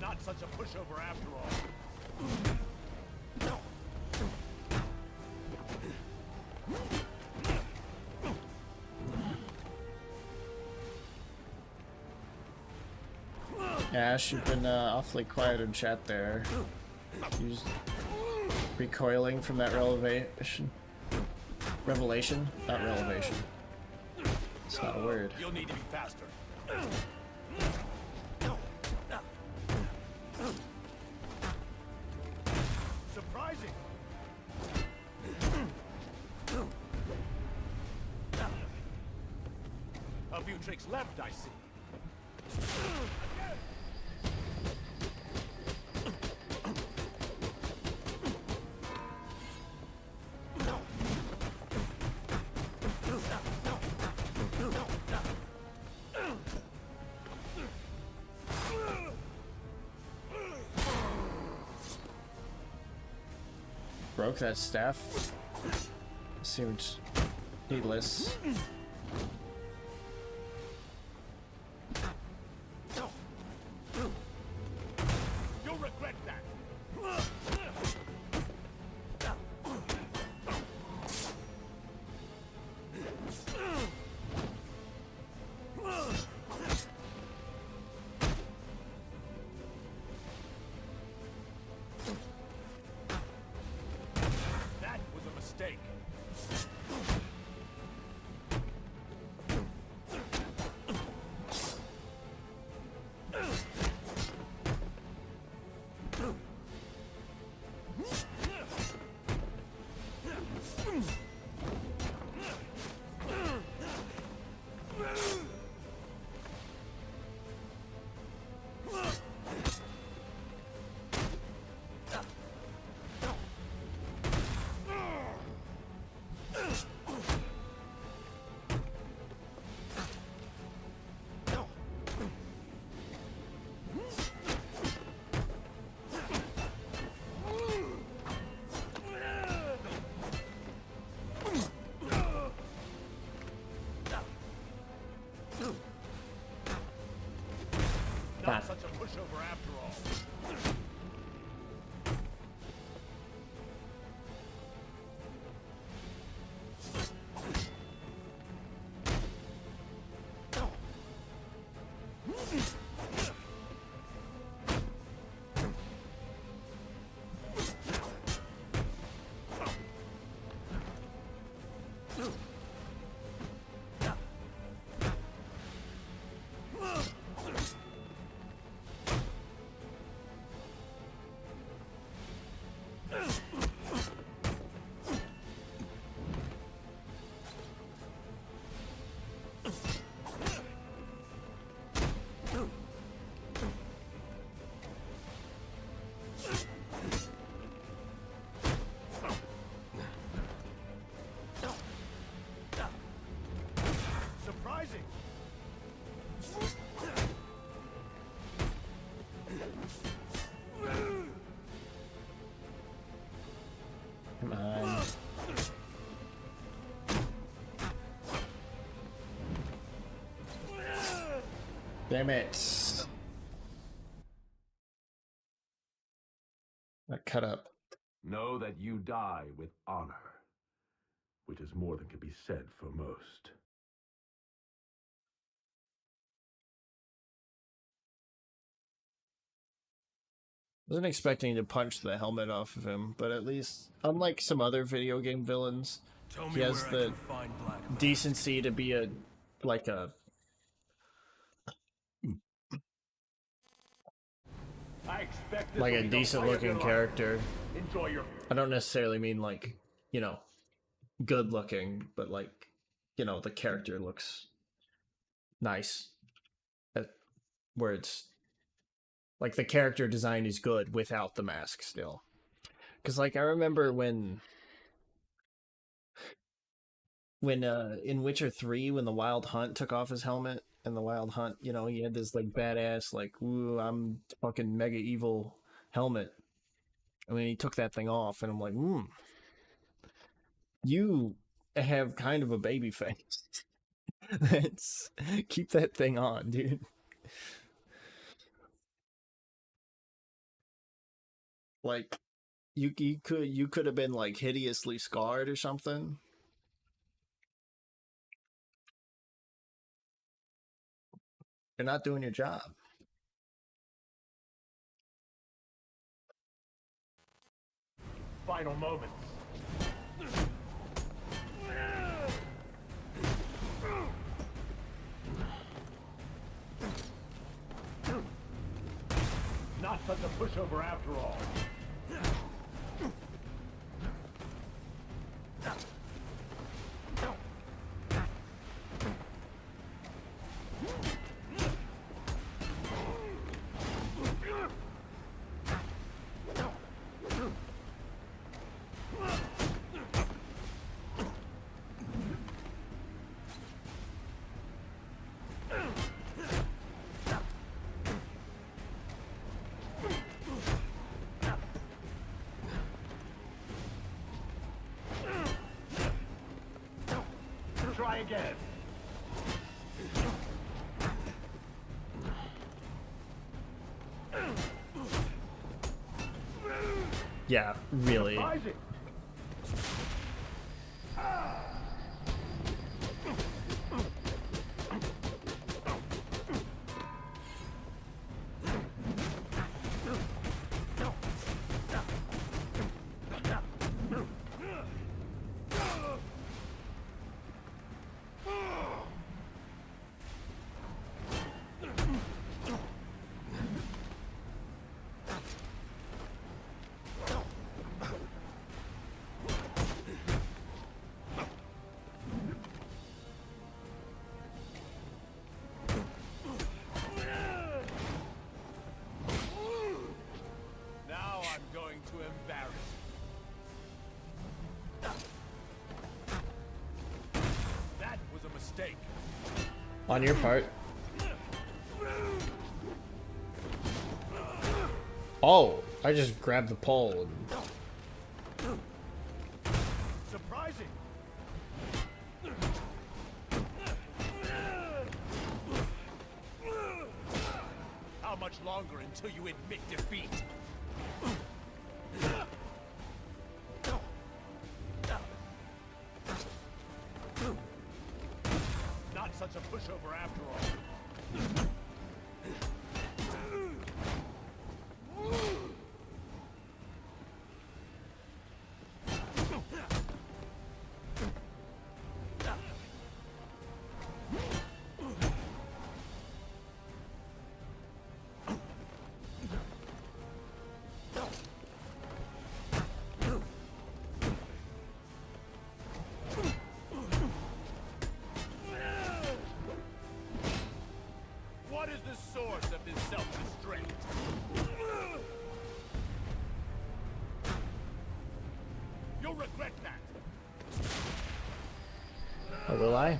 Not such a pushover after all. Ash, you've been awfully quiet in chat there. You just recoiling from that revelation? Revelation? Not revelation. It's not a word. You'll need to be faster. Surprising. A few tricks left, I see. Broke that staff. Seemed needless. mistake. Not such a pushover after all. Surprising. Come on. Damn it. That cut up. Know that you die with honor, which is more than can be said for most. Wasn't expecting to punch the helmet off of him, but at least, unlike some other video game villains, he has the decency to be a decent looking character. Enjoy your... I don't necessarily mean like, you know, good looking, but like, you know, the character looks nice. Where it's like the character design is good without the mask still. Because like I remember when in Witcher 3 when the Wild Hunt took off his helmet and the Wild Hunt, you know, he had this like badass like, ooh, I'm fucking mega evil helmet. I mean, he took that thing off and I'm like, you have kind of a baby face. Let's keep that thing on, dude. Like you could have been like hideously scarred or something. You're not doing your job. Final moments. Not such a pushover after all. Try again. Yeah, really. mistake. On your part. Oh, I just grabbed the pole. Surprising. How much longer until you admit defeat? Not such a pushover after all. What is the source of this self-restraint? You'll regret that. Oh, will I?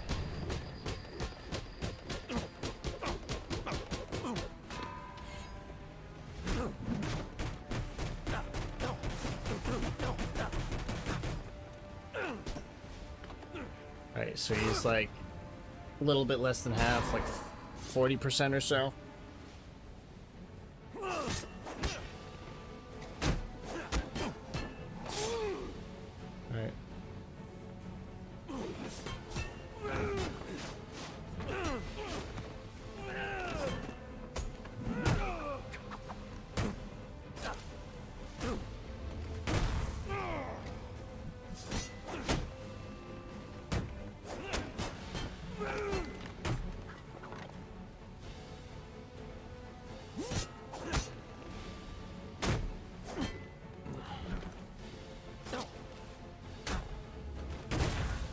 Alright, so he's like a little bit less than half, like 40% or so. Alright.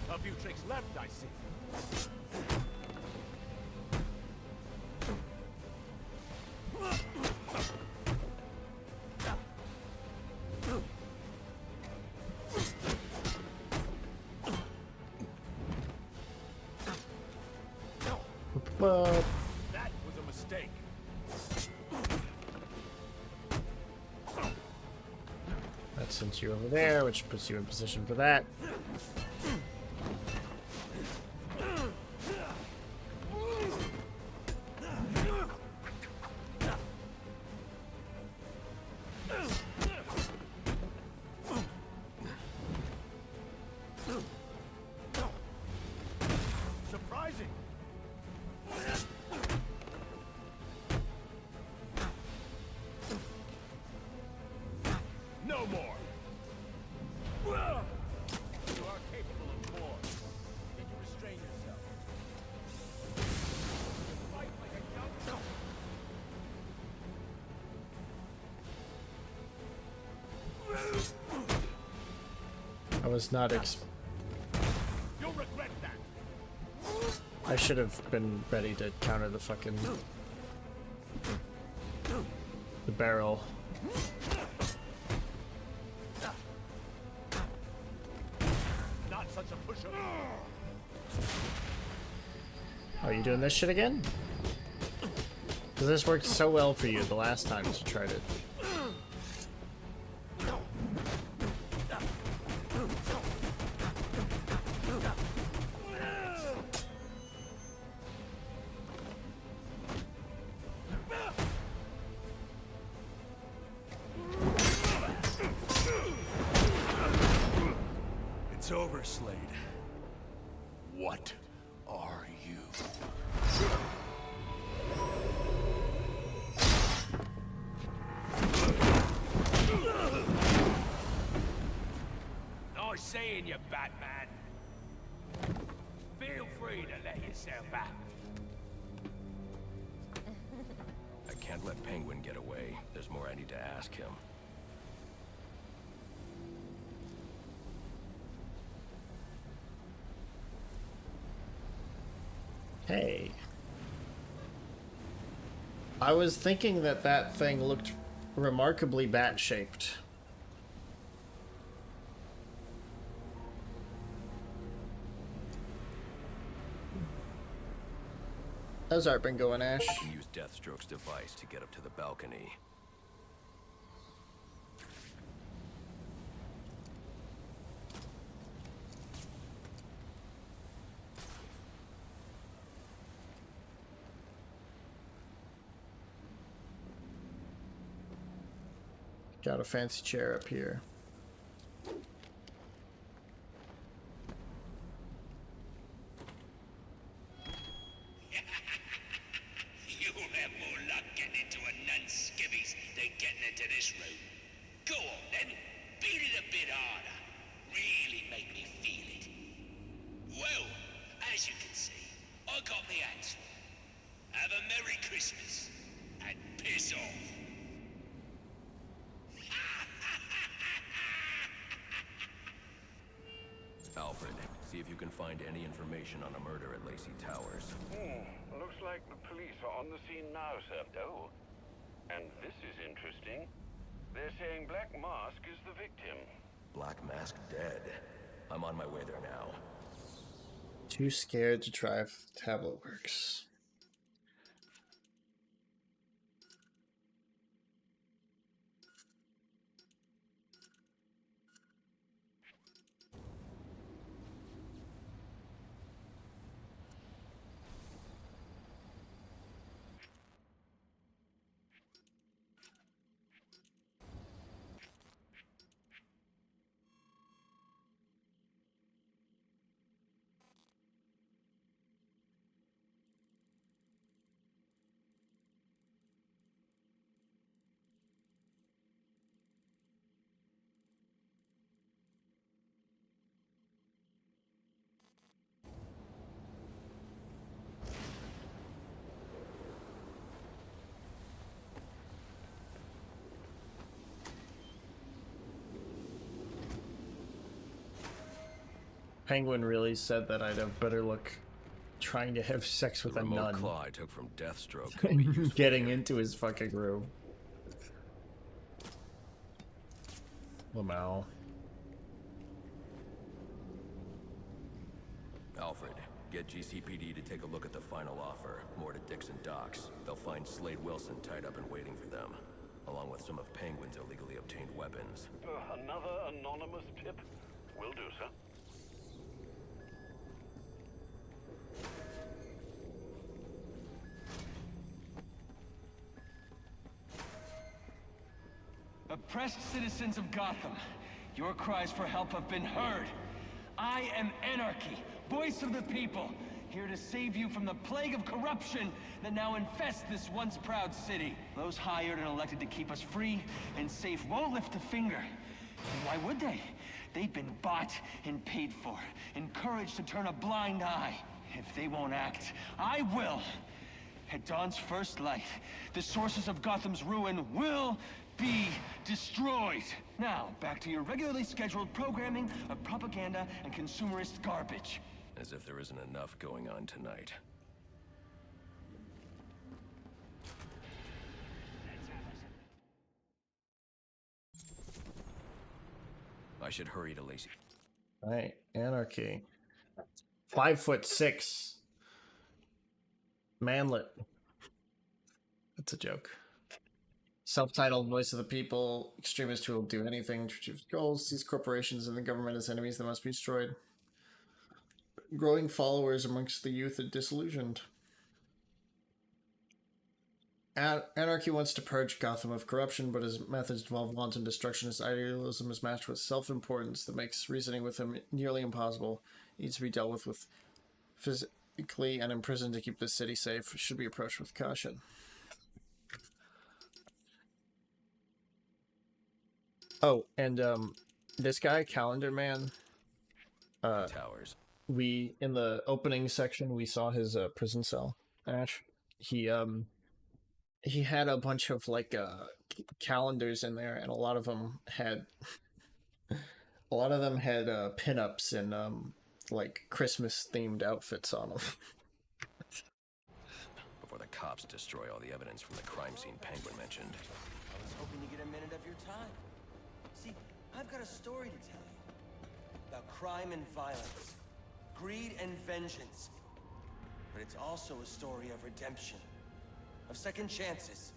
A few tricks left, I see. That was a mistake. That sends you over there, which puts you in position for that. Surprising. No more. You are capable of more. Need to restrain yourself. Fight like a young. I was not You'll regret that. I should have been ready to counter the fucking the barrel. Not such a pushover. Oh, you doing this shit again? Because this worked so well for you the last time you tried it. It's over, Slade. What are you? Nice seeing you, Batman. Feel free to let yourself out. I can't let Penguin get away. There's more I need to ask him. Hey. I was thinking that that thing looked remarkably bat-shaped. How's art been going, Ash? You can use Deathstroke's device to get up to the balcony. Got a fancy chair up here. You'll have more luck getting into a nun's skivvies than getting into this room. Go on then, beat it a bit harder. Really make me feel it. Well, as you can see, I got my hands full. Have a Merry Christmas and piss off. Alfred, see if you can find any information on a murder at Lacey Towers. Looks like the police are on the scene now, sir. Oh, and this is interesting. They're saying Black Mask is the victim. Black Mask dead. I'm on my way there now. Too scared to drive. Tablet works. Penguin really said that I'd have better luck trying to have sex with a nun. Claw I took from Deathstroke could be useful getting here. into his fucking room. Lamau. Alfred, get GCPD to take a look at the final offer. More to Dixon Docks. They'll find Slade Wilson tied up and waiting for them, along with some of Penguin's illegally obtained weapons. Another anonymous tip? Will do, sir. Oppressed citizens of Gotham, your cries for help have been heard. I am Anarchy, voice of the people, here to save you from the plague of corruption that now infests this once proud city. Those hired and elected to keep us free and safe won't lift a finger. And why would they? They've been bought and paid for, encouraged to turn a blind eye. If they won't act, I will. At dawn's first light, the sources of Gotham's ruin will be destroyed. Now, back to your regularly scheduled programming of propaganda and consumerist garbage. As if there isn't enough going on tonight. I should hurry to Lacey. Right, Anarchy. 5'6". Manlet. That's a joke. Self-titled voice of the people, extremist who will do anything to achieve goals, sees corporations and the government as enemies that must be destroyed. Growing followers amongst the youth are disillusioned. Anarchy wants to purge Gotham of corruption, but his methods involve wanton destruction. His idealism is matched with self-importance that makes reasoning with him nearly impossible. He needs to be dealt with physically and imprisoned to keep the city safe. Should be approached with caution. Oh, and this guy, Calendar Man. Towers. We in the opening section we saw his prison cell. Ash. He had a bunch of like calendars in there, and a lot of them had pinups and like Christmas themed outfits on them. Before the cops destroy all the evidence from the crime scene Penguin mentioned. I was hoping to get a minute of your time. See, I've got a story to tell you. About crime and violence. Greed and vengeance. but it's also a story of redemption, of second chances,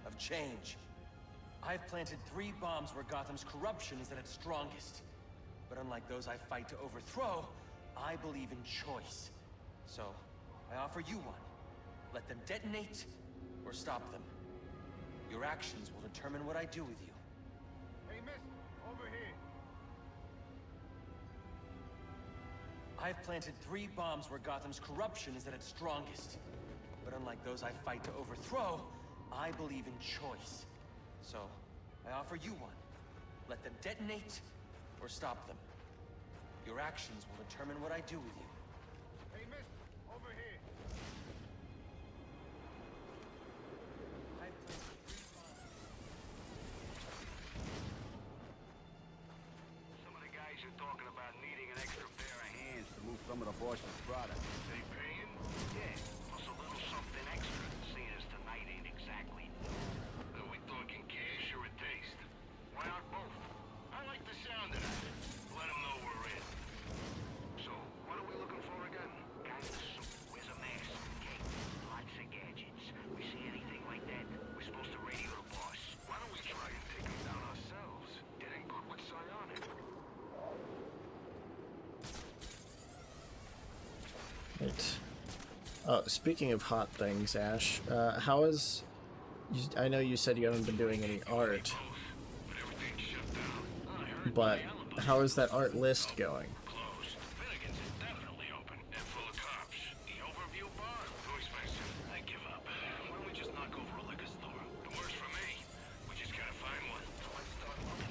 of change. I've planted 3 bombs where Gotham's corruption is at its strongest. But unlike those I fight to overthrow, I believe in choice. So, I offer you one. Let them detonate, or stop them. Your actions will determine what I do with you. Hey, mister, over here. I've planted 3 bombs where Gotham's corruption is at its strongest. But unlike those I fight to overthrow, I believe in choice. So, I offer you one. Let them detonate, or stop them. Your actions will determine what I do with you. Hey, mister, over here. Some of the guys are talking about needing an extra pair of hands to move some of the boss's product. They paying? Yeah, plus a little something extra, seeing as tonight ain't exactly new. Are we talking cash or a taste? Why not both? I like the sound of that. Let them know we're in. So, what are we looking for again? Guy in the suit, wears a mask, okay? Lots of gadgets. We see anything like that, we're supposed to radio the boss. Why don't we try and take him down ourselves? It ain't good with psionic. Right. Speaking of hot things, Ash, how is... I know you said you haven't been doing any art, but how is that art list going? Finnegan's is definitely open and full of cops. The overview bar? Too expensive. I give up. Why don't we just knock over a liquor store? It works for me. We just gotta find one. So let's start looking.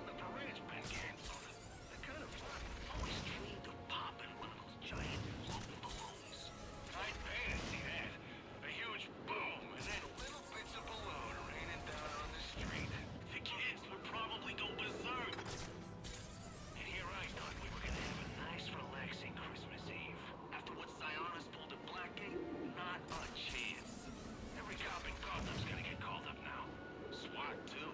The parade's been canceled. They're kind of fun. Always dreamed of popping one of those giant floating balloons. I'd pay to see that. A huge boom, and then little bits of balloon raining down on the street. The kids would probably go berserk. And here I thought we were gonna have a nice, relaxing Christmas Eve. After what Sionis pulled at Blackgate, not a chance. Every cop in Gotham's gonna get called up now. SWAT, too.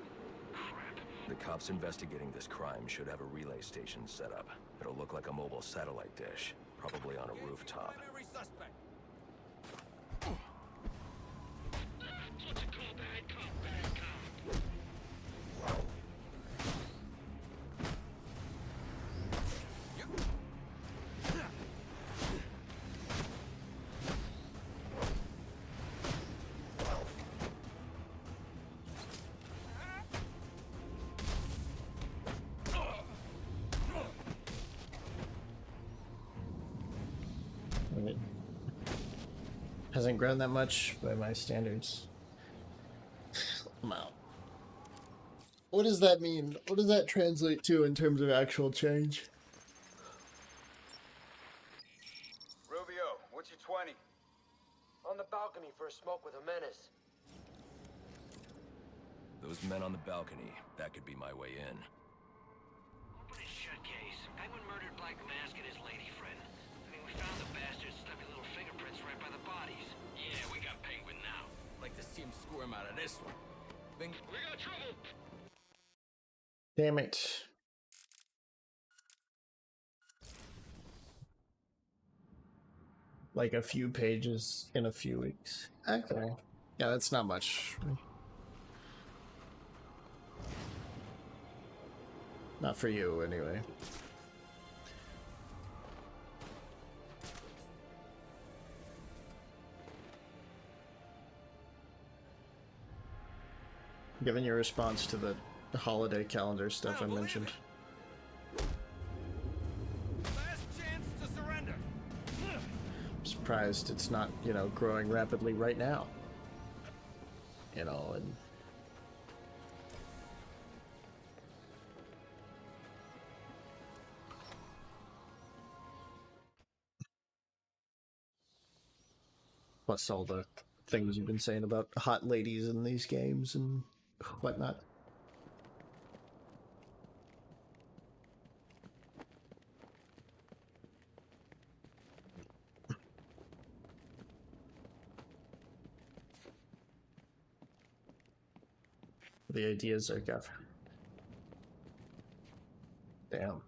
Crap. The cops investigating this crime should have a relay station set up. It'll look like a mobile satellite dish, probably on a rooftop. Primary suspect. What's it called? Bad cop, bad cop. It hasn't grown that much by my standards. I'm out. What does that mean? What does that translate to in terms of actual change? Rubio, what's your 20? On the balcony for a smoke with a menace. Those men on the balcony, that could be my way in. Open his shut case. Penguin murdered Black Mask and his lady friend. I mean, we found the bastard's stuffy little fingerprints right by the bodies. Yeah, we got Penguin now. Like to see him squirm out of this one. We got trouble! Damn it. Like a few pages in a few weeks. Okay. Yeah, that's not much. Not for you, anyway. Given your response to the holiday calendar stuff I mentioned. Last chance to surrender. I'm surprised it's not, you know, growing rapidly right now. You know, and... plus all the things you've been saying about hot ladies in these games and whatnot. The ideas are Gav. Damn.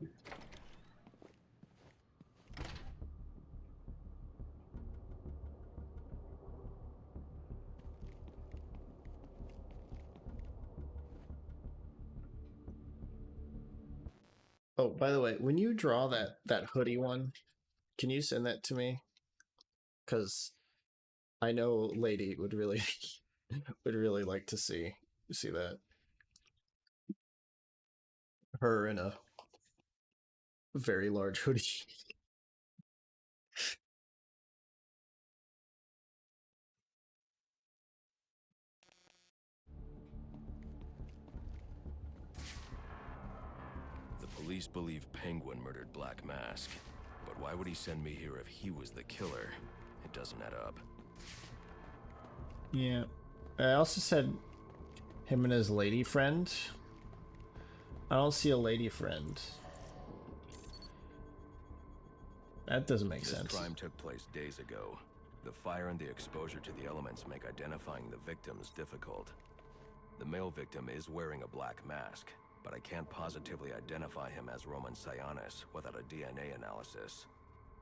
Oh, by the way, when you draw that hoodie one, can you send that to me? Because I know Lady would really would really like to see that. Her in a very large hoodie. The police believe Penguin murdered Black Mask, but why would he send me here if he was the killer? It doesn't add up. Yeah. I also said him and his lady friend. I don't see a lady friend. That doesn't make sense. This crime took place days ago. The fire and the exposure to the elements make identifying the victims difficult. The male victim is wearing a black mask, but I can't positively identify him as Roman Sionis without a DNA analysis.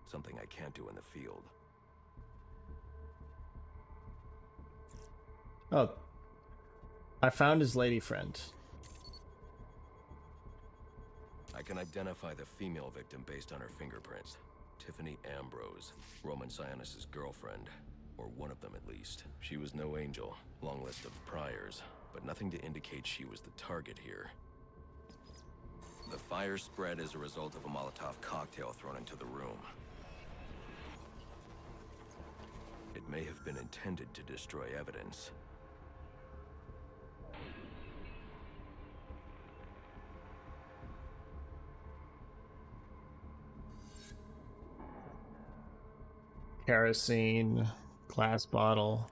Something I can't do in the field. Oh. I found his lady friend. I can identify the female victim based on her fingerprints. Tiffany Ambrose, Roman Sionis' girlfriend, or one of them at least. She was no angel, long list of priors, but nothing to indicate she was the target here. The fire spread as a result of a Molotov cocktail thrown into the room. It may have been intended to destroy evidence. Kerosene, glass bottle.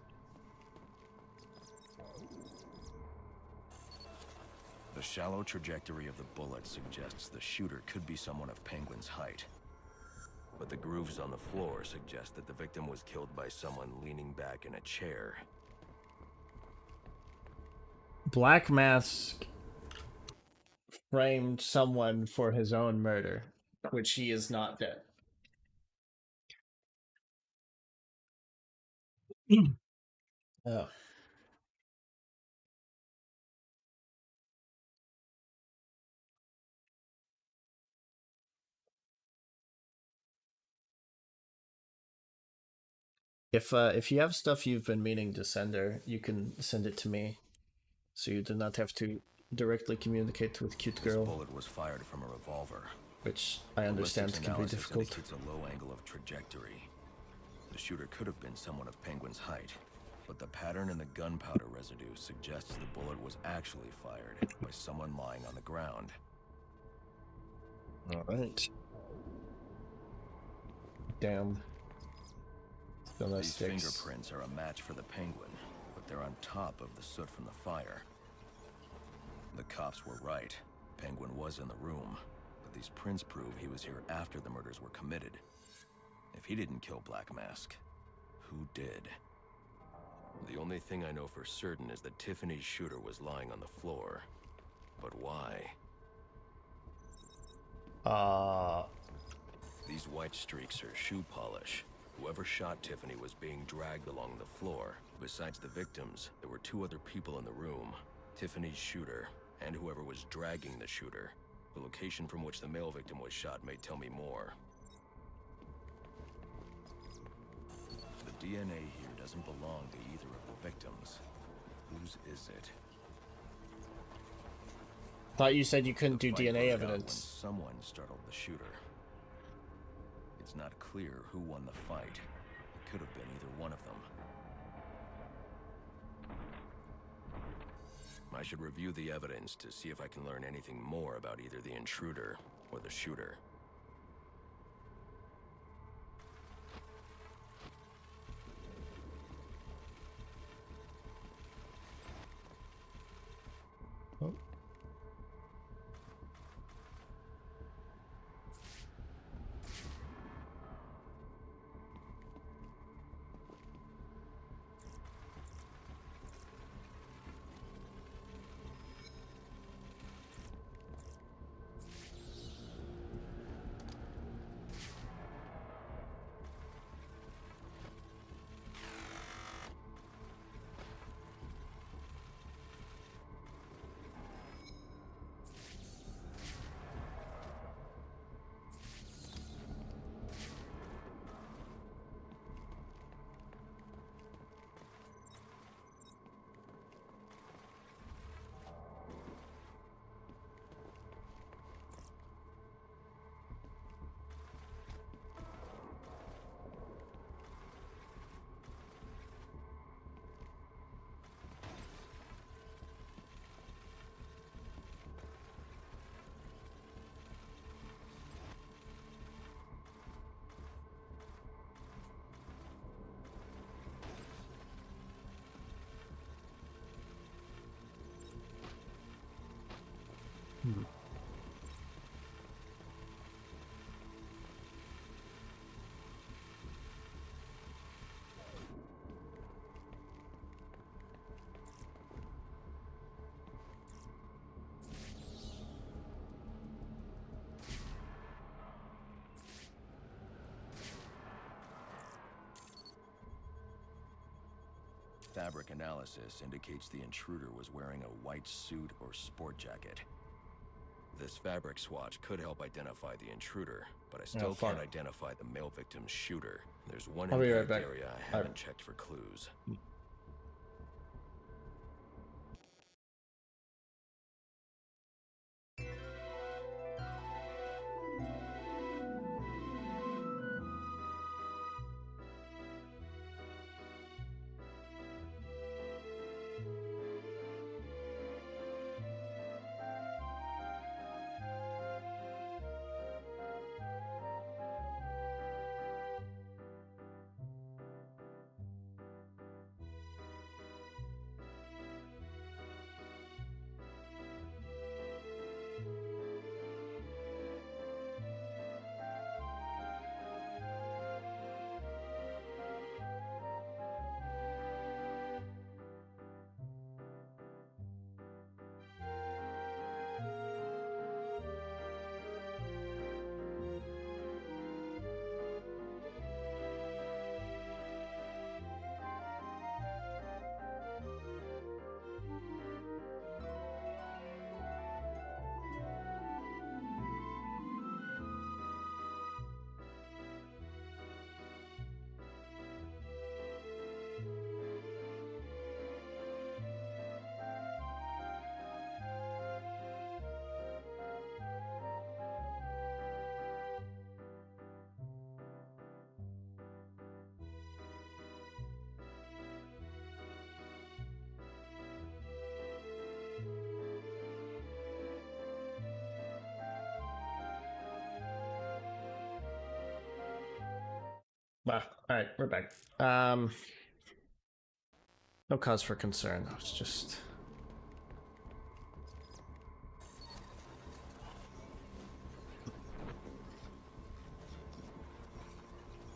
The shallow trajectory of the bullet suggests the shooter could be someone of Penguin's height. But the grooves on the floor suggest that the victim was killed by someone leaning back in a chair. Black Mask framed someone for his own murder, which he is not dead. Oh. If you have stuff you've been meaning to send her, you can send it to me, so you do not have to directly communicate with Cute Girl. This bullet was fired from a revolver, which I understand can be difficult. It's a low angle of trajectory. The shooter could have been someone of Penguin's height, but the pattern in the gunpowder residue suggests the bullet was actually fired by someone lying on the ground. All right. Damn. These fingerprints are a match for the Penguin, but they're on top of the soot from the fire. The cops were right. Penguin was in the room, but these prints prove he was here after the murders were committed. If he didn't kill Black Mask, who did? The only thing I know for certain is that Tiffany's shooter was lying on the floor. But why? These white streaks are shoe polish. Whoever shot Tiffany was being dragged along the floor. Besides the victims, there were two other people in the room. Tiffany's shooter, and whoever was dragging the shooter. The location from which the male victim was shot may tell me more. The DNA here doesn't belong to either of the victims. Whose is it? Thought you said you couldn't do DNA When evidence. someone startled the shooter. It's not clear who won the fight. It could have been either one of them. I should review the evidence to see if I can learn anything more about either the intruder or the shooter. Oh. Fabric analysis indicates the intruder was wearing a white suit or sport jacket. This fabric swatch could help identify the intruder, but I still can't identify the male victim's shooter. There's one I'll be right impact back. area I haven't checked for clues. Wow. All right, we're back. No cause for concern. It's just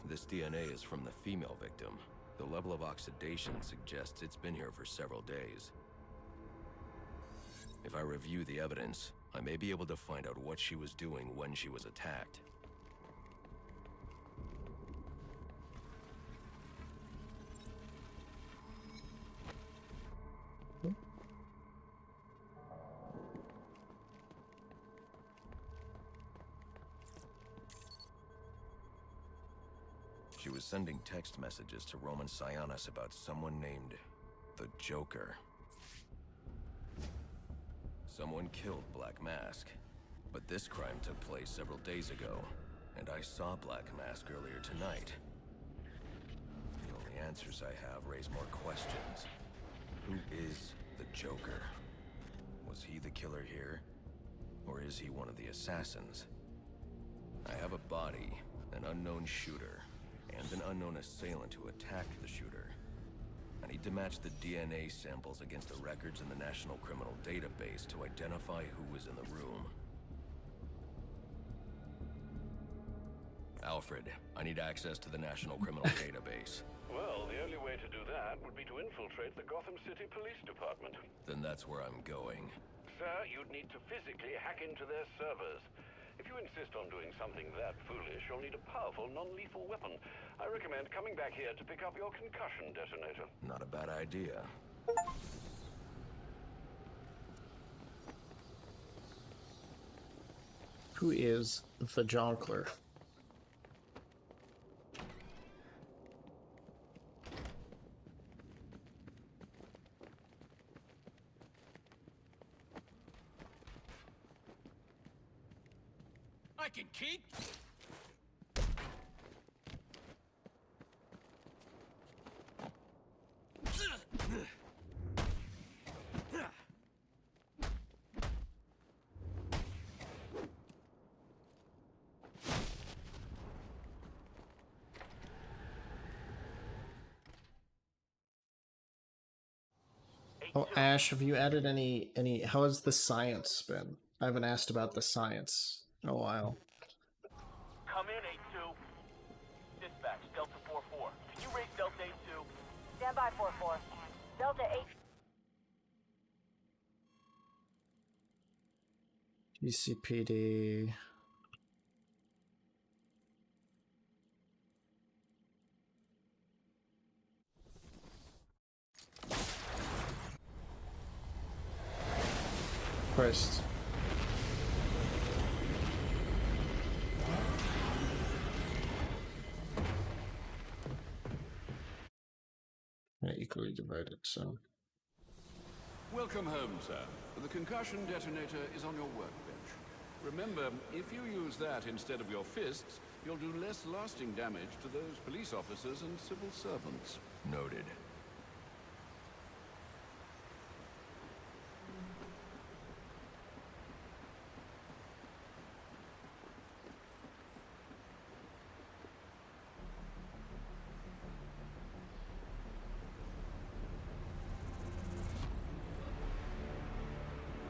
This DNA is from the female victim. The level of oxidation suggests it's been here for several days. If I review the evidence, I may be able to find out what she was doing when she was attacked. She was sending text messages to Roman Sionis about someone named the Joker. Someone killed Black Mask, but this crime took place several days ago, and I saw Black Mask earlier tonight. The only answers I have raise more questions. Who is the Joker? Was he the killer here? Or is he one of the assassins? I have a body, an unknown shooter, and an unknown assailant who attacked the shooter. I need to match the DNA samples against the records in the National Criminal Database to identify who was in the room. Alfred, I need access to the National Criminal Database. Well, the only way to do that would be to infiltrate the Gotham City Police Department. Then that's where I'm going. Sir, you'd need to physically hack into their servers. If you insist on doing something that foolish, you'll need a powerful, non-lethal weapon. I recommend coming back here to pick up your concussion detonator. Not a bad idea. who is the Jonkler? I can keep. Oh, Ash, have you added any? How has the science been? I haven't asked about the science in a while. Come in, 8-2. Dispatch, Delta 4-4. Can you raise Delta 8-2? Stand by 4-4. Delta 8. GCPD. First. Equally divided, so. Welcome home, sir. The concussion detonator is on your workbench. Remember, if you use that instead of your fists, you'll do less lasting damage to those police officers and civil servants. Noted.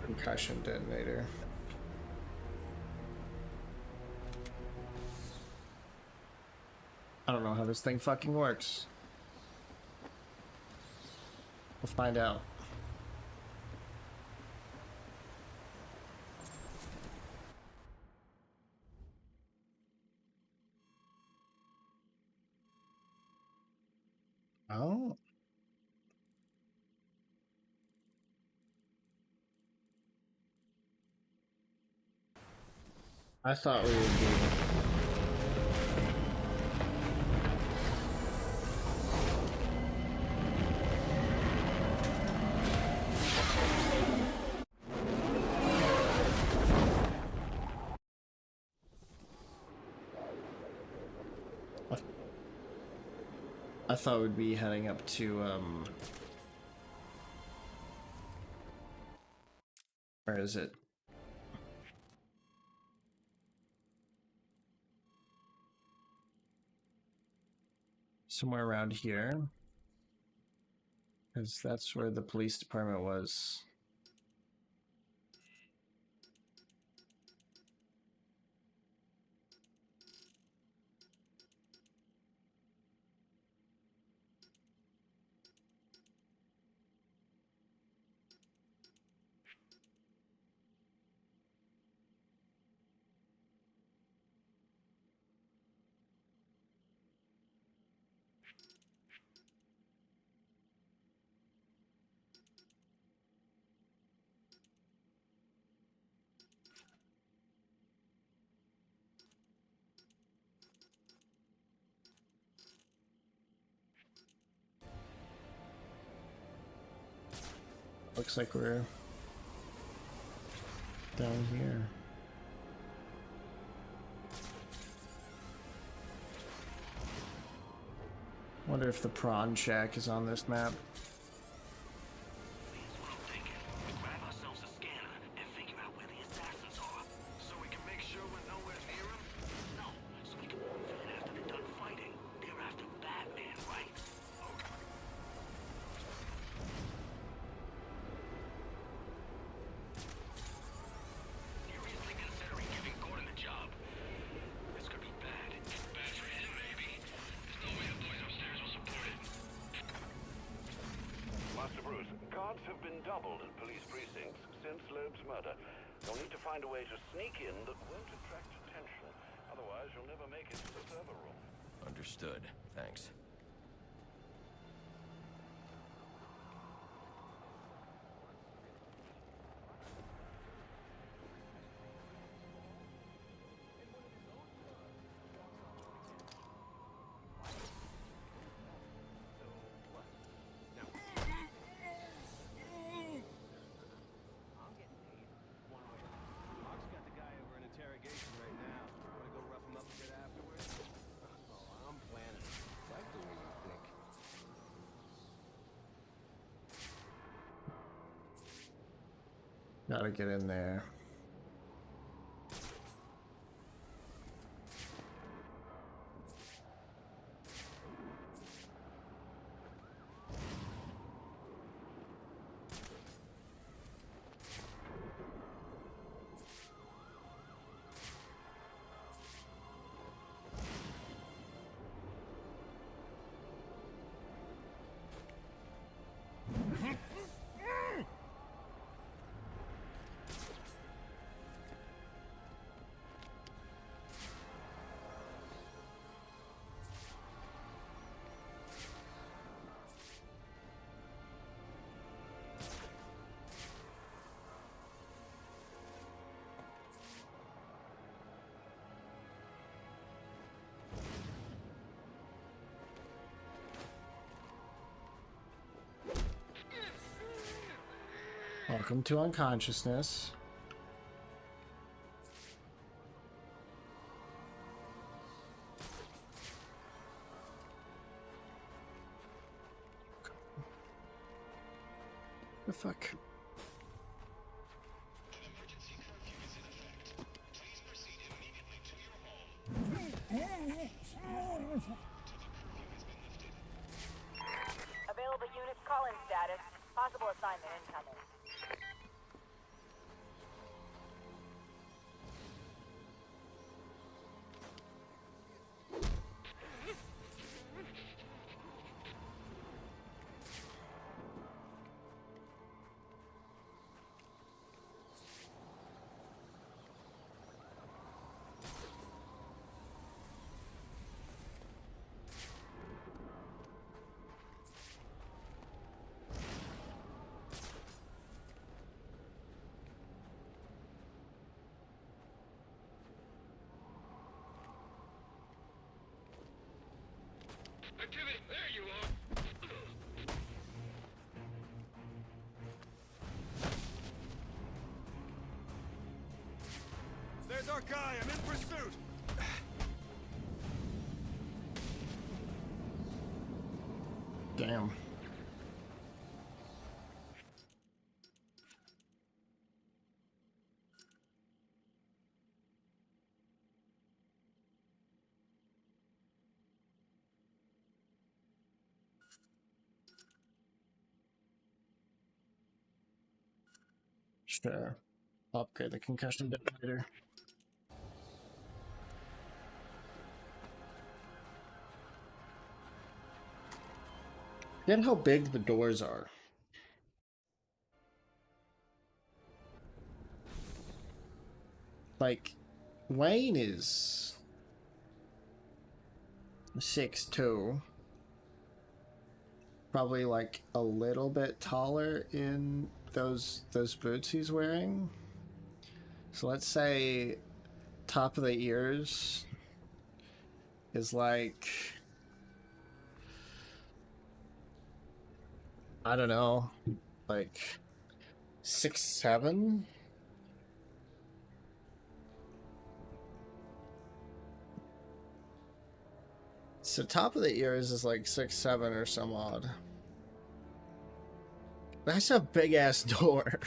Concussion detonator. I don't know how this thing fucking works. We'll find out. Oh. I thought we would be. I thought we'd be heading up to, where is it? Somewhere around here. Because that's where the police department was. Looks like we're down here. Wonder if the prawn shack is on this map. Master Bruce, guards have been doubled at police precincts since Loeb's murder. You'll need to find a way to sneak in that won't attract attention. Otherwise, you'll never make it to the server room. Understood. Thanks. Gotta get in there. Welcome to unconsciousness. The fuck? Available units, call-in status. Possible assignment incoming. Activity, there you are. There's our guy. I'm in pursuit. Damn. Sure. Upgrade the concussion detonator. Forget how big the doors are. Like, Wayne is 6'2". Probably like a little bit taller in those boots he's wearing. So let's say top of the ears is like, I don't know, like 6'7". So top of the ears is like 6'7" or some odd. That's a big ass door.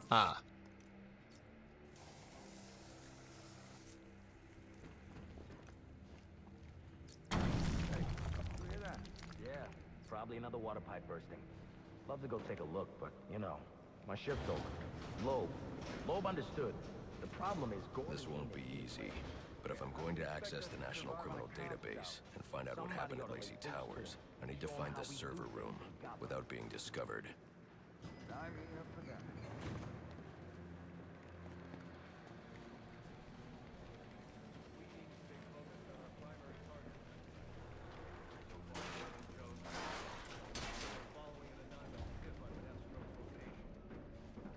Ah. Look at that. Yeah, probably another water pipe bursting. Love to go take a look, but, you know, my shift's over. Loeb understood. The problem is Gordon... This won't be easy, but if I'm going to access the National Criminal Database and find out what happened at Lacey Towers, I need to find the server room without being discovered. Sign me up for that.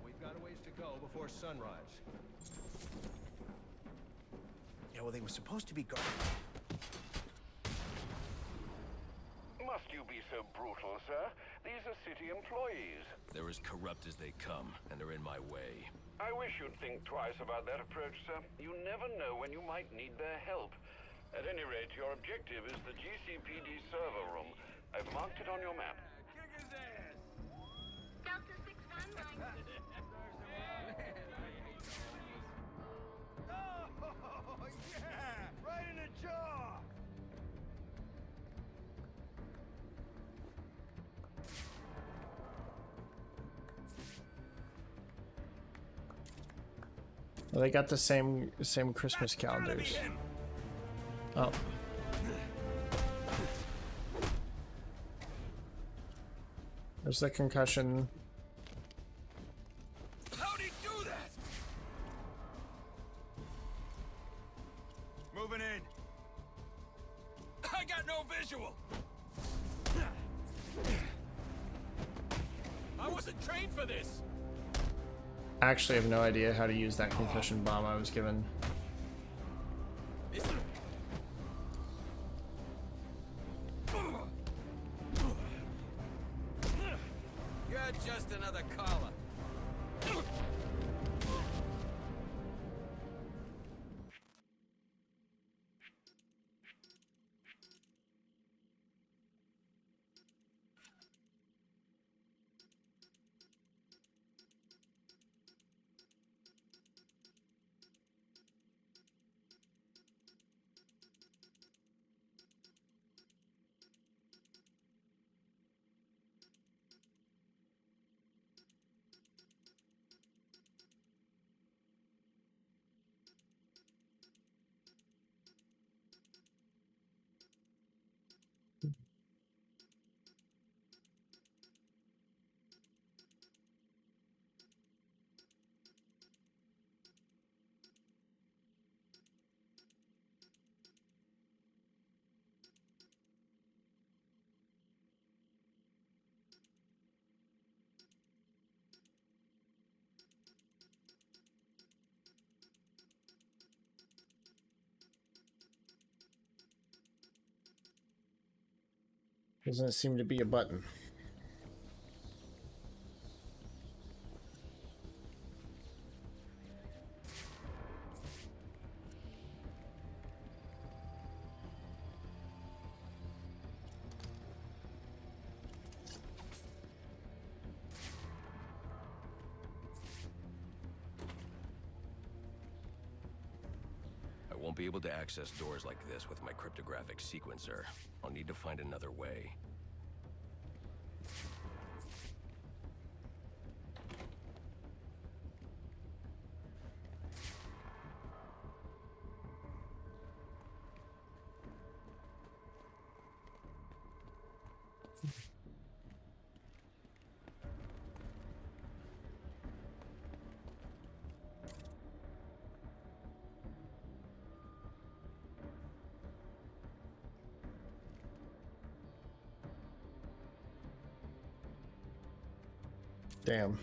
We've got a ways to go before sunrise. Yeah, well, they were supposed to be guarded. Must you be so brutal, sir? These are city employees. They're as corrupt as they come, and they're in my way. I wish you'd think twice about that approach, sir. You never know when you might need their help. At any rate, your objective is the GCPD server room. I've marked it on your map. Kick his ass! Delta 619. Oh, yeah! Right in the jaw! Well, they got the same Christmas calendars. Oh. There's the concussion. How'd he do that? Moving in. I got no visual. I wasn't trained for this. I actually have no idea how to use that concussion bomb I was given. Yeah, You're just another caller. Doesn't seem to be a button. I won't be able to access doors like this with my cryptographic sequencer. I'll need to find another way. Damn.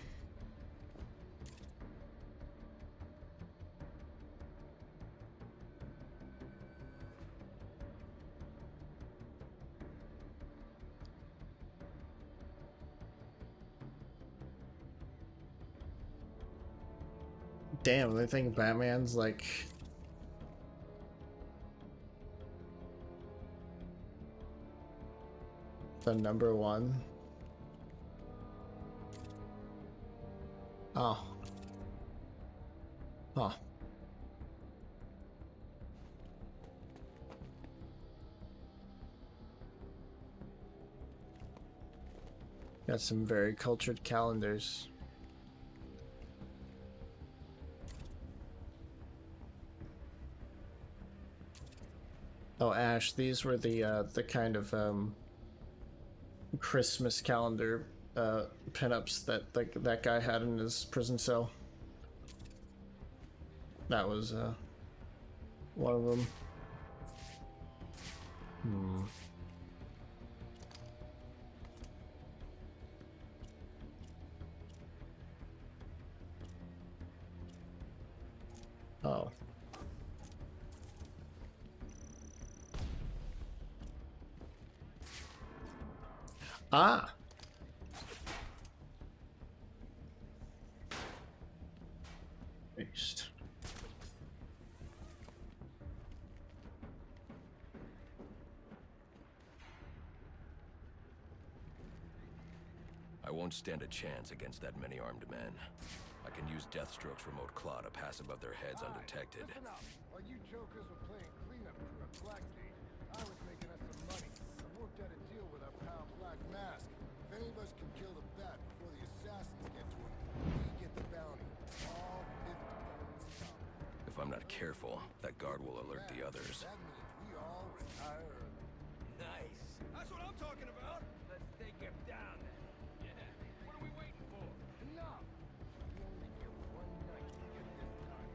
Damn, they think Batman's like the #1. Oh. Huh. Got some very cultured calendars. Oh, Ash, these were the kind of Christmas calendar pinups that that guy had in his prison cell. That was one of them. Hmm. Oh. Ah. Beast. I won't stand a chance against that many armed men. I can use Deathstroke's remote claw to pass above their heads undetected. Listen up. While you jokers were playing cleanup crew at Blackgate, I was making us some money. I worked out a deal with our pal Black Mask. If any of us can kill the Bat before the assassins get to him, we get the bounty. All 50. If I'm not careful, that guard will alert the others. That means we all retire early. Nice. That's what I'm talking about. Let's take him down then. Yeah. What are we waiting for? Enough! We only get one night to get this done.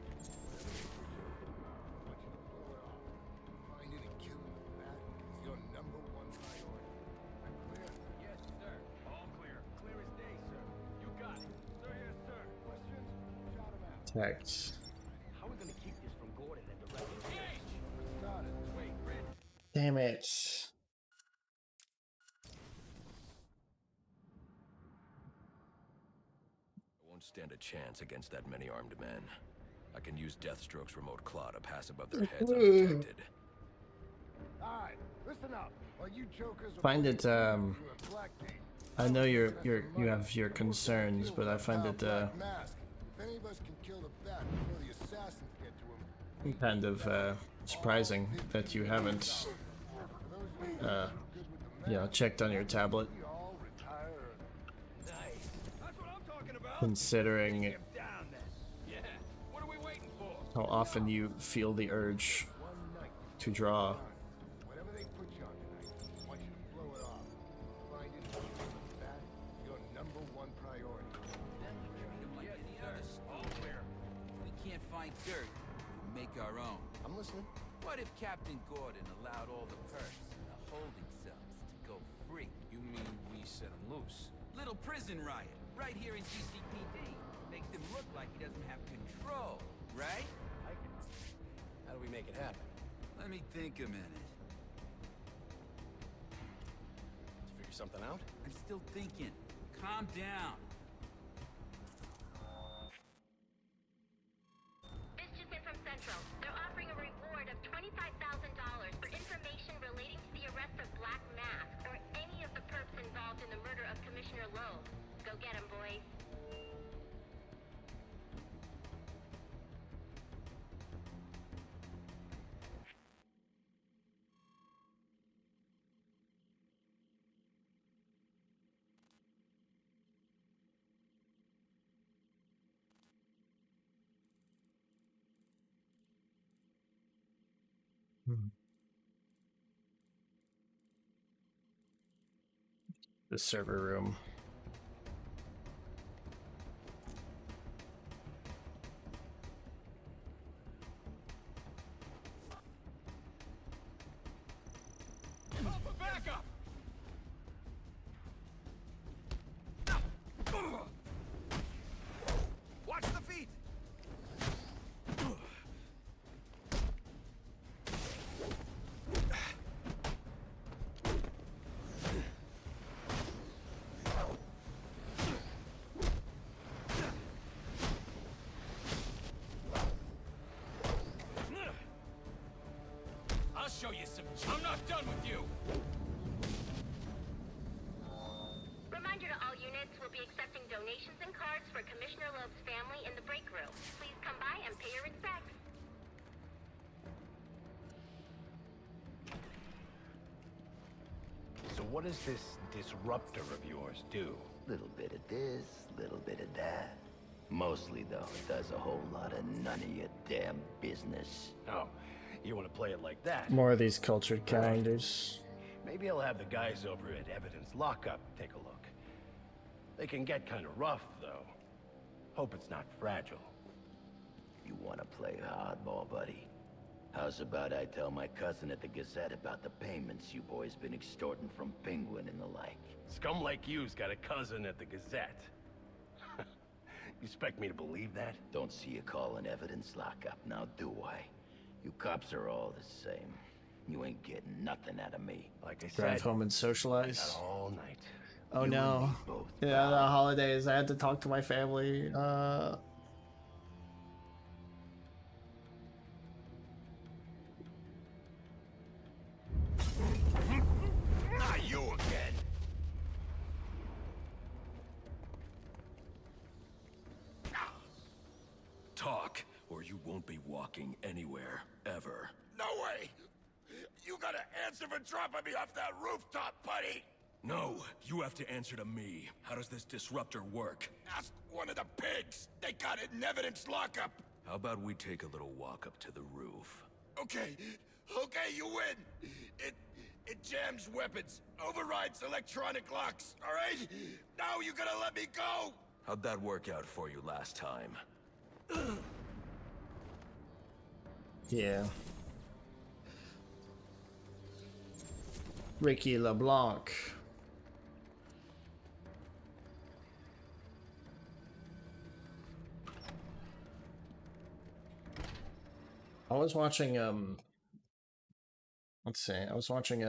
Whatever you do, I want you to blow it off. Finding and killing the Bat is your #1 priority. I'm clear? Yes, sir. All clear. Clear as day, sir. You got it. Sir, yes, sir. Questions? Shout 'em out. Text. How are we gonna keep this from Gordon and the rest of the Got it. Wait, Red. Damn it. won't stand a chance against that many armed men. I can use Deathstroke's remote claw to pass above their heads undetected. Alright, listen up. All you jokers Find it I know you have your concerns, but I find it Mask. If any of us can kill the bat before the assassins get to him. kind of surprising that you haven't checked on your tablet, considering how often you feel the urge to draw. Whatever they put you on tonight, I want you to blow it off. Find it and kill the bat, your #1 priority. Then we treat him like any other spyware. If we can't find dirt, we make our own. I'm listening. What if Captain Gordon allowed all the perps in the holding cells to go free? You mean we set him loose? Little prison riot, right here in GCPD. Makes him look like he doesn't have control, right? How do we make it happen? Let me think a minute. Did you figure something out? I'm still thinking. Calm down. This just in from Central. They're offering a reward of $25,000 for information relating to the arrest of Black Mask or any of the perps involved in the murder of Commissioner Loeb. Go get 'em, boys. The server room. Back up! Watch the feet! I'll show you some. I'm not done with you! Reminder to all units, we'll be accepting donations and cards for Commissioner Loeb's family in the break room. Please come by and pay your respects. So what does this disruptor of yours do? Little bit of this, little bit of that. Mostly, though, it does a whole lot of none of your damn business. Oh, you want to play it like that? More of these cultured calendars. Maybe I'll have the guys over at Evidence Lockup take a look. They can get kind of rough, though. Hope it's not fragile. You want to play hardball, buddy? How's about I tell my cousin at the Gazette about the payments you boys been extorting from Penguin and the like? Scum like you's got a cousin at the Gazette. You expect me to believe that? Don't see you calling Evidence Lockup, now do I? You cops are all the same. You ain't getting nothing out of me. Like I Drive said, home and socialize. got all night. Oh no. Yeah, the holidays. I had to talk to my family. Not you again! Talk, or you won't be walking anywhere, ever. No way! You gotta answer for dropping me off that rooftop, buddy! No, you have to answer to me. How does this disruptor work? Ask one of the pigs! They got it in Evidence Lockup! How about we take a little walk up to the roof? Okay, you win! It jams weapons, overrides electronic locks, alright? Now you gotta let me go! How'd that work out for you last time? Yeah. Ricky LeBlanc. I was watching let's see. I was watching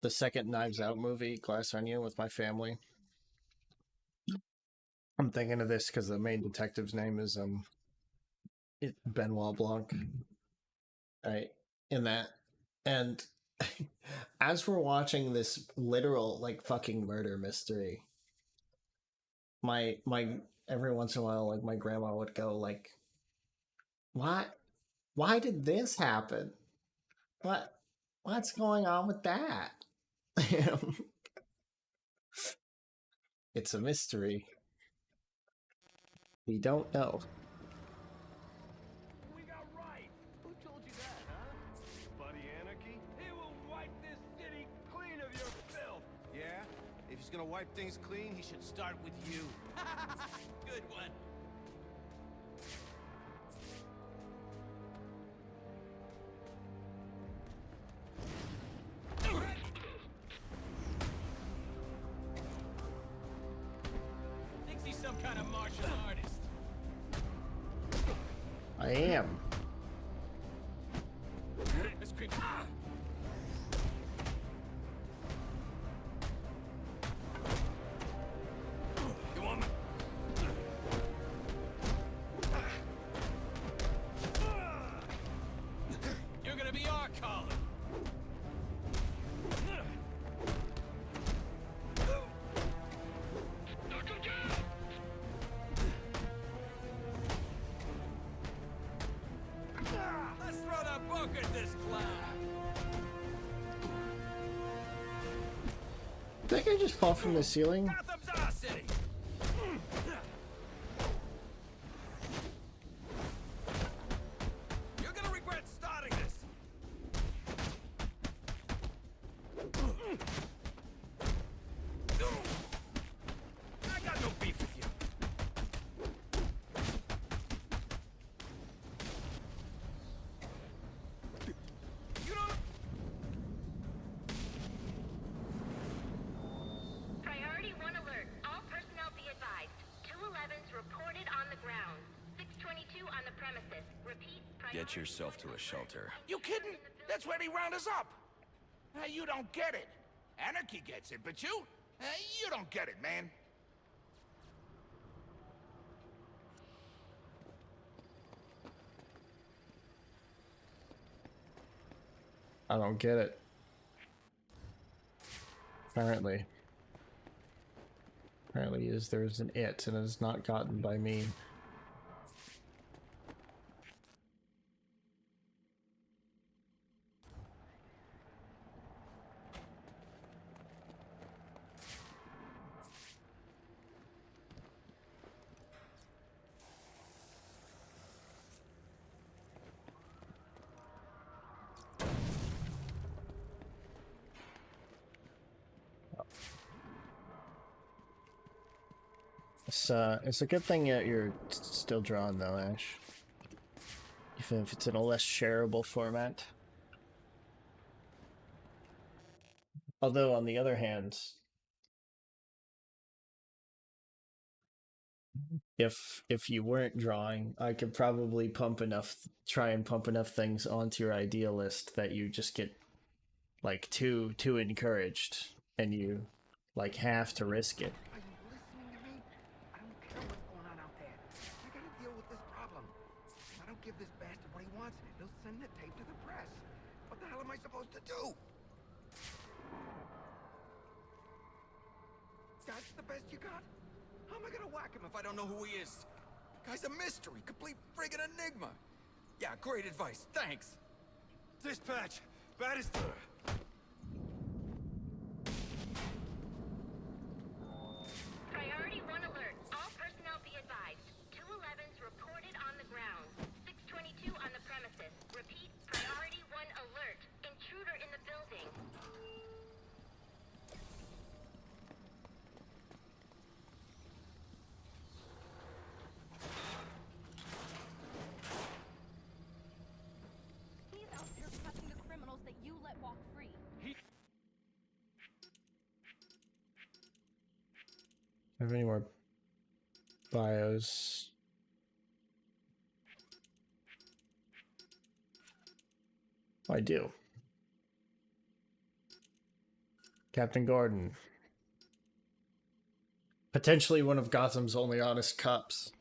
the second Knives Out movie, Glass Onion, with my family. I'm thinking of this because the main detective's name is Benoit Blanc, right? In that, and as we're watching this literal like fucking murder mystery, my every once in a while, like my grandma would go like, "What? Why did this happen? What's going on with that?" It's a mystery. We don't know. We got right. Who told you that, huh? Buddy Anarchy? He will wipe this city clean of your filth. Yeah? If he's gonna wipe things clean, he should start with you. Good one. Thinks he's some kind of martial artist. I am. Let's creep. You want me? You're gonna be our collar. Let's throw the book at this clown. Did that guy just fall from the ceiling? Gotham's our city. You're gonna regret starting this. I got no beef with you. You don't. Priority 1 alert. All personnel be advised. 211's reported on the ground. 622 on the premises. Repeat, Get yourself to a shelter. You kidding? That's where he round us up. You don't get it. Anarchy gets it, but you don't get it, man. I don't get it. Apparently there's an it and it's not gotten by me. It's a good thing that you're still drawing though, Ash. Even if it's in a less shareable format. Although on the other hand, if you weren't drawing, I could probably try and pump enough things onto your idea list that you just get like too encouraged and you like have to risk it. Are you listening to me? I don't care what's going on out there. I gotta deal with this problem. If I don't give this bastard what he wants, he'll send the tape to the press. What the hell am I supposed to do? That's the best you got? How am I gonna whack him if I don't know who he is? Guy's a mystery, complete friggin' enigma. Yeah, great advice, thanks. Dispatch! Baddest... Priority 1 alert. All personnel be advised. 211's reported on the ground. 622 on the premises. Repeat, priority 1 alert. Intruder in the building. He's out here catching the criminals that you let walk free. Have any more bios? I do. Captain Gordon. Potentially one of Gotham's only honest cops.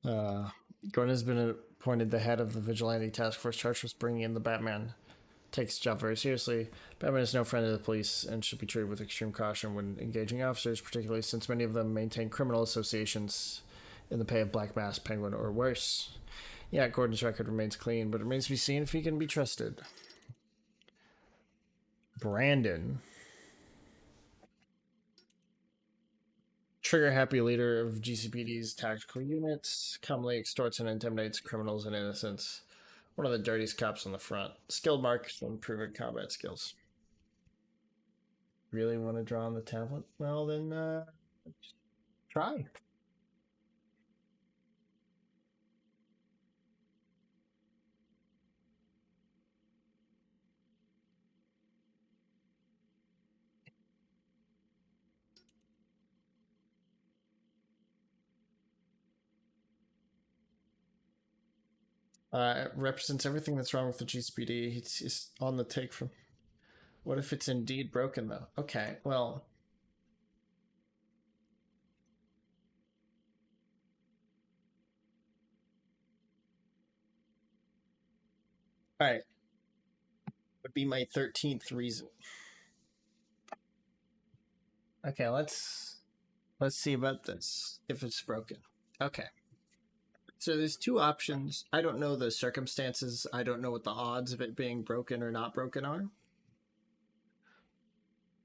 Gordon has been appointed the head of the vigilante task force charged with bringing in the Batman. Takes his job very seriously. Batman is no friend of the police and should be treated with extreme caution when engaging officers, particularly since many of them maintain criminal associations in the pay of Black Mask, Penguin, or worse. Yeah, Gordon's record remains clean, but it remains to be seen if he can be trusted. Brandon. Trigger-happy leader of GCPD's tactical units, commonly extorts and intimidates criminals and innocents. One of the dirtiest cops on the front. Skilled marks and proven combat skills. Really want to draw on the tablet? Well, then, try. It represents everything that's wrong with the GCPD. It's on the take from... What if it's indeed broken, though? Okay, well... Alright. Would be my 13th reason. Okay, let's see about this. If it's broken. Okay. So there's two options. I don't know the circumstances. I don't know what the odds of it being broken or not broken are.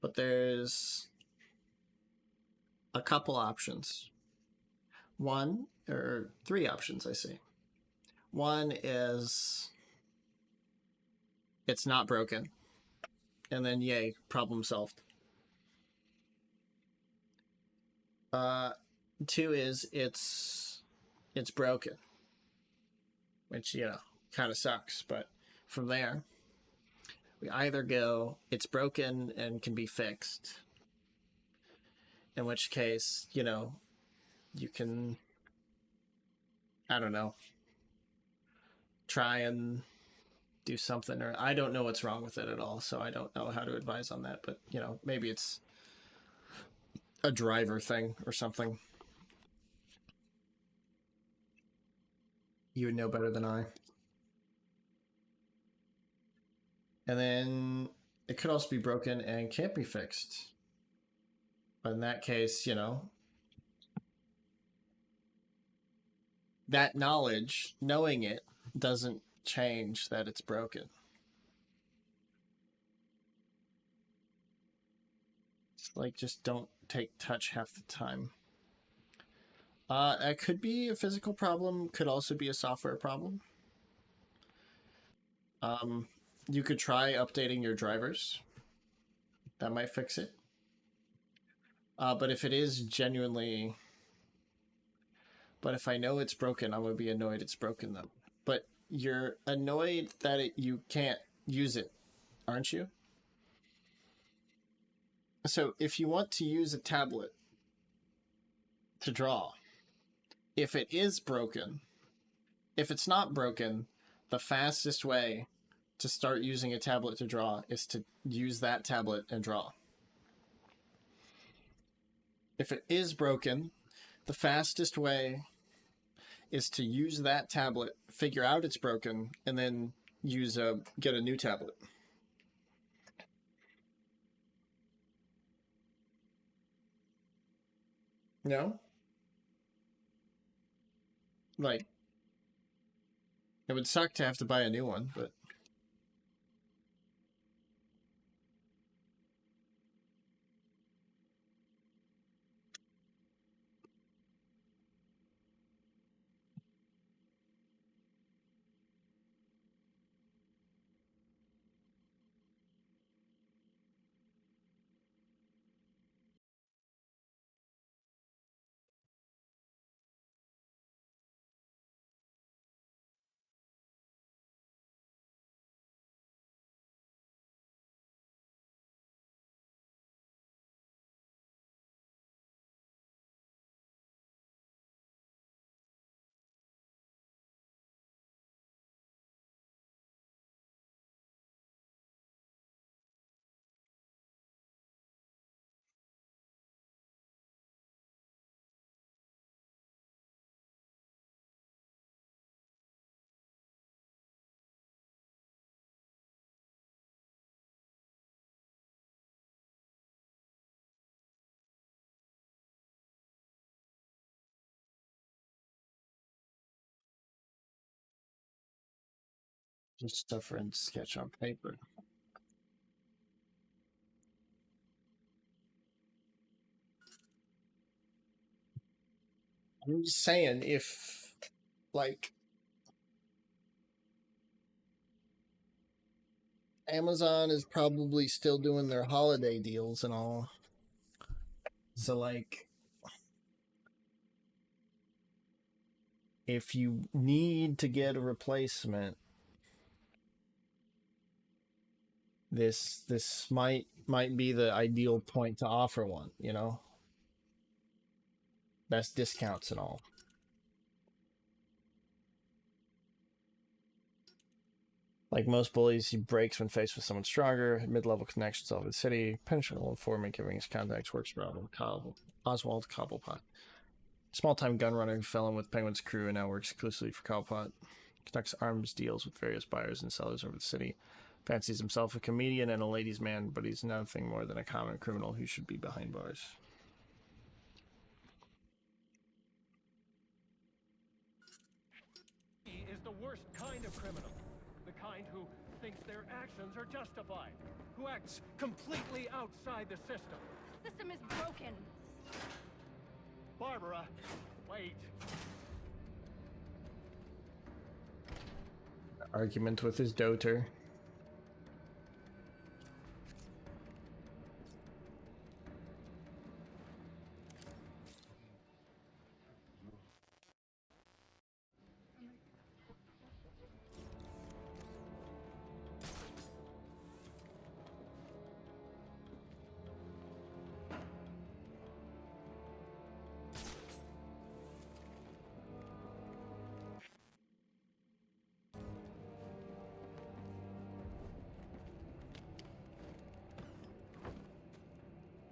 But there's a couple options. One, or three options, I see. One is it's not broken. And then, yay, problem solved. Two is it's broken. Which, you know, kind of sucks. But from there, we either go, it's broken and can be fixed. In which case, you know, you can, I don't know, try and do something. Or I don't know what's wrong with it at all, so I don't know how to advise on that. But, you know, maybe it's a driver thing or something. You would know better than I. And then it could also be broken and can't be fixed. But in that case, you know, that knowledge, knowing it, doesn't change that it's broken. It's like, just don't take touch half the time. It could be a physical problem, could also be a software problem. You could try updating your drivers. That might fix it. But if it is genuinely... But if I know it's broken, I'm going to be annoyed it's broken, though. But you're annoyed that you can't use it, aren't you? So if you want to use a tablet to draw, if it is broken, if it's not broken, the fastest way to start using a tablet to draw is to use that tablet and draw. If it is broken, the fastest way is to use that tablet, figure out it's broken, and then get a new tablet. No? Like, it would suck to have to buy a new one, but... Just stuff and sketch on paper. I'm just saying, if, like, Amazon is probably still doing their holiday deals and all. So, like, if you need to get a replacement, this might be the ideal point to offer one, you know? Best discounts and all. Like most bullies, he breaks when faced with someone stronger. Mid-level connections all over the city. Penetrable informant giving his contacts works for Oswald Cobblepot. Small-time gun runner who fell in with Penguin's crew and now works exclusively for Cobblepot. Conducts arms deals with various buyers and sellers over the city. Fancies himself a comedian and a ladies' man, but he's nothing more than a common criminal who should be behind bars. He is the worst kind of criminal. The kind who thinks their actions are justified. Who acts completely outside the system. The system is broken. Barbara, wait. Argument with his daughter.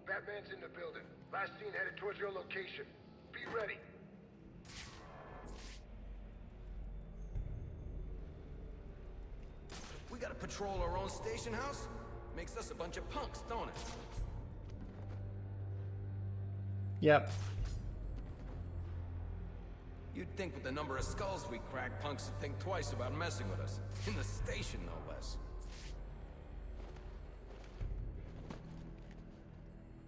Batman's in the building. Last seen headed towards your location. Be ready. We gotta patrol our own station house? Makes us a bunch of punks, don't it? Yep. You'd think with the number of skulls we crack, punks would think twice about messing with us. In the station, no less.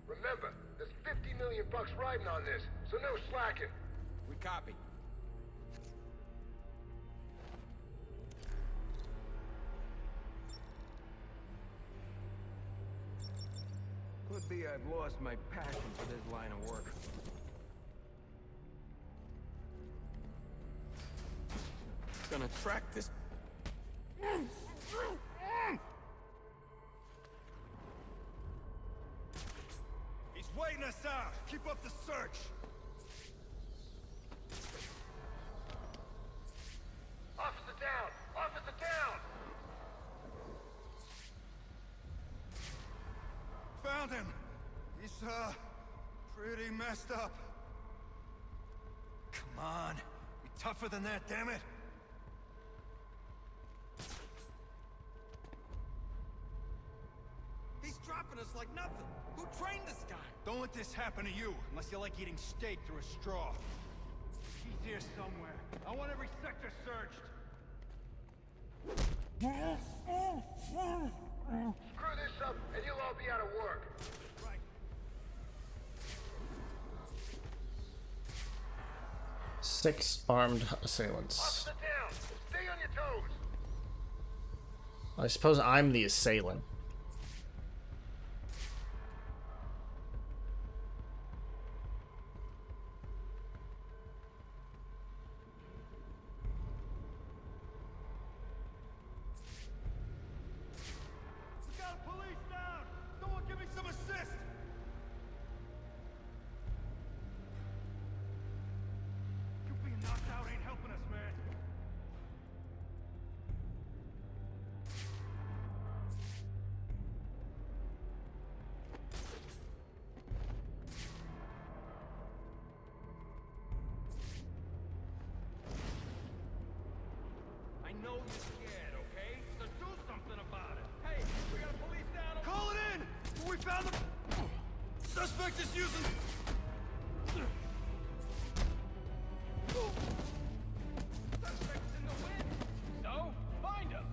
Remember, there's 50 million bucks riding on this, so no slacking. We copy. Could be I've lost my passion for this line of work. Gonna track this... He's waiting us out. Keep up the search. Officer down! Officer down! Found him. He's, pretty messed up. Come on. Be tougher than that, damn it. He's dropping us like nothing. Who trained this guy? Don't let this happen to you, unless you like eating steak through a straw. He's here somewhere. I want every sector searched. Screw this up, and you'll all be out of work. Right. 6 armed assailants. Officer down! Stay on your toes! I suppose I'm the assailant. We got police down! Someone give me some assist! You being knocked out ain't helping us, man. I know you're scared, okay? So do something about it. Hey, we got police down. Call it in! We found the... Suspect is using... Suspect's in the wind. So, find him.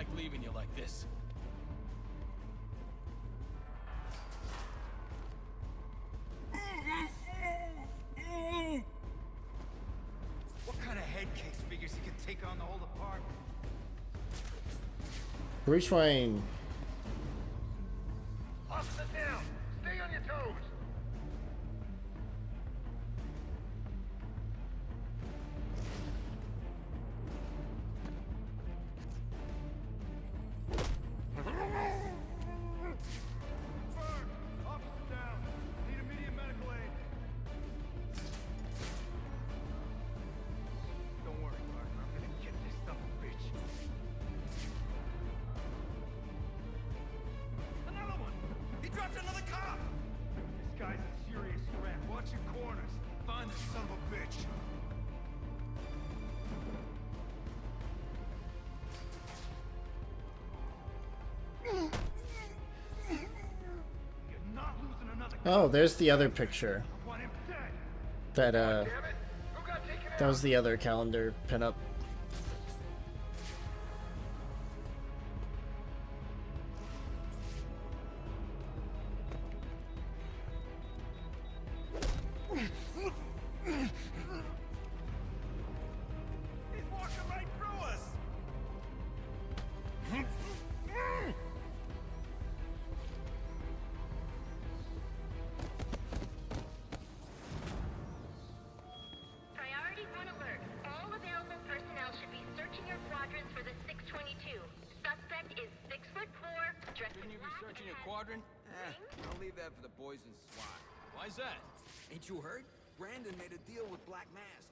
like leaving you like this. What kind of head case figures he could take on the whole apartment? Bruce Wayne. Officer down! Stay on your toes! Officer down! Need immediate medical aid! Don't worry, partner. I'm gonna get this son of a bitch. Another one! He dropped another cop! This guy's a serious threat. Watch your corners. Find this son of a bitch. You're not losing another Oh, there's the other picture. one him dead. That was the other calendar pinup. He's walking right through us. Priority 1 alert. All available personnel should be searching your quadrants for the 622. Suspect is 6'4", dressed in Shouldn't you be black searching and your has quadrant? I'll leave that for the boys in SWAT. Why's that? Ain't you heard? Brandon made a deal with Black Mask.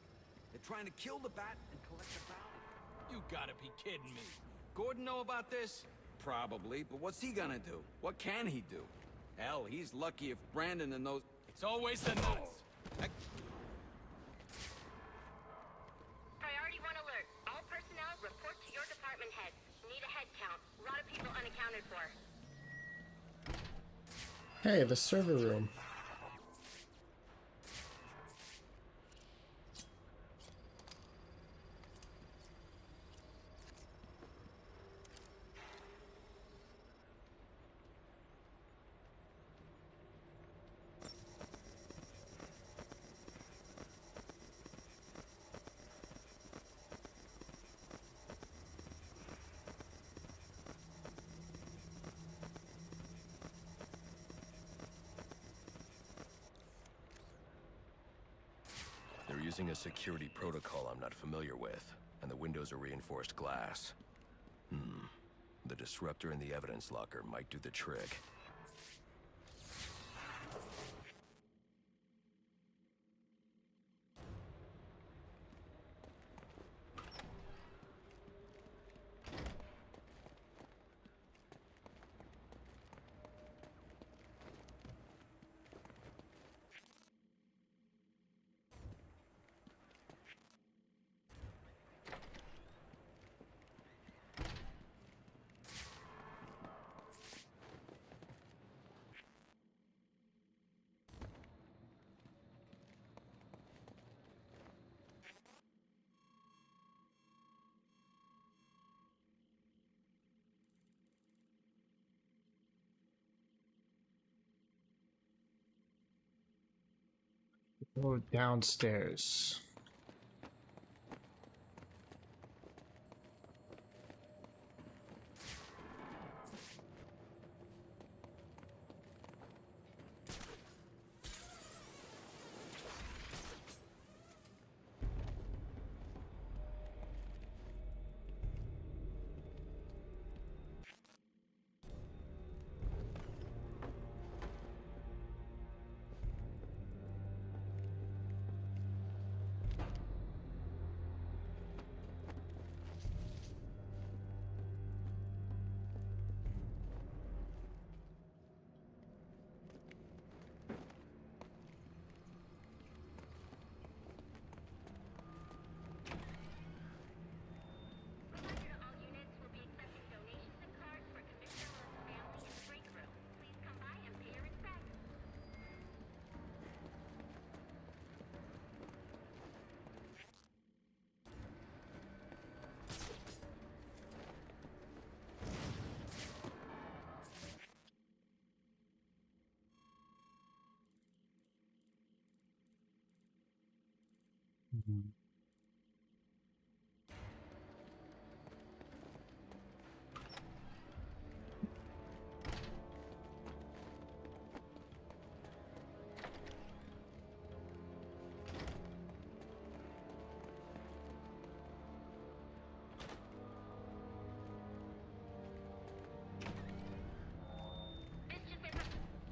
They're trying to kill the Bat and collect the bounty. You gotta be kidding me. Gordon know about this? Probably, but what's he gonna do? What can he do? Hell, he's lucky if Brandon and those... It's always the nuts. Priority 1 alert. All personnel report to your department heads. Need a head count. A lot of people unaccounted for. Hey, the server room. They're using a security protocol I'm not familiar with, and the windows are reinforced glass. The disruptor in the evidence locker might do the trick. Go downstairs.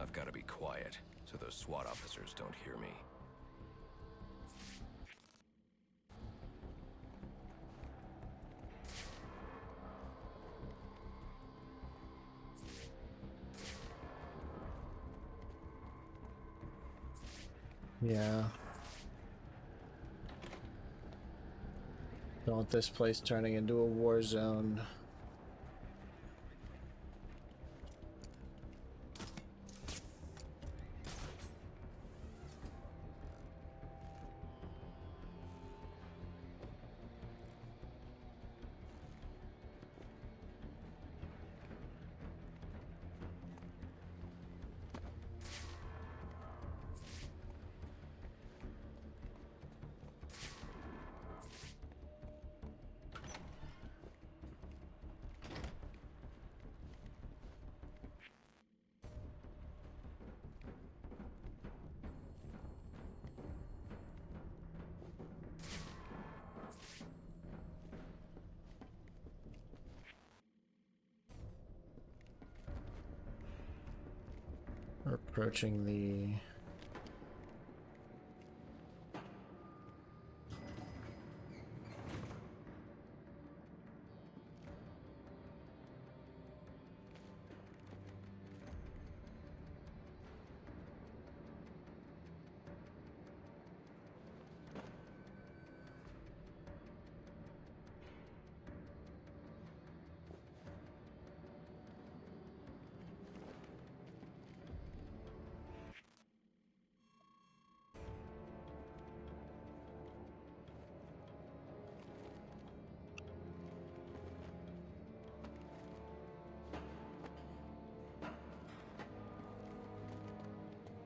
I've got to be quiet so those SWAT officers don't hear me. Yeah. Don't want this place turning into a war zone. We're approaching the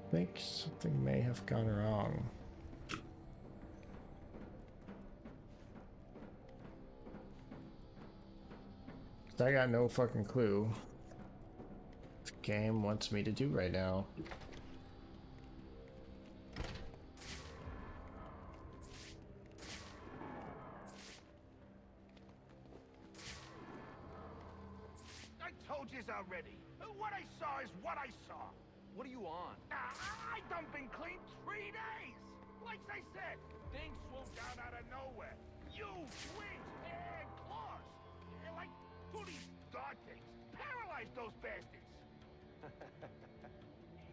I think something may have gone wrong. I got no fucking clue what the game wants me to do right now. I told yous already. What I saw is what I saw. What are you on? I done been clean 3 days. Like I said, things swooped down out of nowhere. Huge wings, and claws. And like two of these dog things. Paralyzed those bastards.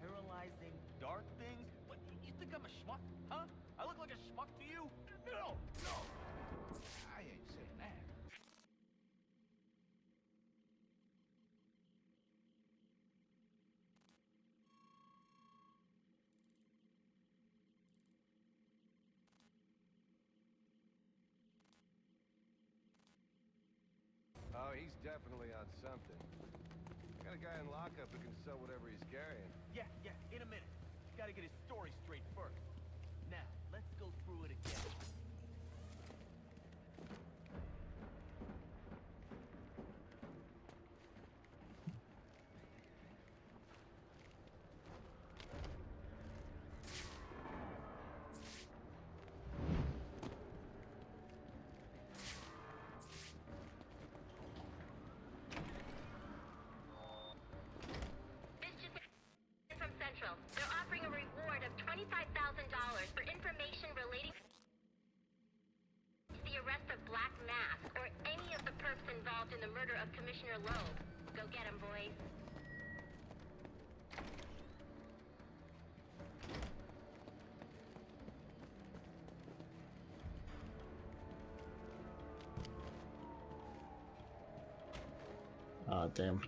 Paralyzing dark things? What, you think I'm a schmuck, huh? I look like a schmuck to you? No, no. I ain't saying that. Oh, he's definitely on something. Got a guy in lockup who can sell whatever he's carrying. Yeah, in a minute. Just gotta get his story straight first. Now, let's go through it again. From Central. They're offering a reward of $25,000 for information relating to the arrest of Black Mask or any of the perps involved in the murder of Commissioner Loeb. Go get 'em, boys. Ah, damn.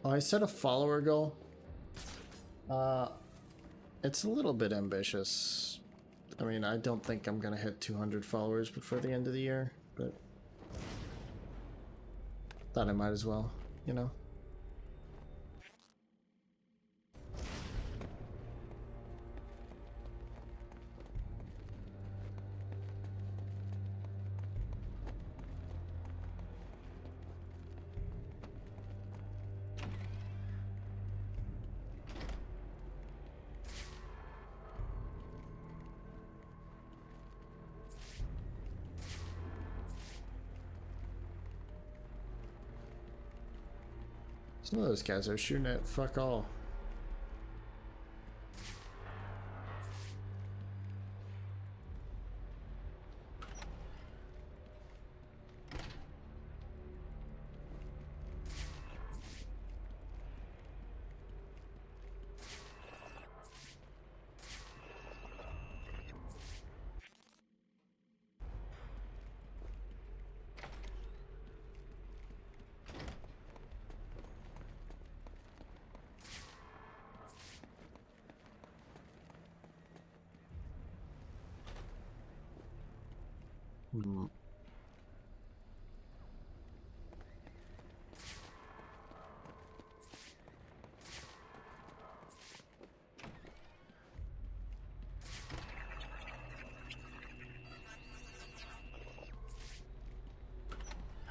Oh, I set a follower goal. It's a little bit ambitious. I mean, I don't think I'm gonna hit 200 followers before the end of the year, but thought I might as well, you know? Some of those guys are shooting at fuck all.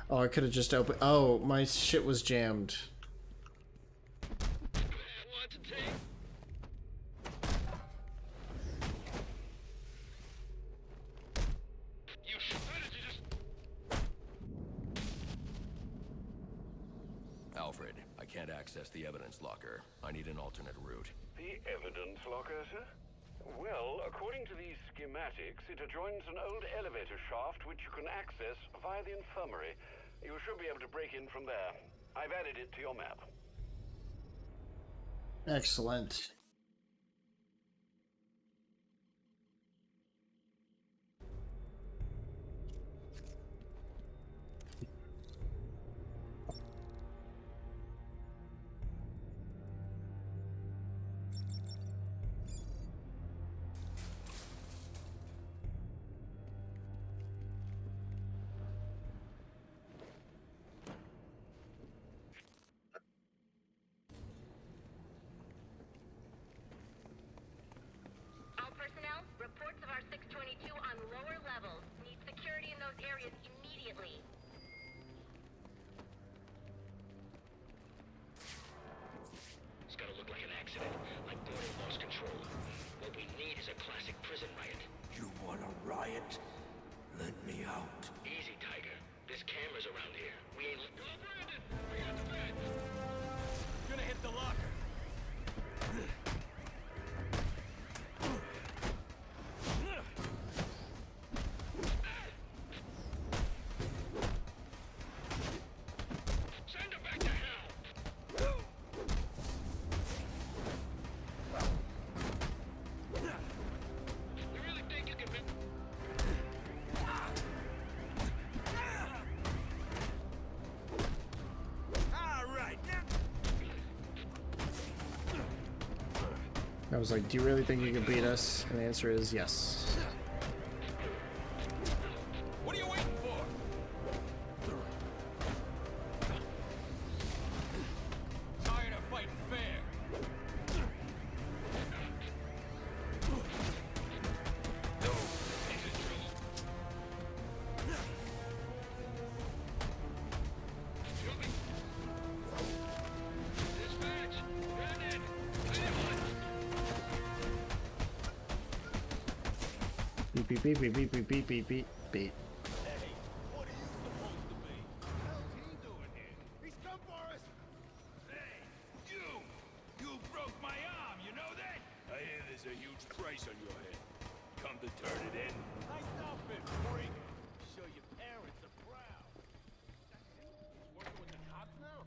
Oh, I could have just opened. Oh, my shit was jammed. Alfred, I can't access the evidence locker. I need an alternate route. The evidence locker, sir? Well, according to these schematics, it adjoins an old elevator shaft which you can access via the infirmary. You should be able to break in from there. I've added it to your map. Excellent. All personnel, reports of our 622 on lower levels. Need security in those areas immediately. It's gotta look like an accident, like Gordon lost control. What we need is a classic prison riot. You want a riot? Let me out. Easy, Tiger. There's cameras around here. We ain't... Go, Brandon! We got the bed! Gonna hit the locker. Send him back to hell! You really think you can be... All right, I was like, do you really think you can beat us? And the answer is yes. what are you waiting for? Tired of fighting fair. Dispatch! Brandon! Beep beep beep beep beep beep beep beep beep beep. What are you supposed to be? What the hell's he doing here? He's come for us! Hey, you broke my arm, you know that? I hear there's a huge price on your head. Come to turn it in? Nice outfit, freak. Sure your parents are proud. Working with the cops now?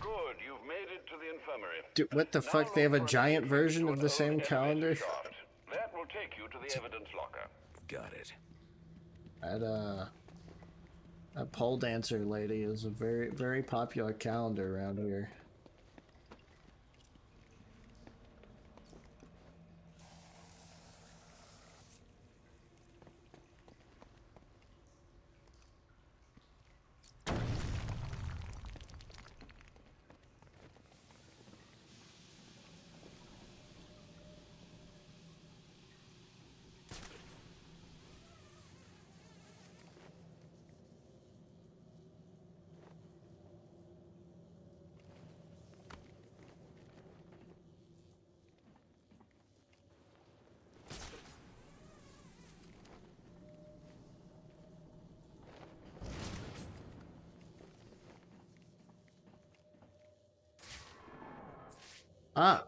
Good, you've made it to the infirmary. Dude, what the fuck? They have a giant version of the same calendar? That will take you to the evidence locker. Got it. That pole dancer lady is a very, very popular calendar around here. Ah.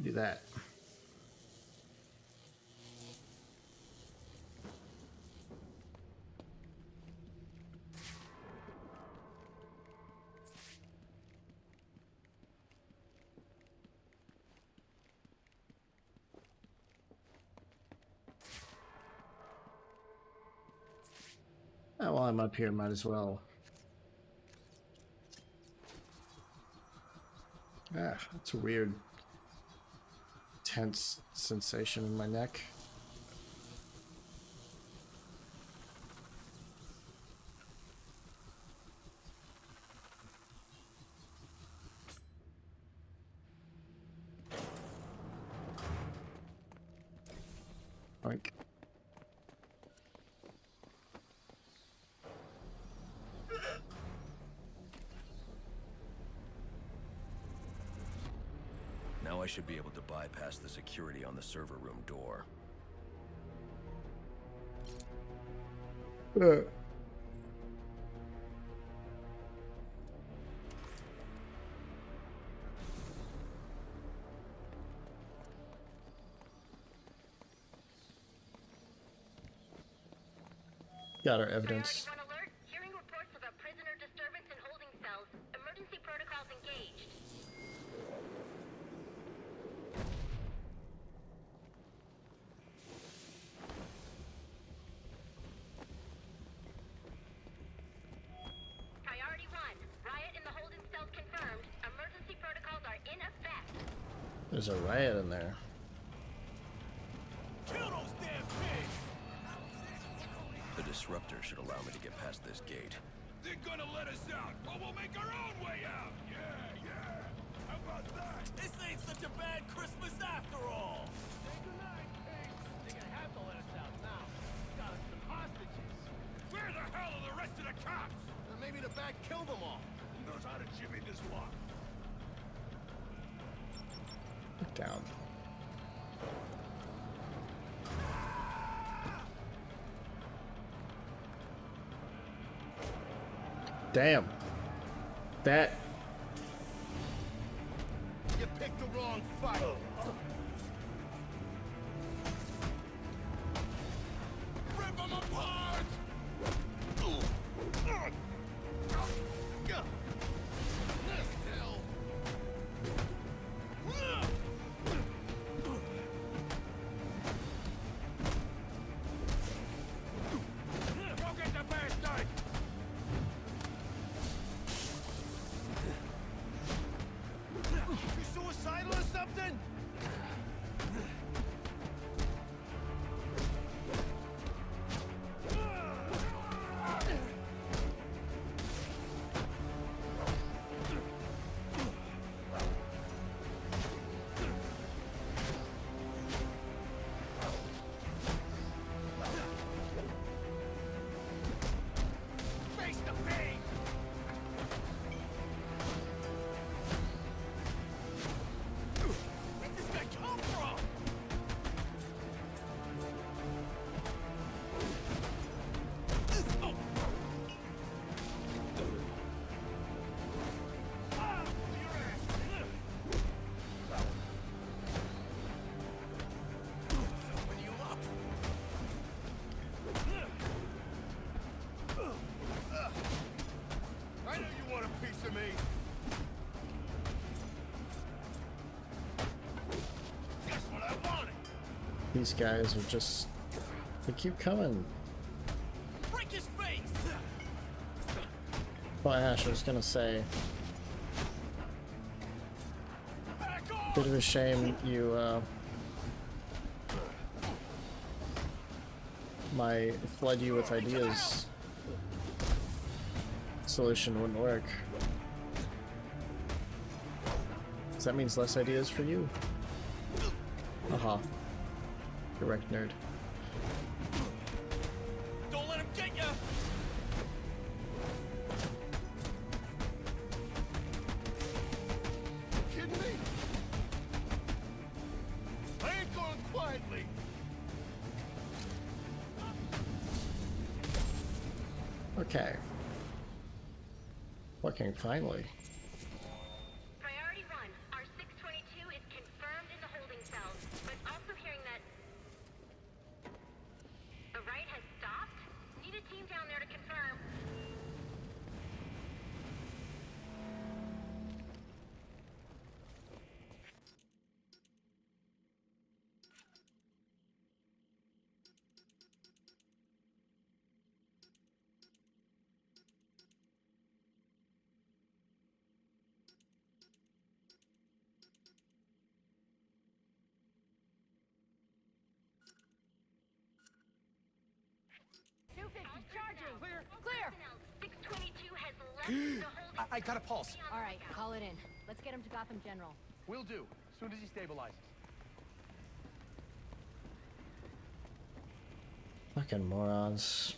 Do that. Oh, while I'm up here, might as well. Ah, that's a weird, tense sensation in my neck. Oink. Now I should be able to bypass the security on the server room door. Got our evidence. Alert. Hearing reports of a prisoner disturbance in holding cells. Emergency protocols engaged. Priority 1. Riot in the holding cells confirmed. Emergency protocols are in effect. There's a riot in there. Kill those damn pigs! The disruptor should allow me to get past this gate. They're gonna let us out, but we'll make our own way out! Yeah, yeah! How about that? This ain't such a bad Christmas after all! Say goodnight, pigs. They're gonna have to let us out now. Got us some hostages. Where the hell are the rest of the cops? Or maybe the bat killed them all. Who knows how to jimmy this lock? Down. Damn. That. You picked the wrong fight. Rip them apart! Go get the bastard! You suicidal or something? Face the pain! Where'd this guy come from? Open you up. I know you want a piece of me. Just what I wanted. These guys are just They keep coming. Break his face! Well, Ash, I was gonna say. Bit of a shame you, my flood you with ideas solution wouldn't work. 'Cause that means less ideas for you. Aha. Correct, nerd. Don't let him get ya! Kidding me? I ain't going quietly. Okay. Fucking finally. Priority 1, our 622 is confirmed in the holding cells, but also hearing that the riot has stopped. Need a team down there to confirm. Clear! 622 has left the holding. I got a pulse. All right, call it in. Let's get him to Gotham General. Will do, as soon as he stabilizes. Fucking morons.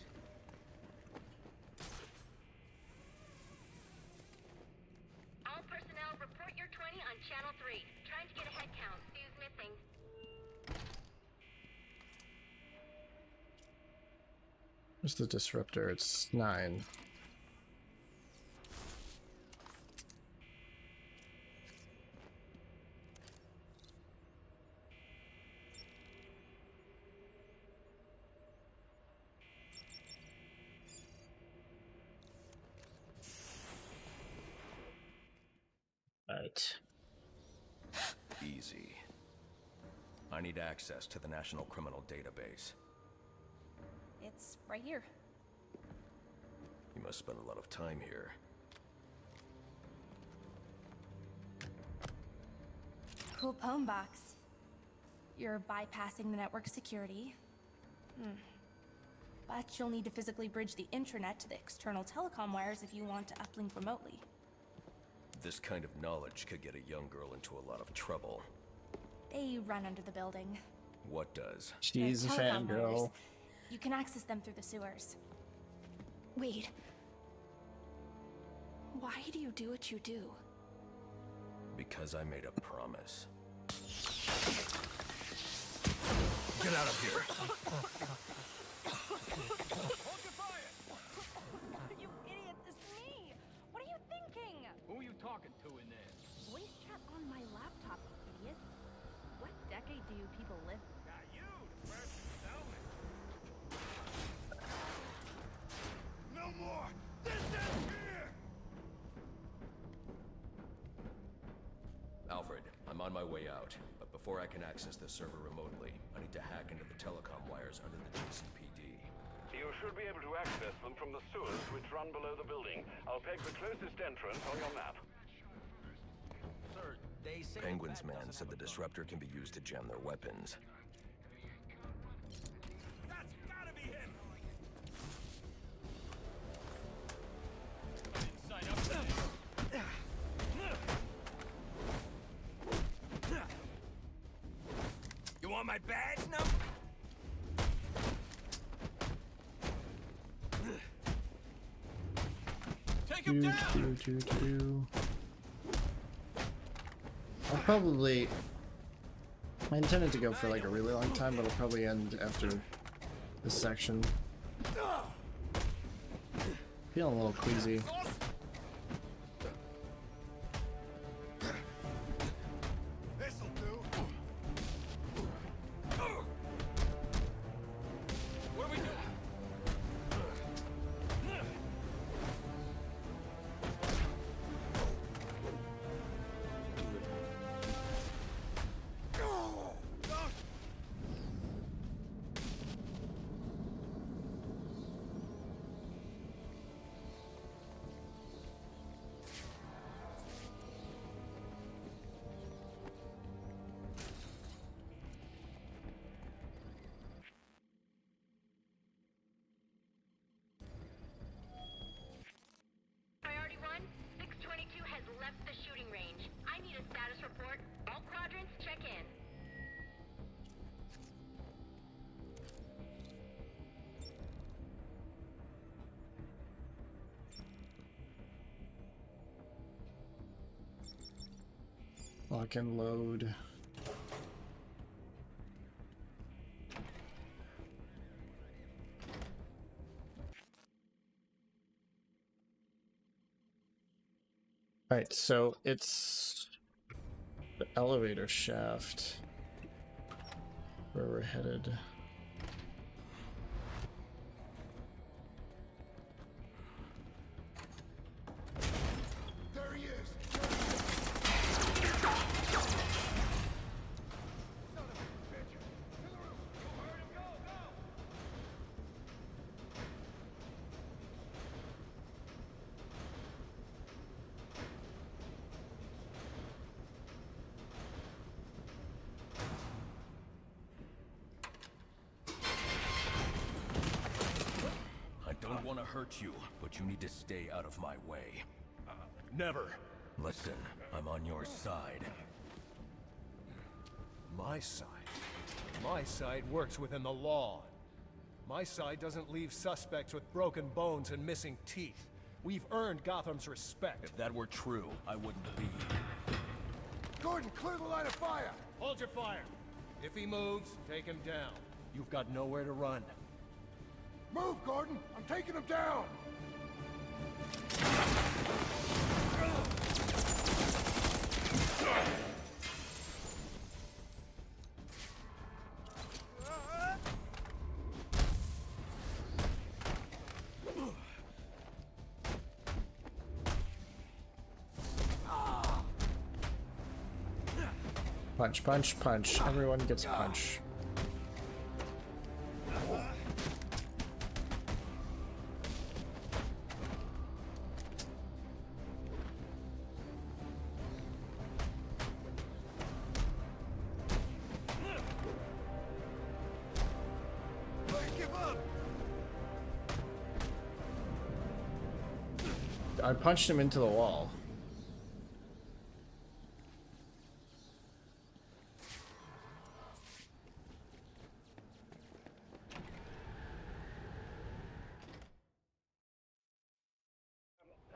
All personnel, report your 20 on Channel 3. Trying to get a head count. Who's missing? Where's the disruptor? It's 9. Right. Easy. I need access to the National Criminal Database. It's right here. You must spend a lot of time here. Cool poem box. You're bypassing the network security. But you'll need to physically bridge the intranet to the external telecom wires if you want to uplink remotely. This kind of knowledge could get a young girl into a lot of trouble. They run under the building. What does? She's a The telecom fangirl. wires. You can access them through the sewers. Wait. Why do you do what you do? Because I made a promise. Get out of here! You idiots, it's me! What are you thinking? Who are you talking to in there? Voice chat on my laptop, you idiot. What decade do you people live in? Got you, the person who tell me. No more! This is here! Alfred, I'm on my way out, but before I can access the server remotely, I need to hack into the telecom wires under the GCPD. You should be able to access them from the sewers which run below the building. I'll peg the closest entrance on your map. Sir, they say Penguin's man said the disruptor can be used to jam their weapons. that's gotta be him! Didn't sign up for this. You want my badge number? Take him down! I'll probably... I intended to go for like a really long time, but it'll probably end after this section. Feeling a little queasy. This'll do. What are we doing? Lock and load. Alright, so it's the elevator shaft where we're headed. There he is! I don't want to hurt you, but you need to stay out of my way. Never. Listen, I'm on your side. My side? My side works within the law. My side doesn't leave suspects with broken bones and missing teeth. We've earned Gotham's respect. If that were true, I wouldn't be here. Gordon, clear the line of fire! Hold your fire. If he moves, take him down. You've got nowhere to run. Move, Gordon! I'm taking him down! Punch, punch, punch. Everyone gets a punch. I punched him into the wall.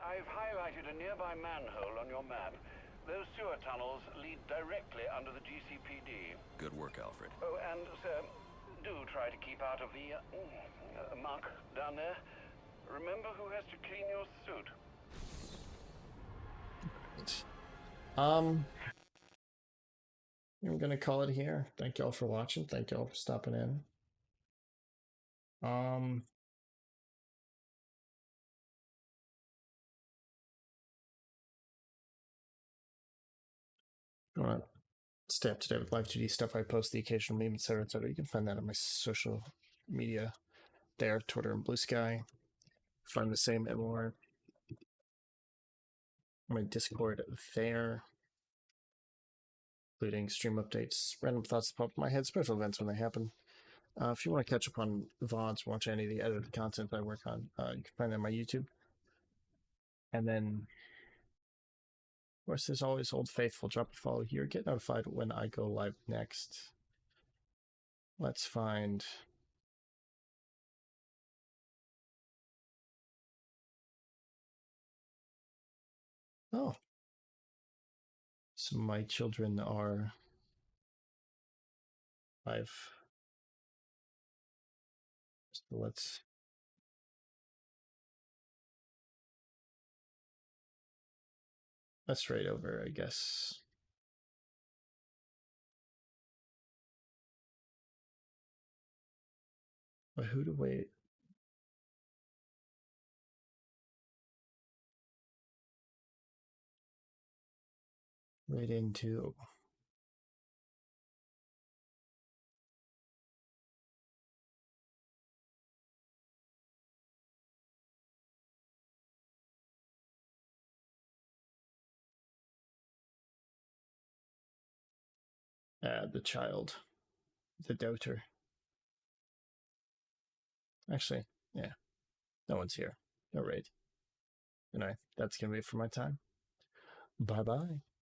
I've highlighted a nearby manhole on your map. Those sewer tunnels lead directly under the GCPD. Good work, Alfred. Oh, and, sir, do try to keep out of the muck down there. Remember who has to clean your suit. I'm gonna call it here. Thank y'all for watching. Thank y'all for stopping in. If you want to stay up to date with live 2D stuff, I post the occasional meme, etc., etc. You can find that on my social media there, Twitter and Blue Sky. Find the same and more on my Discord there, including stream updates, random thoughts that pop in my head, special events when they happen. If you want to catch up on VODs, watch any of the edited content I work on, you can find that on my YouTube. And then, of course, there's always Old Faithful. Drop a follow here. Get notified when I go live next. Let's find... Oh. So my children are 5. So let's right over, I guess. But who to wait? Right into... the child. The doubter. Actually, yeah. No one's here. No raid. Anyway, that's gonna be it for my time. Bye-bye.